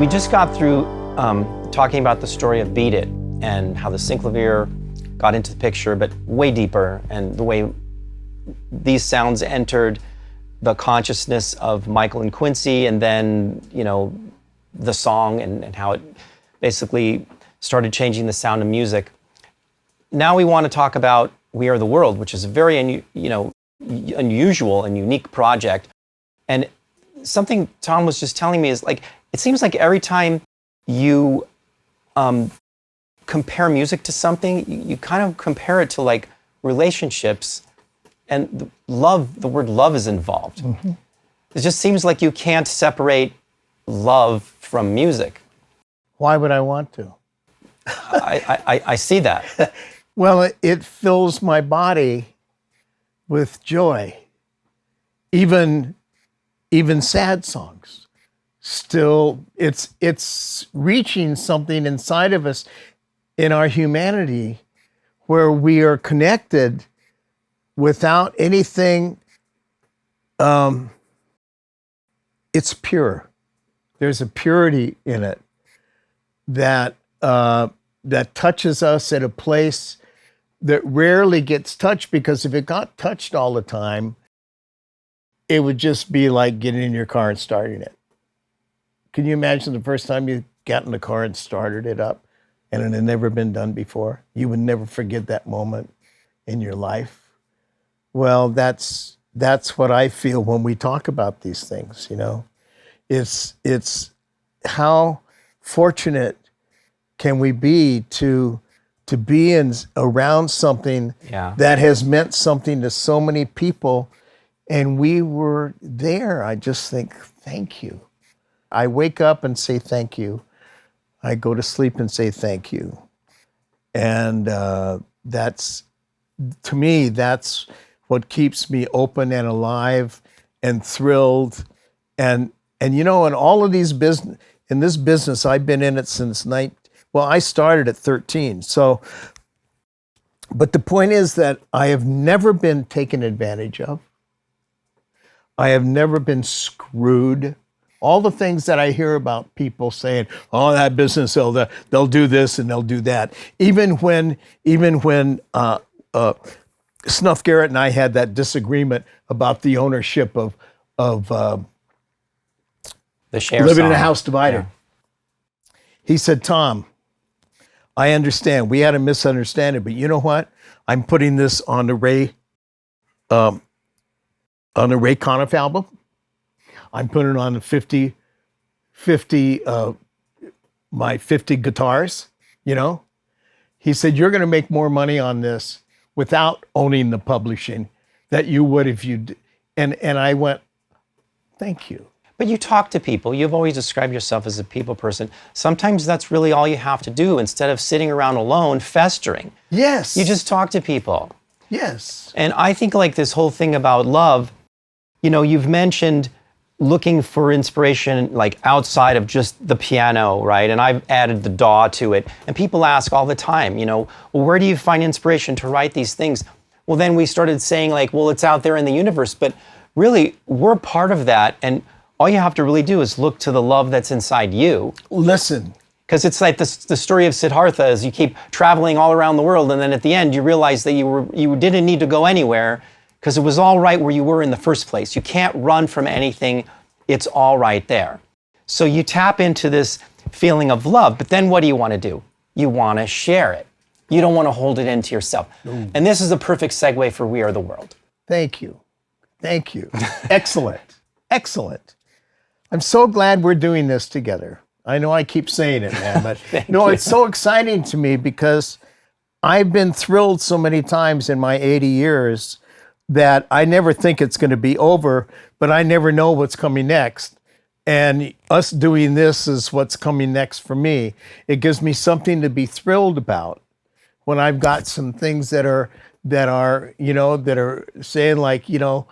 We just got through talking about the story of Beat It and how the Synclavier got into the picture, but way deeper, and the way these sounds entered the consciousness of Michael and Quincy, and then, the song and how it basically started changing the sound of music. Now we want to talk about We Are the World, which is a very unusual and unique project. And something Tom was just telling me is like, it seems like every time you compare music to something, you kind of compare it to like relationships, and the word love is involved. Mm-hmm. It just seems like you can't separate love from music. Why would I want to? I see that. Well, it fills my body with joy. Even sad songs. Still, it's reaching something inside of us in our humanity where we are connected without anything. It's pure. There's a purity in it that touches us at a place that rarely gets touched, because if it got touched all the time, it would just be like getting in your car and starting it. Can you imagine the first time you got in the car and started it up and it had never been done before? You would never forget that moment in your life. Well, that's what I feel when we talk about these things, It's how fortunate can we be to be around something that has meant something to so many people, and we were there. I just think, thank you. I wake up and say thank you. I go to sleep and say thank you. And that's to me, that's what keeps me open and alive and thrilled. And you know, in all of these in this business, I've been in it since I started at 13. So, but the point is that I have never been taken advantage of. I have never been screwed. All the things that I hear about people saying, "Oh, that business, they'll do this and they'll do that." Even when Snuff Garrett and I had that disagreement about the ownership of The share living in a song. house divided. Yeah. He said, "Tom, I understand. We had a misunderstanding, but you know what? I'm putting this on the Ray Conniff album. I'm putting it on the 50 my 50 guitars, you know?" He said, "You're going to make more money on this without owning the publishing that you would if you did." And I went, "Thank you." But you talk to people. You've always described yourself as a people person. Sometimes that's really all you have to do instead of sitting around alone festering. Yes. You just talk to people. Yes. And I think like this whole thing about love, you know, you've mentioned looking for inspiration like outside of just the piano, right? And I've added the DAW to it. And people ask all the time, you know, well, where do you find inspiration to write these things? Well, then we started saying like, well, it's out there in the universe. But really, we're part of that. And all you have to really do is look to the love that's inside you. Listen. Because it's like the story of Siddhartha is you keep traveling all around the world, and then at the end you realize that you didn't need to go anywhere because it was all right where you were in the first place. You can't run from anything. It's all right there. So you tap into this feeling of love, but then what do you want to do? You want to share it. You don't want to hold it into yourself. Ooh. And this is a perfect segue for We Are the World. Thank you. Thank you. Excellent. Excellent. I'm so glad we're doing this together. I know I keep saying it, man, but no, it's so exciting to me because I've been thrilled so many times in my 80 years that I never think it's going to be over, but I never know what's coming next. And us doing this is what's coming next for me. It gives me something to be thrilled about when I've got some things that are saying like, you know,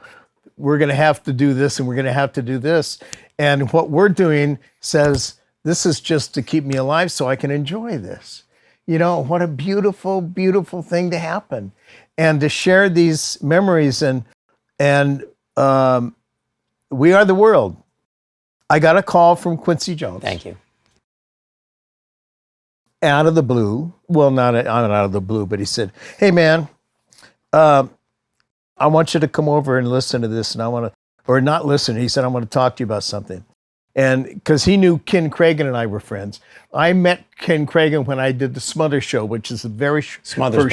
we're going to have to do this and we're going to have to do this. And what we're doing says, this is just to keep me alive so I can enjoy this. You know, what a beautiful, beautiful thing to happen. And to share these memories and We Are the World. I got a call from Quincy Jones. Thank you. Out of the blue. Well, not out of the blue, but he said, "Hey, man, I want you to come over and listen to this, and I want to," or not listen. He said, "I want to talk to you about something." And because he knew Ken Cragen and I were friends. I met Ken Cragen when I did the Smother Show, which is the very Smothers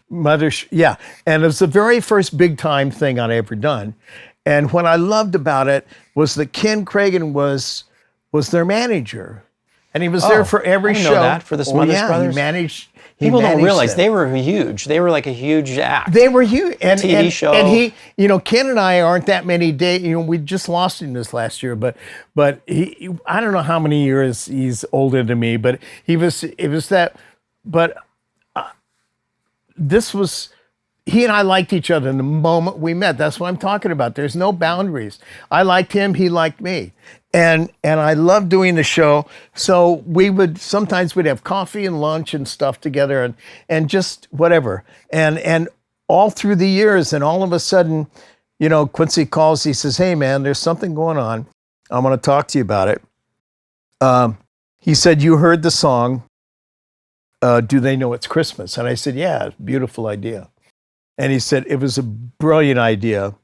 Brothers. Yeah. And it was the very first big time thing I'd ever done. And what I loved about it was that Ken Cragen was their manager. And he was there for every show. I know that, for the Smothers Brothers. He managed. People don't realize they were huge. They were like a huge act. They were huge. And, TV show. And he, you know, Ken and I aren't that many days. You know, we just lost him this last year, but he, I don't know how many years he's older than me, but it was that, but this was, he and I liked each other in the moment we met. That's what I'm talking about. There's no boundaries. I liked him, he liked me. And I loved doing the show. So sometimes we'd have coffee and lunch and stuff together and just whatever. And all through the years, and all of a sudden, you know, Quincy calls, he says, "Hey man, there's something going on. I want to talk to you about it." He said, "You heard the song, Do They Know It's Christmas?" And I said, "Yeah, it's a beautiful idea." And he said, "It was a brilliant idea,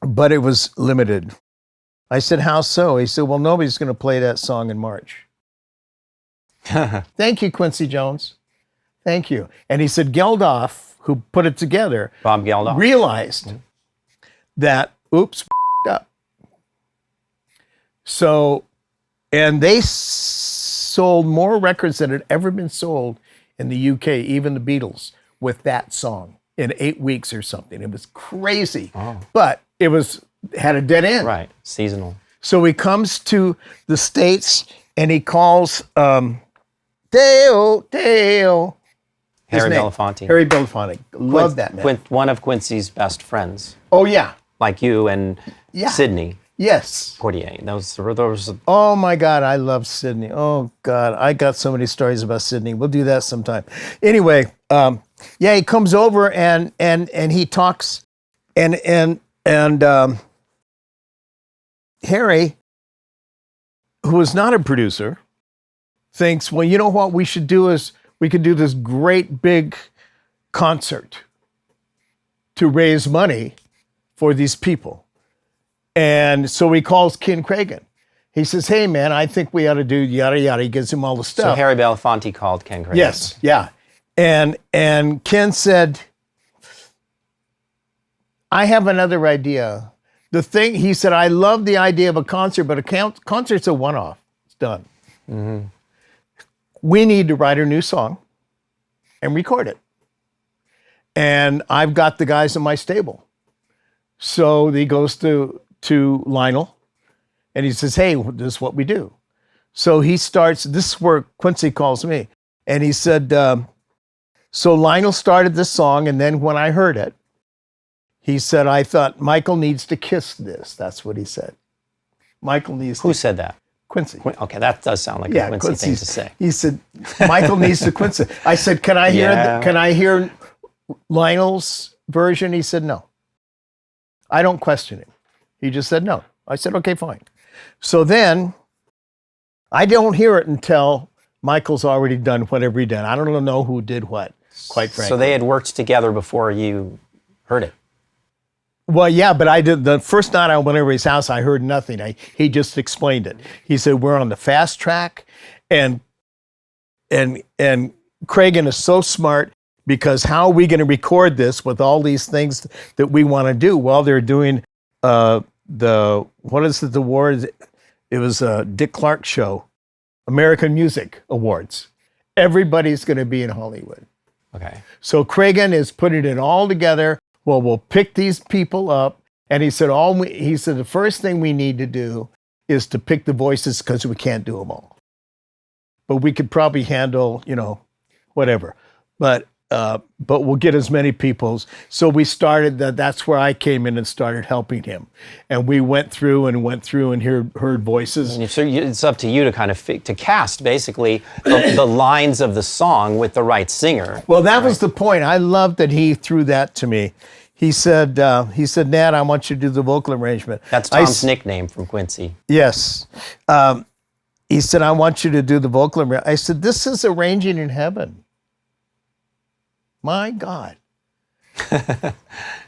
but it was limited." I said, "How so?" He said, "Well, nobody's going to play that song in March." Thank you, Quincy Jones. Thank you. And he said, Geldof, who put it together, Bob Geldof, realized that, oops, up. So, and they sold more records than had ever been sold in the UK, even the Beatles, with that song in 8 weeks or something. It was crazy. Oh. But it had a dead end. Right, seasonal. So he comes to the States and he calls Deo. Harry Belafonte. Harry Belafonte. Love that man. One of Quincy's best friends, Oh yeah. like you and Yeah. Sydney Yes. Portier. Those Oh my God, I love Sydney. Oh God, I got so many stories about Sydney. We'll do that sometime. Anyway, yeah, he comes over and he talks, and Harry, who is not a producer, thinks, well, you know what we should do is we could do this great big concert to raise money for these people. And so he calls Ken Cragen. He says, hey, man, I think we ought to do yada, yada. He gives him all the stuff. So Harry Belafonte called Ken Cragen. Yes, yeah. And Ken said, I have another idea. He said, I love the idea of a concert, but a concert's a one-off. It's done. Mm-hmm. We need to write a new song and record it. And I've got the guys in my stable. So he goes to Lionel and he says, hey, this is what we do. So he starts, this is where Quincy calls me. And he said, so Lionel started this song, and then when I heard it, he said, I thought Michael needs to kiss this. That's what he said. Michael needs to. Who said that? Quincy. Okay, that does sound like a Quincy thing to say. He said, Michael needs to Quincy. I said, can I hear Lionel's version? He said, no. I don't question him. He just said no. I said, okay, fine. So then I don't hear it until Michael's already done whatever he did. I don't know who did what, quite frankly. So they had worked together before you heard it. Well, yeah, but I did the first night I went over his house. I heard nothing. He just explained it. He said we're on the fast track, and Cragen is so smart because how are we going to record this with all these things that we want to do? Well, they're doing the award? It was a Dick Clark show, American Music Awards. Everybody's going to be in Hollywood. Okay. So Cragen is putting it all together. Well, we'll pick these people up. And he said, the first thing we need to do is to pick the voices because we can't do them all. But we could probably handle, whatever. But we'll get as many people. So we started that's where I came in and started helping him. And we went through and heard voices. And so it's up to you to kind of to cast basically the lines of the song with the right singer. Well, that was the point. I loved that he threw that to me. He said, Nat, I want you to do the vocal arrangement. That's Tom's nickname from Quincy. Yes. He said, I want you to do the vocal arrangement. I said, this is arranging in heaven. My God.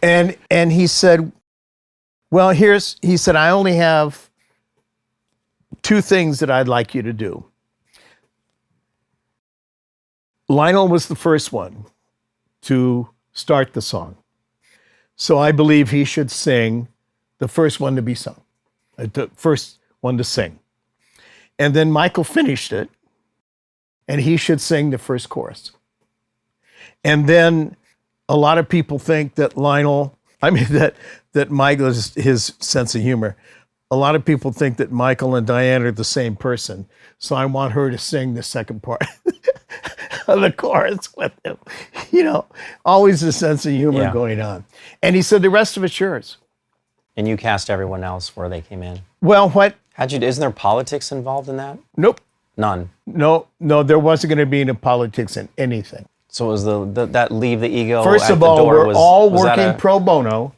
and he said, well, he said, I only have two things that I'd like you to do. Lionel was the first one to start the song. So I believe he should sing the first one to be sung, the first one to sing. And then Michael finished it, and he should sing the first chorus. And then a lot of people think that that Michael is his sense of humor. A lot of people think that Michael and Diane are the same person. So I want her to sing the second part of the chorus with him. Always a sense of humor going on. And he said, the rest of it's yours. And you cast everyone else where they came in. Well, what? Isn't there politics involved in that? Nope. None. No, there wasn't going to be any politics in anything. So it was that leave the ego First at of the all, door. we're all working pro bono.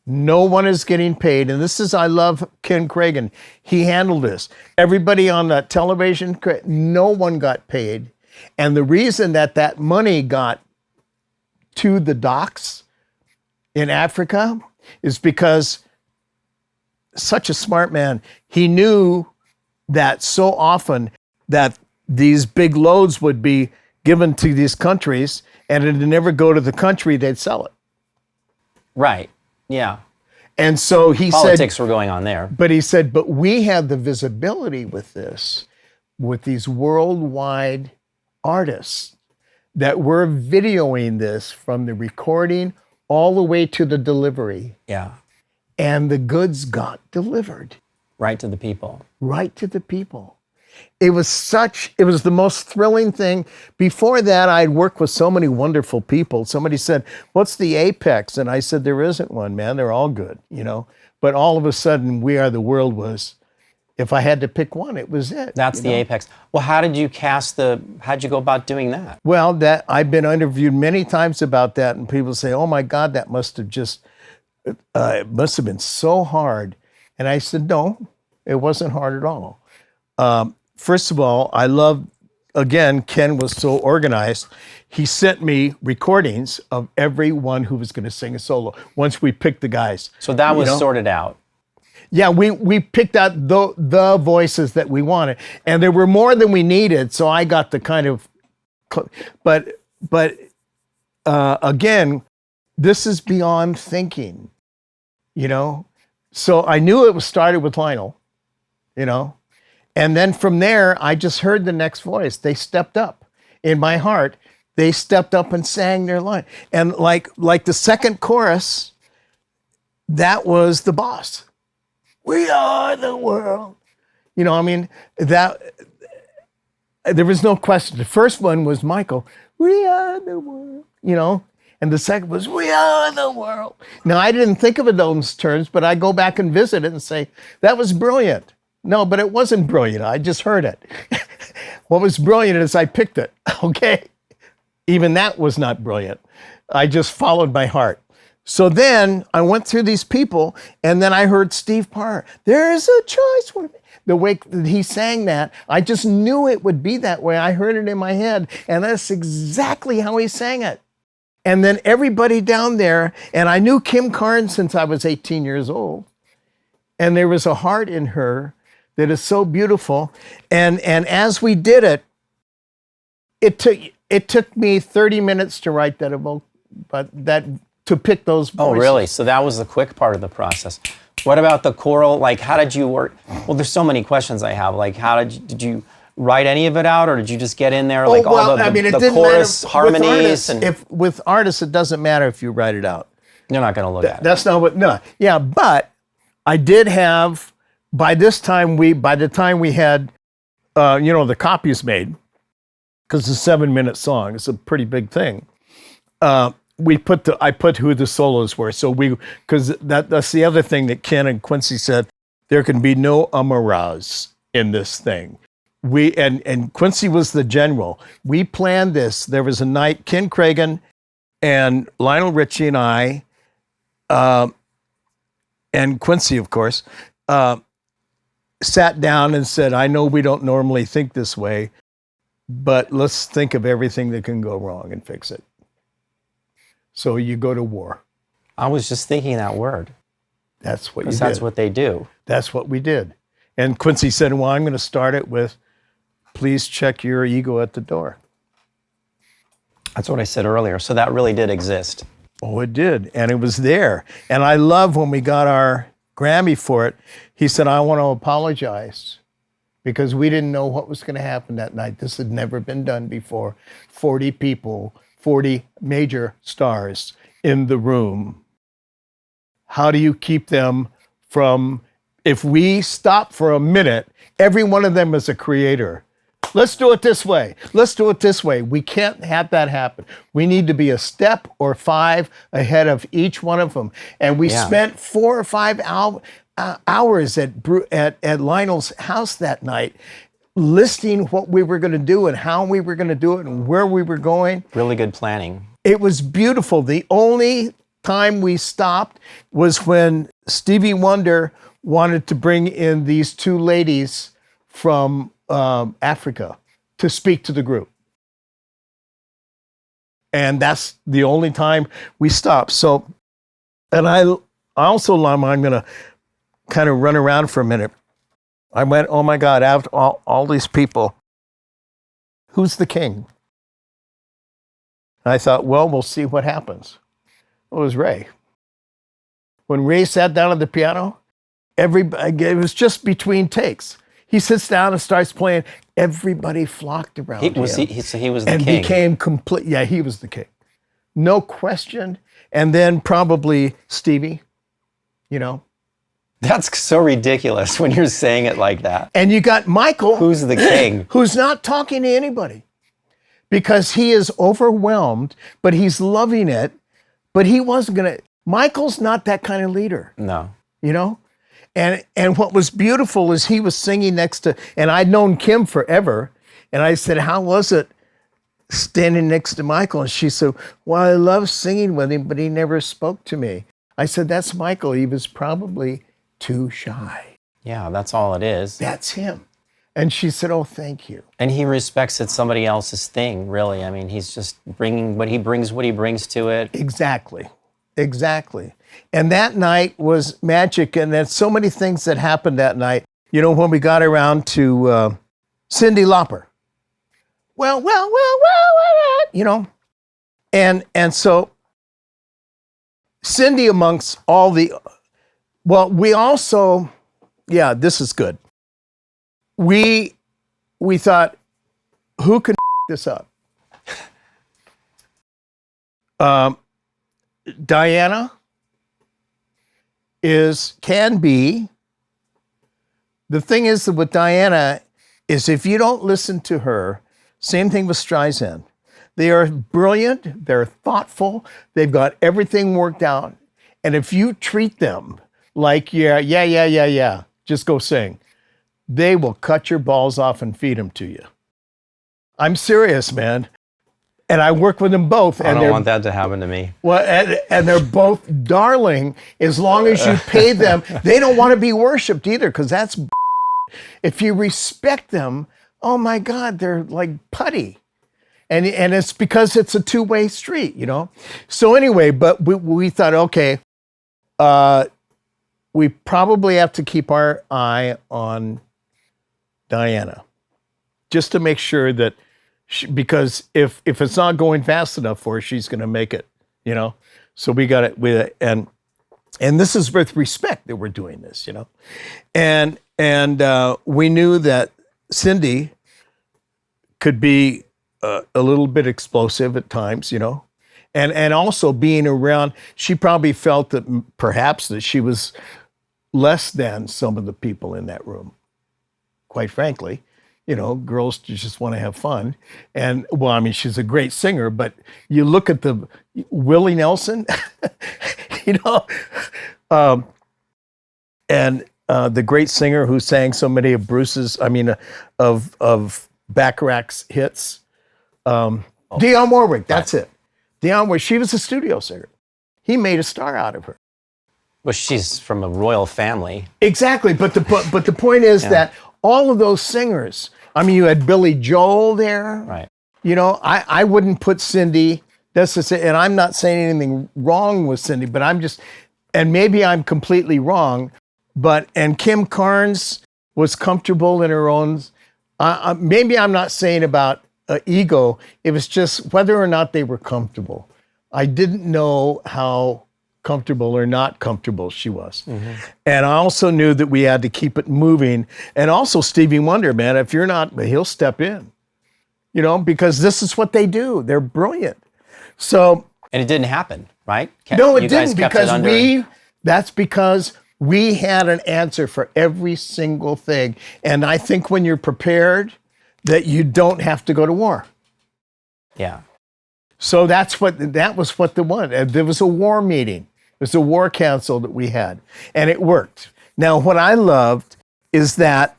No one is getting paid. And I love Ken Cragen. He handled this. Everybody on that television, no one got paid. And the reason that money got to the docks in Africa is because such a smart man, he knew that so often that these big loads would be given to these countries and it'd never go to the country, they'd sell it. Right, yeah. And so politics were going on there. But he said, but we have the visibility with this, with these worldwide artists, that we're videoing this from the recording all the way to the delivery. Yeah. And the goods got delivered. Right to the people. Right to the people. It was the most thrilling thing. Before that, I'd worked with so many wonderful people. Somebody said, "What's the apex?" And I said, "There isn't one, man. They're all good, you know." But all of a sudden, We Are the World was, if I had to pick one, it was it. That's the apex. Well, how'd you go about doing that? Well, I've been interviewed many times about that, and people say, "Oh my God, that must have it must have been so hard." And I said, "No, it wasn't hard at all." First of all, Ken was so organized. He sent me recordings of everyone who was going to sing a solo once we picked the guys. So that was sorted out. Yeah, we picked out the voices that we wanted, and there were more than we needed. So I got the kind of, but again, this is beyond thinking, you know. So I knew it was started with Lionel, you know. And then from there, I just heard the next voice. They stepped up. In my heart, they stepped up and sang their line. And like the second chorus, that was the boss. We are the world. You know, I mean, there was no question. The first one was Michael. We are the world, you know. And the second was, we are the world. Now, I didn't think of it in those terms, but I go back and visit it and say, that was brilliant. No, but it wasn't brilliant. I just heard it. What was brilliant is I picked it, okay? Even that was not brilliant. I just followed my heart. So then I went through these people, and then I heard Steve Parr, there's a choice for me. The way that he sang that, I just knew it would be that way. I heard it in my head, and that's exactly how he sang it. And then everybody down there, and I knew Kim Carnes since I was 18 years old, and there was a heart in her that is so beautiful. And as we did it, it took me 30 minutes to write that to pick those voices. Oh, really? So that was the quick part of the process. What about the choral? Like, how did you work? Well, there's so many questions I have. Like, did you write any of it out, or did you just get in there like all the chorus harmonies? With artists, it doesn't matter if you write it out. You're not going to look at it. That's not what. No. Yeah, but I did have. By the time we had, the copies made, because it's a 7-minute song, it's a pretty big thing. I put who the solos were. So because that's the other thing that Ken and Quincy said, there can be no amaraz in this thing. And Quincy was the general. We planned this. There was a night, Ken Cragen and Lionel Richie and I, and Quincy, of course, sat down and said, I know we don't normally think this way, but let's think of everything that can go wrong and fix it. So you go to war. I was just thinking that word. That's what you did. That's what they do. That's what we did. And Quincy said, well, I'm going to start it with, please check your ego at the door. That's what I said earlier. So that really did exist. Oh, it did. And it was there. And I love when we got our Grammy for it, he said, I want to apologize because we didn't know what was going to happen that night. This had never been done before. 40 people, 40 major stars in the room. How do you keep them from, if we stop for a minute, every one of them is a creator. Let's do it this way. Let's do it this way. We can't have that happen. We need to be a step or 5 ahead of each one of them. And we spent 4 or 5 hours at Lionel's house that night, listing what we were going to do and how we were going to do it and where we were going. Really good planning. It was beautiful. The only time we stopped was when Stevie Wonder wanted to bring in these 2 ladies from Africa to speak to the group. And that's the only time we stopped. So, and I also, I'm going to kind of run around for a minute. I went, oh my God, after all these people, who's the king? And I thought, well, we'll see what happens. It was Ray. When Ray sat down at the piano, it was just between takes. He sits down and starts playing. Everybody flocked around him. So he was the and king. And became complete. Yeah, he was the king. No question. And then probably Stevie, That's so ridiculous when you're saying it like that. And you got Michael, Who's the king? who's not talking to anybody because he is overwhelmed, but he's loving it. But he wasn't going to. Michael's not that kind of leader, No. you know? And what was beautiful is he was singing next to, and I'd known Kim forever. And I said, how was it standing next to Michael? And she said, well, I love singing with him, but he never spoke to me. I said, that's Michael. He was probably too shy. Yeah, that's all it is. That's him. And she said, oh, thank you. And he respects it's somebody else's thing, really. I mean, he's just bringing what he brings to it. Exactly. Exactly. And that night was magic. And there's so many things that happened that night. You know, when we got around to Cyndi Lauper. Well, you know. And so Cyndi amongst all the, well, we also, yeah, this is good. We thought, who can this up? Diana can be. The thing is that with Diana is if you don't listen to her, same thing with Streisand. They are brilliant, they're thoughtful, they've got everything worked out. And if you treat them like, yeah, just go sing, they will cut your balls off and feed them to you. I'm serious, man. And I work with them both. I don't want that to happen to me. Well, and they're both darling as long as you pay them. They don't want to be worshipped either, because that's if you respect them, oh my God, they're like putty. And it's because it's a two-way street, you know? So anyway, but we thought, okay, we probably have to keep our eye on Diana, just to make sure that, because if it's not going fast enough for her, she's going to make it, you know? So we got it, and this is with respect that we're doing this, you know? And we knew that Cyndi could be a little bit explosive at times, you know? And also being around, she probably felt that perhaps that she was less than some of the people in that room, quite frankly. You know, girls just want to have fun. And, well, I mean, she's a great singer, but you look at the Willie Nelson, you know, and the great singer who sang so many of Bruce's, of Bacharach's hits, Dionne Warwick, that's it. Dionne Warwick, she was a studio singer. He made a star out of her. Well, she's from a royal family. Exactly, but the point is that all of those singers, I mean, you had Billy Joel there. Right. You know, I wouldn't put Cyndi, that's to say, and I'm not saying anything wrong with Cyndi, but I'm just, and maybe I'm completely wrong, and Kim Carnes was comfortable in her own, maybe I'm not saying about ego, it was just whether or not they were comfortable. I didn't know how comfortable or not comfortable she was. Mm-hmm. And I also knew that we had to keep it moving. And also Stevie Wonder, man, if you're not, he'll step in, you know, because this is what they do. They're brilliant. So. And it didn't happen, right? No, it didn't, because that's because we had an answer for every single thing. And I think when you're prepared, that you don't have to go to war. Yeah. So that was what the one. There was a war meeting. It was a war council that we had, and it worked. Now, what I loved is that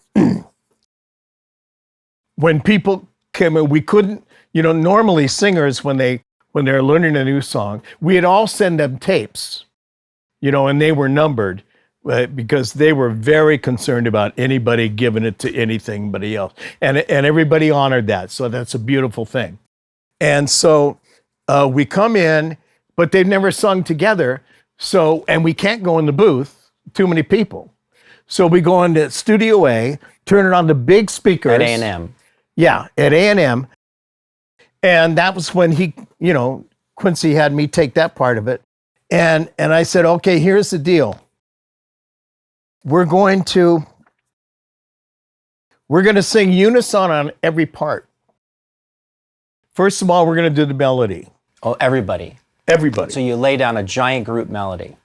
when people came in, we couldn't, you know, normally singers, when they're learning a new song, we'd all send them tapes, you know, and they were numbered because they were very concerned about anybody giving it to anybody else. And everybody honored that. So that's a beautiful thing. And so we come in, but they've never sung together. So, and we can't go in the booth, too many people. So we go into Studio A, turn it on the big speakers. At A&M. Yeah, at A&M. And that was when Quincy had me take that part of it. And I said, okay, here's the deal. We're going to sing unison on every part. First of all, we're going to do the melody. Oh, everybody. Everybody. So you lay down a giant group melody.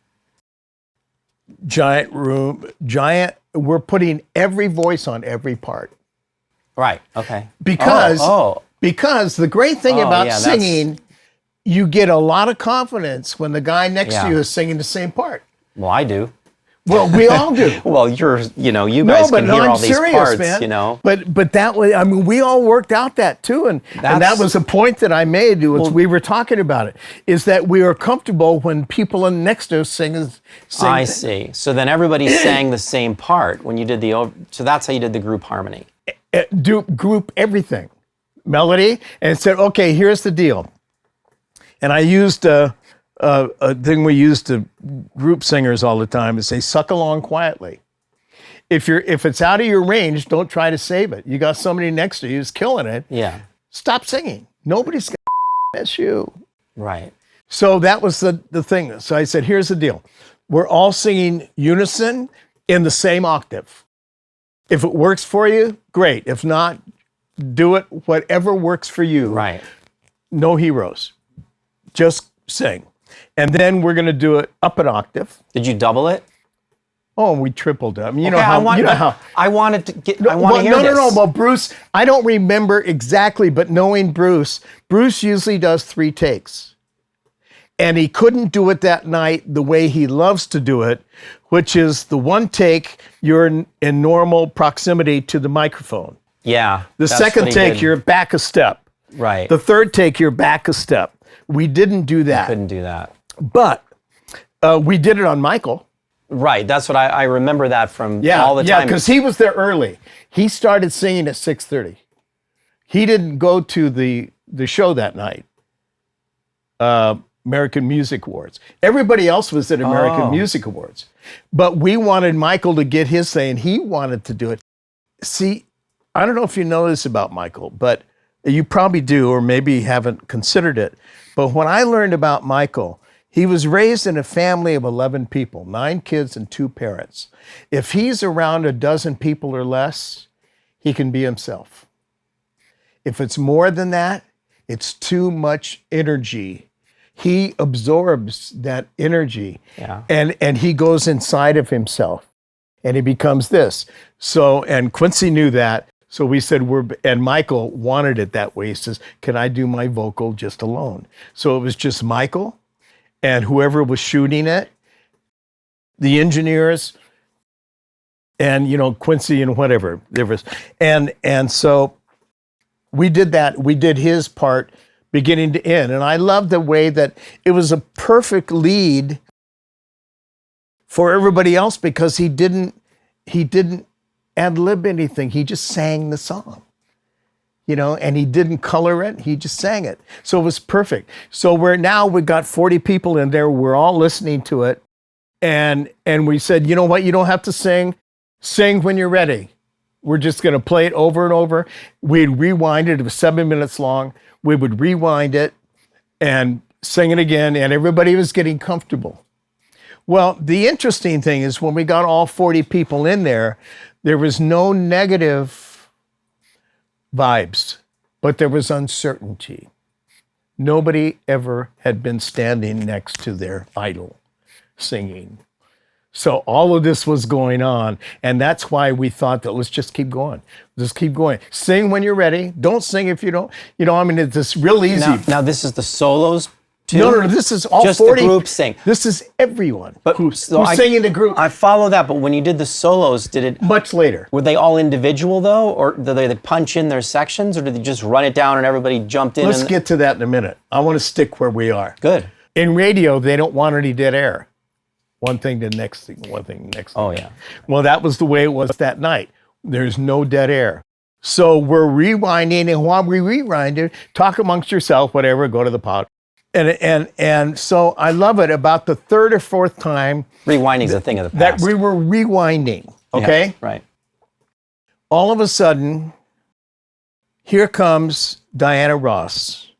giant room, we're putting every voice on every part. Right. Okay. Because the great thing about yeah, singing, you get a lot of confidence when the guy next to Yeah. you is singing the same part. Well, I do. Well, we all do. Well, you guys can hear all these parts, man. But that way, I mean, we all worked out that too, and that was a point that I made. We were talking about it. Is that we are comfortable when people next to us sing. I see. So then everybody sang the same part when you did so that's how you did the group harmony. Group everything, melody, and said, okay, here's the deal. And I used a thing we use to group singers all the time is say, suck along quietly. If it's out of your range, don't try to save it. You got somebody next to you who's killing it. Yeah. Stop singing. Nobody's gonna miss you. Right. So that was the thing. So I said, here's the deal. We're all singing unison in the same octave. If it works for you, great. If not, do it whatever works for you. Right. No heroes. Just sing. And then we're going to do it up an octave. Did you double it? Oh, we tripled it. I mean, I wanted to hear this. No. Well, Bruce, I don't remember exactly, but knowing Bruce usually does 3 takes. And he couldn't do it that night the way he loves to do it, which is the 1 take, you're in normal proximity to the microphone. Yeah. The second take, you're back a step. Right. The third take, you're back a step. We didn't do that. Couldn't do that. But we did it on Michael. Right. That's what I remember that from all the time. Yeah, because he was there early. He started singing at 6:30. He didn't go to the show that night. American Music Awards. Everybody else was at American Music Awards. But we wanted Michael to get his say, and he wanted to do it. See, I don't know if you know this about Michael, but you probably do, or maybe haven't considered it. But when I learned about Michael, he was raised in a family of 11 people, 9 kids and 2 parents. If he's around a dozen people or less, he can be himself. If it's more than that, it's too much energy. He absorbs that energy, and he goes inside of himself, and he becomes this. So, and Quincy knew that. So we said, and Michael wanted it that way. He says, can I do my vocal just alone? So it was just Michael and whoever was shooting it, the engineers, and, Quincy and whatever. And so we did that. We did his part beginning to end. And I love the way that it was a perfect lead for everybody else because he didn't ad-lib anything. He just sang the song, and he didn't color it. He just sang it. So it was perfect. So we've got 40 people in there. We're all listening to it. And we said, you know what? You don't have to sing. Sing when you're ready. We're just going to play it over and over. We'd rewind it. It was 7 minutes long. We would rewind it and sing it again. And everybody was getting comfortable. Well, the interesting thing is when we got all 40 people in there was no negative vibes, but there was uncertainty. Nobody ever had been standing next to their idol singing. So all of this was going on, and that's why we thought that let's just keep going. Just keep going. Sing when you're ready. Don't sing if you don't. It's just real easy. Now this is the solos too? No, this is all just 40. The group sing. This is everyone who's I singing the group. I follow that, but when you did the solos, did it... Much later. Were they all individual, though? Or did they punch in their sections? Or did they just run it down and everybody jumped in? Let's get to that in a minute. I want to stick where we are. Good. In radio, they don't want any dead air. One thing to the next thing, one thing to the next thing. Oh, yeah. Well, that was the way it was that night. There's no dead air. So we're rewinding, and while we rewind it, talk amongst yourself, whatever, go to the pod. And so I love it about the 3rd or 4th time. Rewinding's a thing of the past. That we were rewinding, okay? Yeah, right. All of a sudden, here comes Diana Ross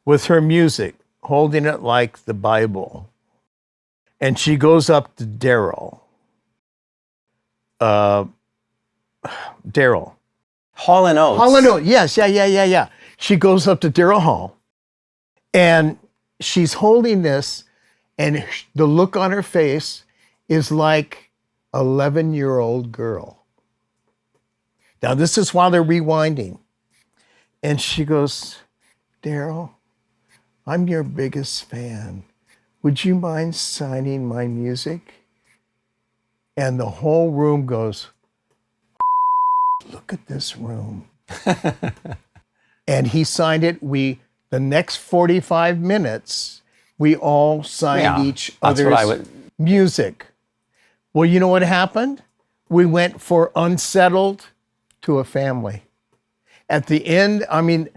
with her music, holding it like the Bible. And she goes up to Daryl. Daryl. Hall and Oates. Hall and Oates, yes, yeah. She goes up to Daryl Hall, and she's holding this, and the look on her face is like 11-year-old girl. Now, this is while they're rewinding. And she goes, Daryl, I'm your biggest fan. Would you mind signing my music? And the whole room goes, look at this room. And he signed it. The next 45 minutes, we all signed each other's music. Well, you know what happened? We went for unsettled to a family. At the end, I mean,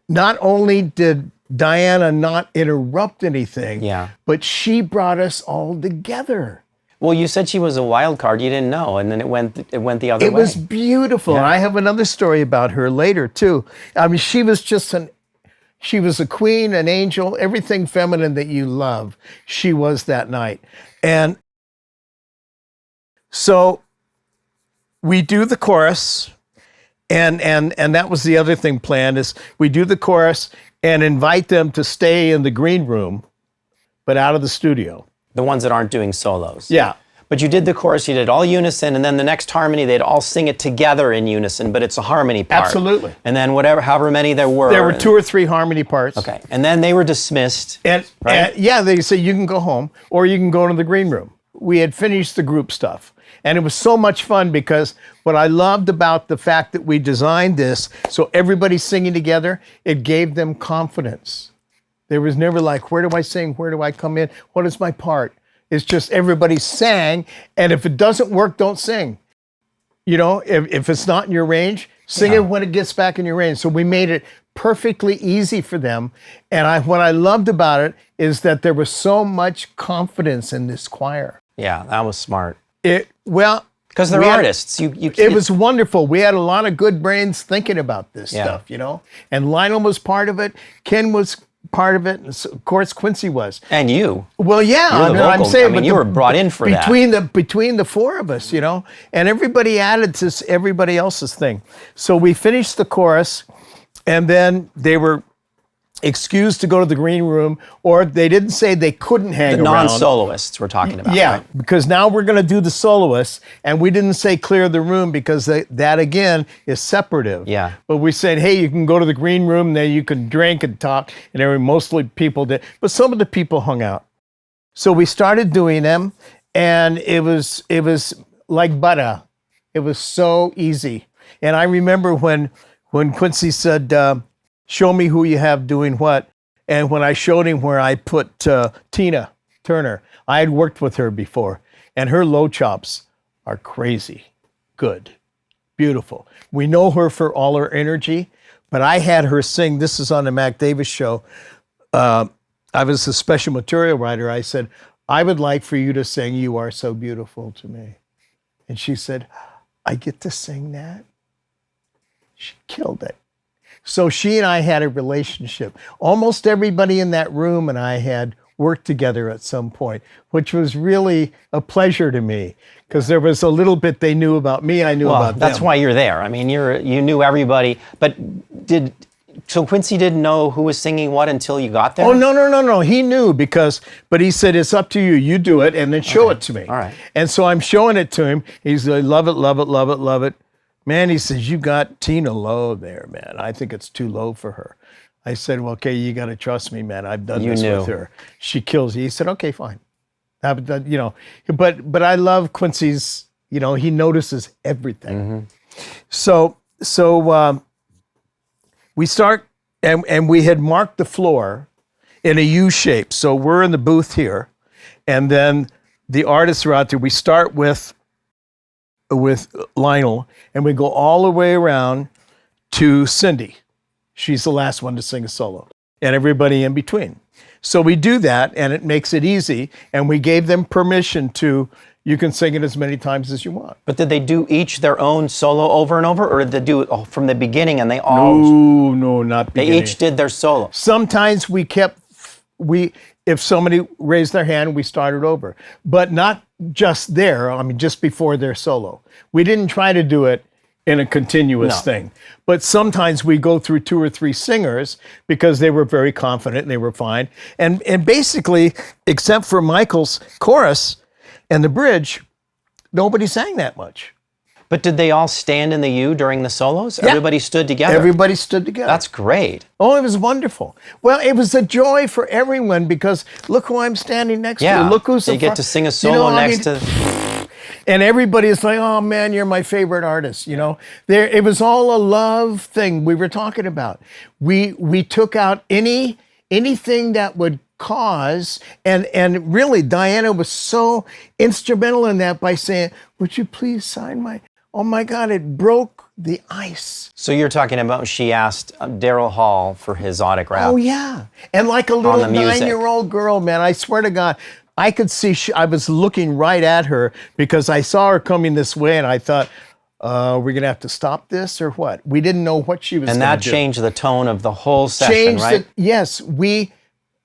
not only did Diana not interrupt anything, but she brought us all together. Well, you said she was a wild card. You didn't know, and then it went the other way. It was beautiful. I have another story about her later too. I mean, she was a queen, an angel, everything feminine that you love. She was that night. And so we do the chorus, and that was the other thing planned, is we do the chorus and invite them to stay in the green room, but out of the studio. The ones that aren't doing solos. Yeah. But you did the chorus, you did all unison, and then the next harmony, they'd all sing it together in unison, but it's a harmony part. Absolutely. And then however many there were. There were 2 or 3 harmony parts. Okay. And then they were dismissed. And they say you can go home or you can go to the green room. We had finished the group stuff. And it was so much fun because what I loved about the fact that we designed this, so everybody's singing together, it gave them confidence. There was never like, where do I sing? Where do I come in? What is my part? It's just everybody sang, and if it doesn't work, don't sing. You know, if it's not in your range, sing it when it gets back in your range. So we made it perfectly easy for them. And what I loved about it is that there was so much confidence in this choir. Yeah, that was smart. Because they're artists. It was wonderful. We had a lot of good brains thinking about this stuff, you know. And Lionel was part of it. Ken was part of it. And of course, Quincy was. And you. Well, yeah. I'm saying, but you were brought in for that. Between the 4 of us, you know. And everybody added to everybody else's thing. So we finished the chorus, and then they were excused to go to the green room, or they didn't say they couldn't hang around. The non-soloists we're talking about. Yeah, right? Because now we're going to do the soloists, and we didn't say clear the room because that again is separative. Yeah. But we said, hey, you can go to the green room, there you can drink and talk, and mostly people did, but some of the people hung out. So we started doing them, and it was like butter. It was so easy. And I remember when Quincy said, show me who you have doing what. And when I showed him where I put Tina Turner, I had worked with her before, and her low chops are crazy good, beautiful. We know her for all her energy, but I had her sing, this is on the Mac Davis show. I was a special material writer. I said, I would like for you to sing You Are So Beautiful to Me. And she said, I get to sing that? She killed it. So she and I had a relationship. Almost everybody in that room and I had worked together at some point, which was really a pleasure to me because there was a little bit they knew about me, I knew about them. That's why you're there. I mean, you knew everybody, but so Quincy didn't know who was singing what until you got there? Oh, no. He knew but he said, it's up to you. You do it and then show it to me. All right. And so I'm showing it to him. He's like, love it, love it, love it, love it. Man, he says, you got Tina low there, man. I think it's too low for her. I said, well, okay, you got to trust me, man. I've done this with her. She kills you. He said, okay, fine. You know, but I love Quincy's, you know, he notices everything. Mm-hmm. So we start, and we had marked the floor in a U shape. So we're in the booth here, and then the artists are out there. We start with Lionel, and we go all the way around to Cindy. She's the last one to sing a solo, and everybody in between. So we do that, and it makes it easy, and we gave them permission to, you can sing it as many times as you want. But did they do each their own solo over and over, or did they do it from the beginning and they all... No, not beginning. They each did their solo. Sometimes if somebody raised their hand, we started over. But not just there, I mean, just before their solo. We didn't try to do it in a continuous thing. But sometimes we go through 2 or 3 singers because they were very confident and they were fine. And basically, except for Michael's chorus, And the bridge, nobody sang that much. But did they all stand in the U during the solos? Yeah. Everybody stood together? Everybody stood together. That's great. Oh, it was wonderful. Well, it was a joy for everyone because look who I'm standing next to. Yeah, Look who's they in get front. to sing a solo next to... And everybody is like, oh man, you're my favorite artist. You know, it was all a love thing we were talking about. We took out anything that would cause, and really Diana was so instrumental in that by saying, would you please sign my, oh my God, it broke the ice. So you're talking about she asked Daryl Hall for his autograph. Oh yeah. And like a little 9-year-old girl, man, I swear to God, I could see, I was looking right at her because I saw her coming this way and I thought, we're going to have to stop this or what? We didn't know what she was going to do. And that changed the tone of the whole session, right? Yes.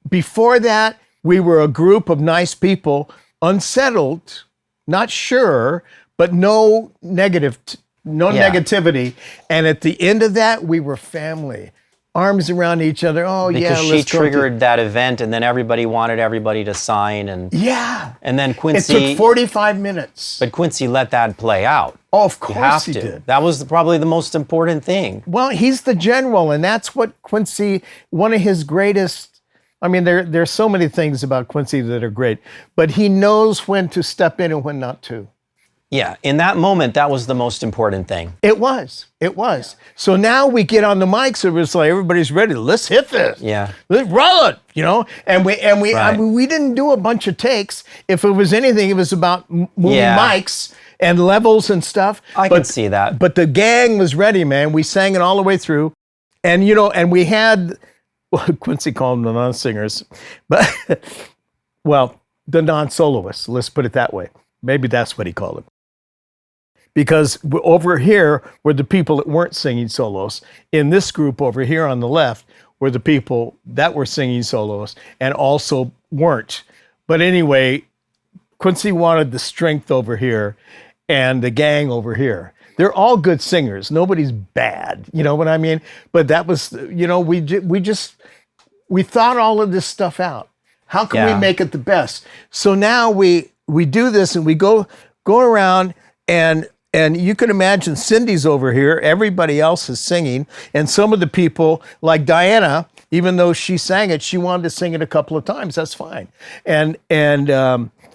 Before that, we were a group of nice people, unsettled, not sure, but no negativity. And at the end of that, we were family. Arms around each other. Oh, because yeah, she let's triggered that event, and then everybody wanted everybody to sign, and yeah, and then Quincy. It took 45 minutes. But Quincy let that play out. Oh, of course he did. That was probably the most important thing. Well, he's the general, and that's what Quincy. One of his greatest. I mean, there's so many things about Quincy that are great, but he knows when to step in and when not to. Yeah, in that moment, that was the most important thing. It was. So now we get on the mics and it's like everybody's ready. Let's hit this. Yeah. Let's roll it. You know. And we Right. I mean, we didn't do a bunch of takes. If it was anything, it was about moving mics and levels and stuff. I can see that. But the gang was ready, man. We sang it all the way through, and and we had Quincy called them the non-singers, but the non-soloists. Let's put it that way. Maybe that's what he called them. Because over here were the people that weren't singing solos. In this group over here on the left were the people that were singing solos and also weren't. But anyway, Quincy wanted the strength over here and the gang over here. They're all good singers. Nobody's bad. You know what I mean? But that was, we thought all of this stuff out. How can we make it the best? So now we do this and we go around and you can imagine Cindy's over here, everybody else is singing, and some of the people, like Diana, even though she sang it, she wanted to sing it a couple of times, that's fine. And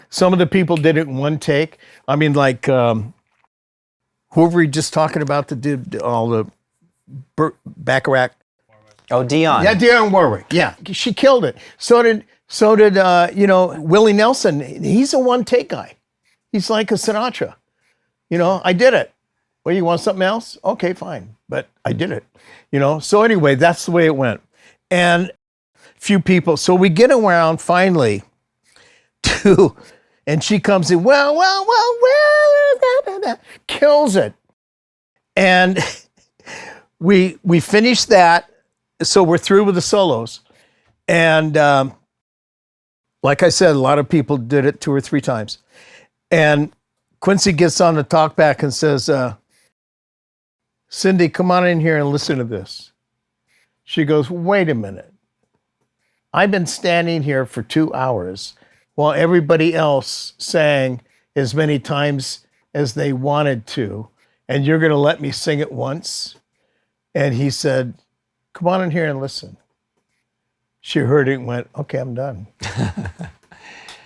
some of the people did it in one take. I mean, like, who were we just talking about that did all the Bacharach? Oh, Dionne. Yeah, Dionne Warwick, yeah, she killed it. So did Willie Nelson. He's a one-take guy. He's like a Sinatra. I did it. Well, you want something else? Okay, fine. But I did it. So anyway, that's the way it went. And few people. So we get around finally to, and she comes in, well, kills it. And we finish that. So we're through with the solos. And like I said, a lot of people did it 2 or 3 times. And Quincy gets on the talkback and says, Cindy, come on in here and listen to this. She goes, wait a minute. I've been standing here for 2 hours while everybody else sang as many times as they wanted to, and you're going to let me sing it once? And he said, come on in here and listen. She heard it and went, okay, I'm done.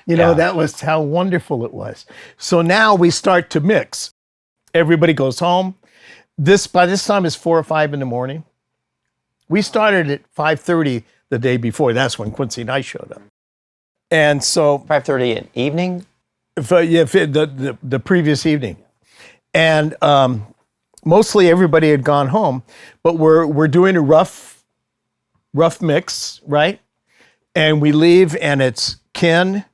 That was how wonderful it was. So now we start to mix. Everybody goes home. By this time it's 4 or 5 in the morning. We started at 5:30 the day before. That's when Quincy and I showed up. And so 5:30 at evening? The previous evening. And mostly everybody had gone home, but we're doing a rough mix, right? And we leave and it's Ken,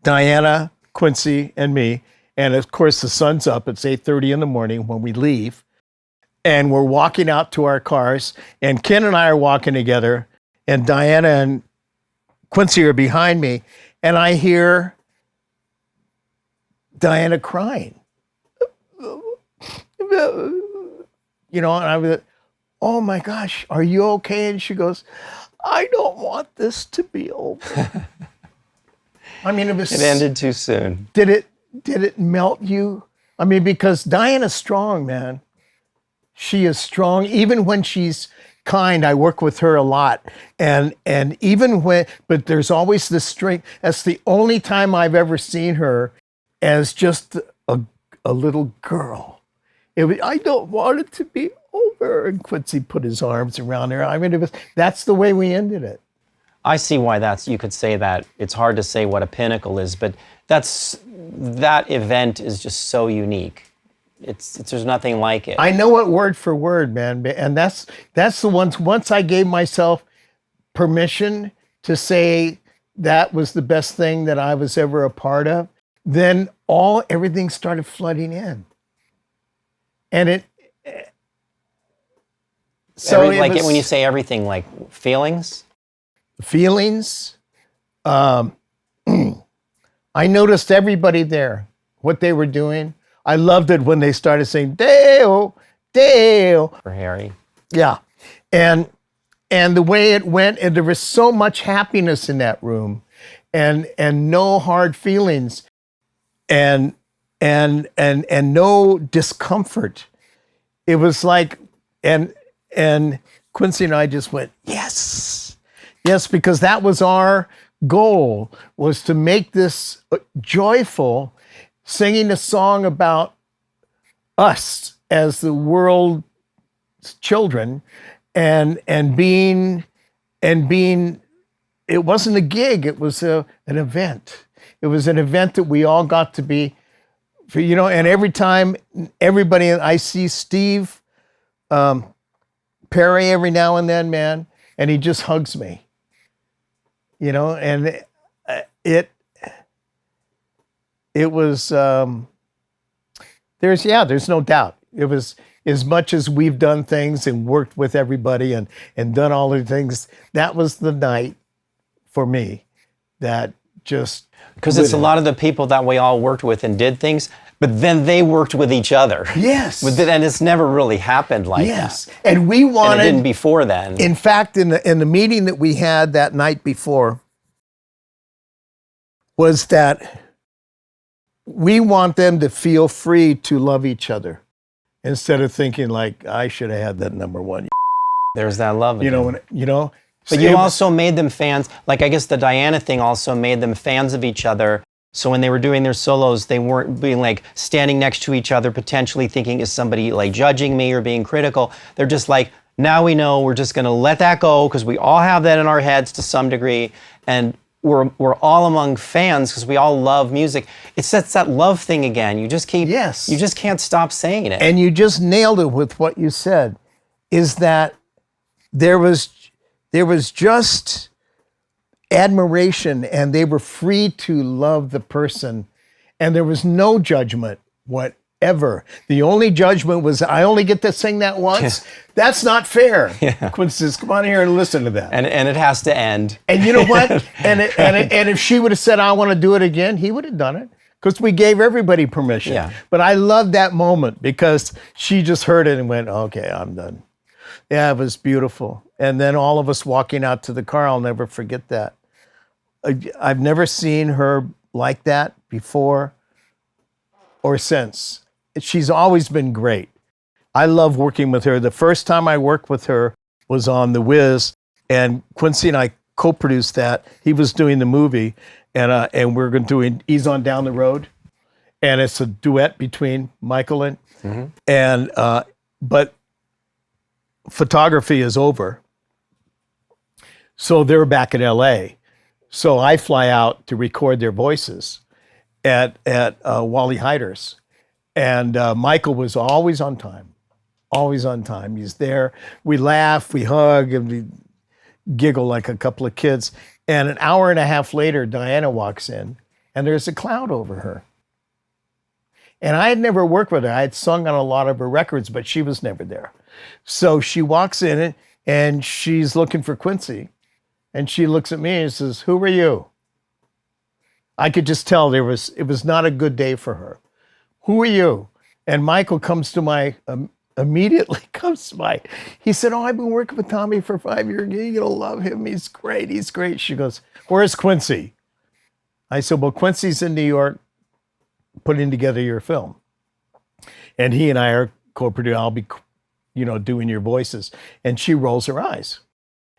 Diana, Quincy, and me. And of course, the sun's up. It's 8:30 in the morning when we leave. And we're walking out to our cars. And Ken and I are walking together. And Diana and Quincy are behind me. And I hear Diana crying. And I was, oh my gosh, are you okay? And she goes, I don't want this to be over. I mean, It ended too soon. Did it melt you? I mean, because Diana's strong, man. She is strong, even when she's kind. I work with her a lot, and even when, but there's always this strength. That's the only time I've ever seen her as just a little girl. I don't want it to be over. And Quincy put his arms around her. I mean, that's the way we ended it. I see why you could say that. It's hard to say what a pinnacle is, but that event is just so unique. There's nothing like it. I know it word for word, man. And that's the once I gave myself permission to say that was the best thing that I was ever a part of, then everything started flooding in. And when you say everything, like feelings? Feelings. I noticed everybody there, what they were doing. I loved it when they started saying Dale, Dale. For Harry. Yeah. And the way it went, and there was so much happiness in that room and no hard feelings and no discomfort. It was like, and Quincy and I just went, yes, because that was our goal, was to make this joyful, singing a song about us as the world's children, and being, it wasn't a gig, it was an event. It was an event that we all got to be, and every time I see Steve Perry every now and then, man, and he just hugs me, and it was, there's no doubt. It was, as much as we've done things and worked with everybody and done all the things, that was the night for me that just... Because it's a lot of the people that we all worked with and did things, but then they worked with each other. Yes. And it's never really happened like yes. that. And we wanted... And it didn't before then. In fact, in the meeting that we had that night before, was that we want them to feel free to love each other instead of thinking like, I should have had that number one. There's that love. But you also made them fans. Like, I guess the Diana thing also made them fans of each other. So when they were doing their solos, they weren't being like standing next to each other, potentially thinking, is somebody like judging me or being critical? They're just like, now we know, we're just going to let that go because we all have that in our heads to some degree. And we're all among fans because we all love music. It's that love thing again. You just keep, you just can't stop saying it. And you just nailed it with what you said, is that there was just admiration, and they were free to love the person, and there was no judgment whatever. The only judgment was, I only get to sing that once. That's not fair. Quincy says, come on here and listen to that. And it has to end. And you know what? and if she would have said, I want to do it again, he would have done it, because we gave everybody permission. Yeah. But I loved that moment because she just heard it and went, okay, I'm done. Yeah, it was beautiful. And then all of us walking out to the car, I'll never forget that. I've never seen her like that before or since. She's always been great. I love working with her. The first time I worked with her was on The Wiz, and Quincy and I co-produced that. He was doing the movie, and we're going to do Ease On Down the Road, and it's a duet between Michael and but photography is over. So they're back in LA. So I fly out to record their voices at Wally Heider's. And Michael was always on time. Always on time. He's there. We laugh, we hug, and we giggle like a couple of kids. And an hour and a half later, Diana walks in, and there's a cloud over her. And I had never worked with her. I had sung on a lot of her records, but she was never there. So she walks in, and she's looking for Quincy. And she looks at me and says, who are you? I could just tell it was not a good day for her. Who are you? And Michael immediately comes to mind. He said, I've been working with Tommy for 5 years. You'll love him. He's great. She goes, where's Quincy? I said, well, Quincy's in New York putting together your film. And he and I are co-producing. I'll be, doing your voices. And she rolls her eyes.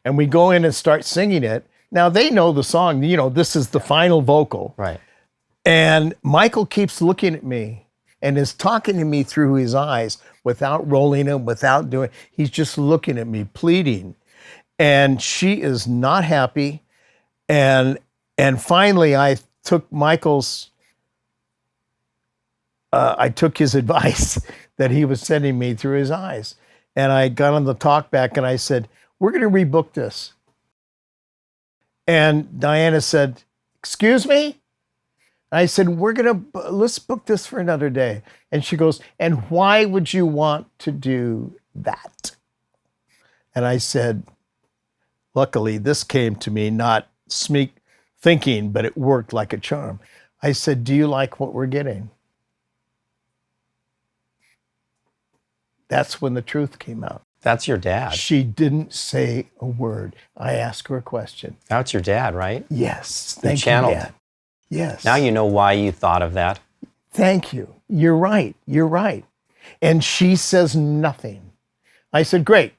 And we go in and start singing it. Now they know the song, this is the final vocal. Right. And Michael keeps looking at me and is talking to me through his eyes without rolling them, without doing, he's just looking at me, pleading. And she is not happy. And finally I took his advice that he was sending me through his eyes. And I got on the talk back and I said, we're going to rebook this. And Diana said, excuse me? I said, let's book this for another day. And she goes, and why would you want to do that? And I said, luckily, this came to me, not thinking, but it worked like a charm. I said, do you like what we're getting? That's when the truth came out. That's your dad. She didn't say a word. I asked her a question. That's your dad, right? Yes. Thank you, channeled. Dad. Yes. Now you know why you thought of that. Thank you. You're right. You're right. And she says nothing. I said, great.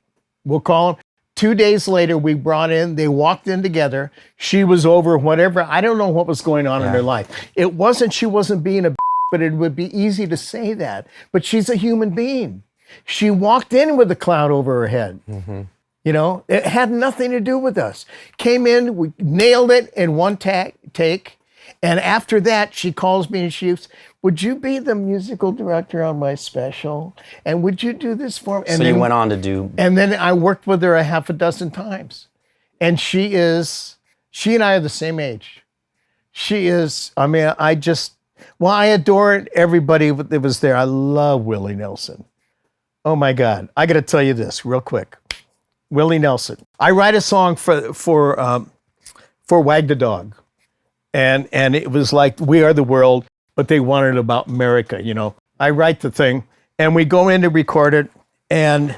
We'll call him. 2 days later, we brought in, they walked in together. She was over whatever. I don't know what was going on in her life. She wasn't being a but it would be easy to say that. But she's a human being. She walked in with a cloud over her head. Mm-hmm. It had nothing to do with us. Came in, we nailed it in one take. And after that, she calls me and she goes, would you be the musical director on my special? And would you do this for me? And so you went on to do... And then I worked with her a half a dozen times. And she and I are the same age. I adore everybody that was there. I love Willie Nelson. Oh my God. I got to tell you this real quick. Willie Nelson. I write a song for Wag the Dog. And it was like, We Are the World, but they wanted it about America, I write the thing and we go in to record it and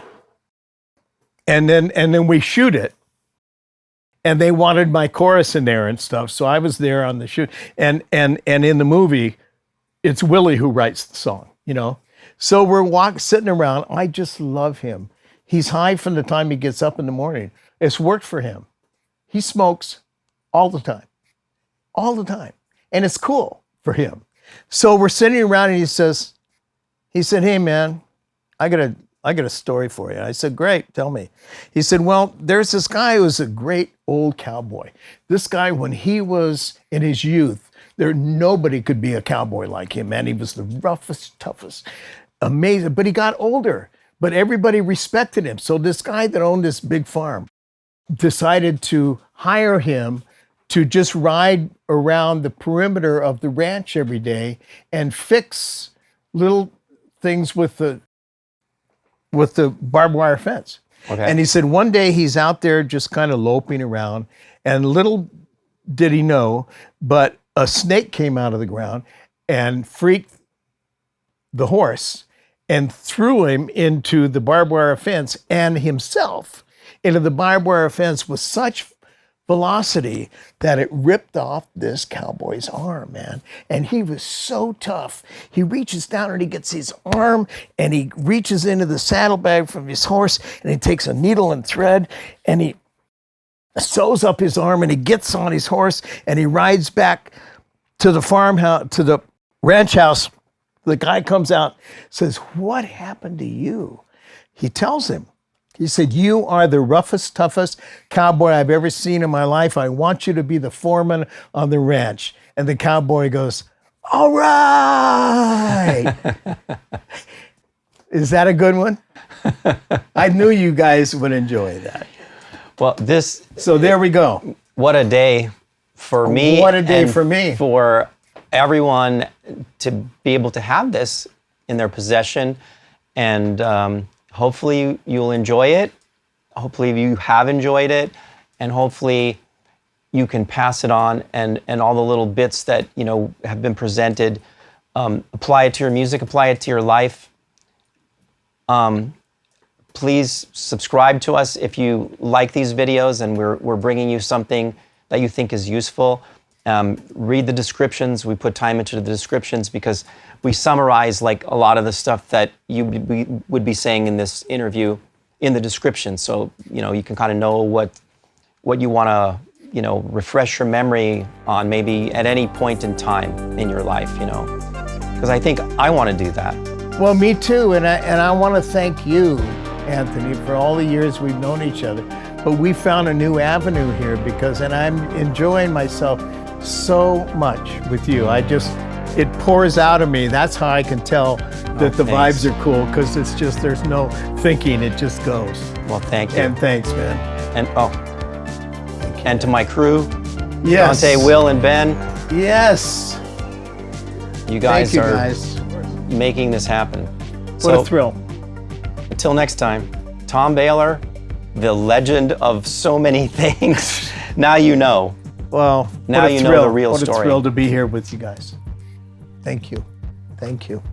then we shoot it. And they wanted my chorus in there and stuff. So I was there on the shoot. And in the movie, it's Willie who writes the song, So we're sitting around. I just love him. He's high from the time he gets up in the morning. It's worked for him. He smokes all the time. All the time. And it's cool for him. So we're sitting around and he said, hey man, I got a story for you. I said, great, tell me. He said, well, there's this guy who's a great old cowboy. This guy, when he was in his youth, nobody could be a cowboy like him, man. He was the roughest, toughest, amazing, but he got older, but everybody respected him. So this guy that owned this big farm decided to hire him to just ride around the perimeter of the ranch every day and fix little things with the barbed wire fence. Okay. And he said one day he's out there just kind of loping around, and little did he know, but a snake came out of the ground and freaked the horse and threw him into the barbed wire fence and himself into the barbed wire fence with such velocity that it ripped off this cowboy's arm, man. And he was so tough. He reaches down and he gets his arm and he reaches into the saddlebag from his horse and he takes a needle and thread and he sews up his arm and he gets on his horse and he rides back to the farmhouse, to the ranch house. The guy comes out, says, what happened to you? He tells him, he said, you are the roughest, toughest cowboy I've ever seen in my life. I want you to be the foreman on the ranch. And the cowboy goes, all right. Is that a good one? I knew you guys would enjoy that. Well, so there we go. What a day for me. What a day for me. For everyone to be able to have this in their possession. And hopefully you'll enjoy it. Hopefully you have enjoyed it. And hopefully you can pass it on and all the little bits that, have been presented, apply it to your music, apply it to your life. Please subscribe to us if you like these videos and we're bringing you something that you think is useful. Read the descriptions. We put time into the descriptions because we summarize like a lot of the stuff that you would be saying in this interview in the description. So, you know, you can kind of know what you want to, you know, refresh your memory on maybe at any point in time in your life, you know, because I think I want to do that. Well, me too, and I want to thank you, Anthony, for all the years we've known each other. But we found a new avenue here and I'm enjoying myself so much with you. It pours out of me. That's how I can tell that the vibes are cool, because it's just, there's no thinking, it just goes. Well, thank you. And thanks, man. And and to my crew, Yes. Dante, Will, and Ben. Yes. You guys Thank you, are guys. making this happen. What a thrill. Until next time, Tom Bähler, the legend of so many things. Now you know. Well, now you know the real What story. a thrill to be here with you guys. Thank you. Thank you.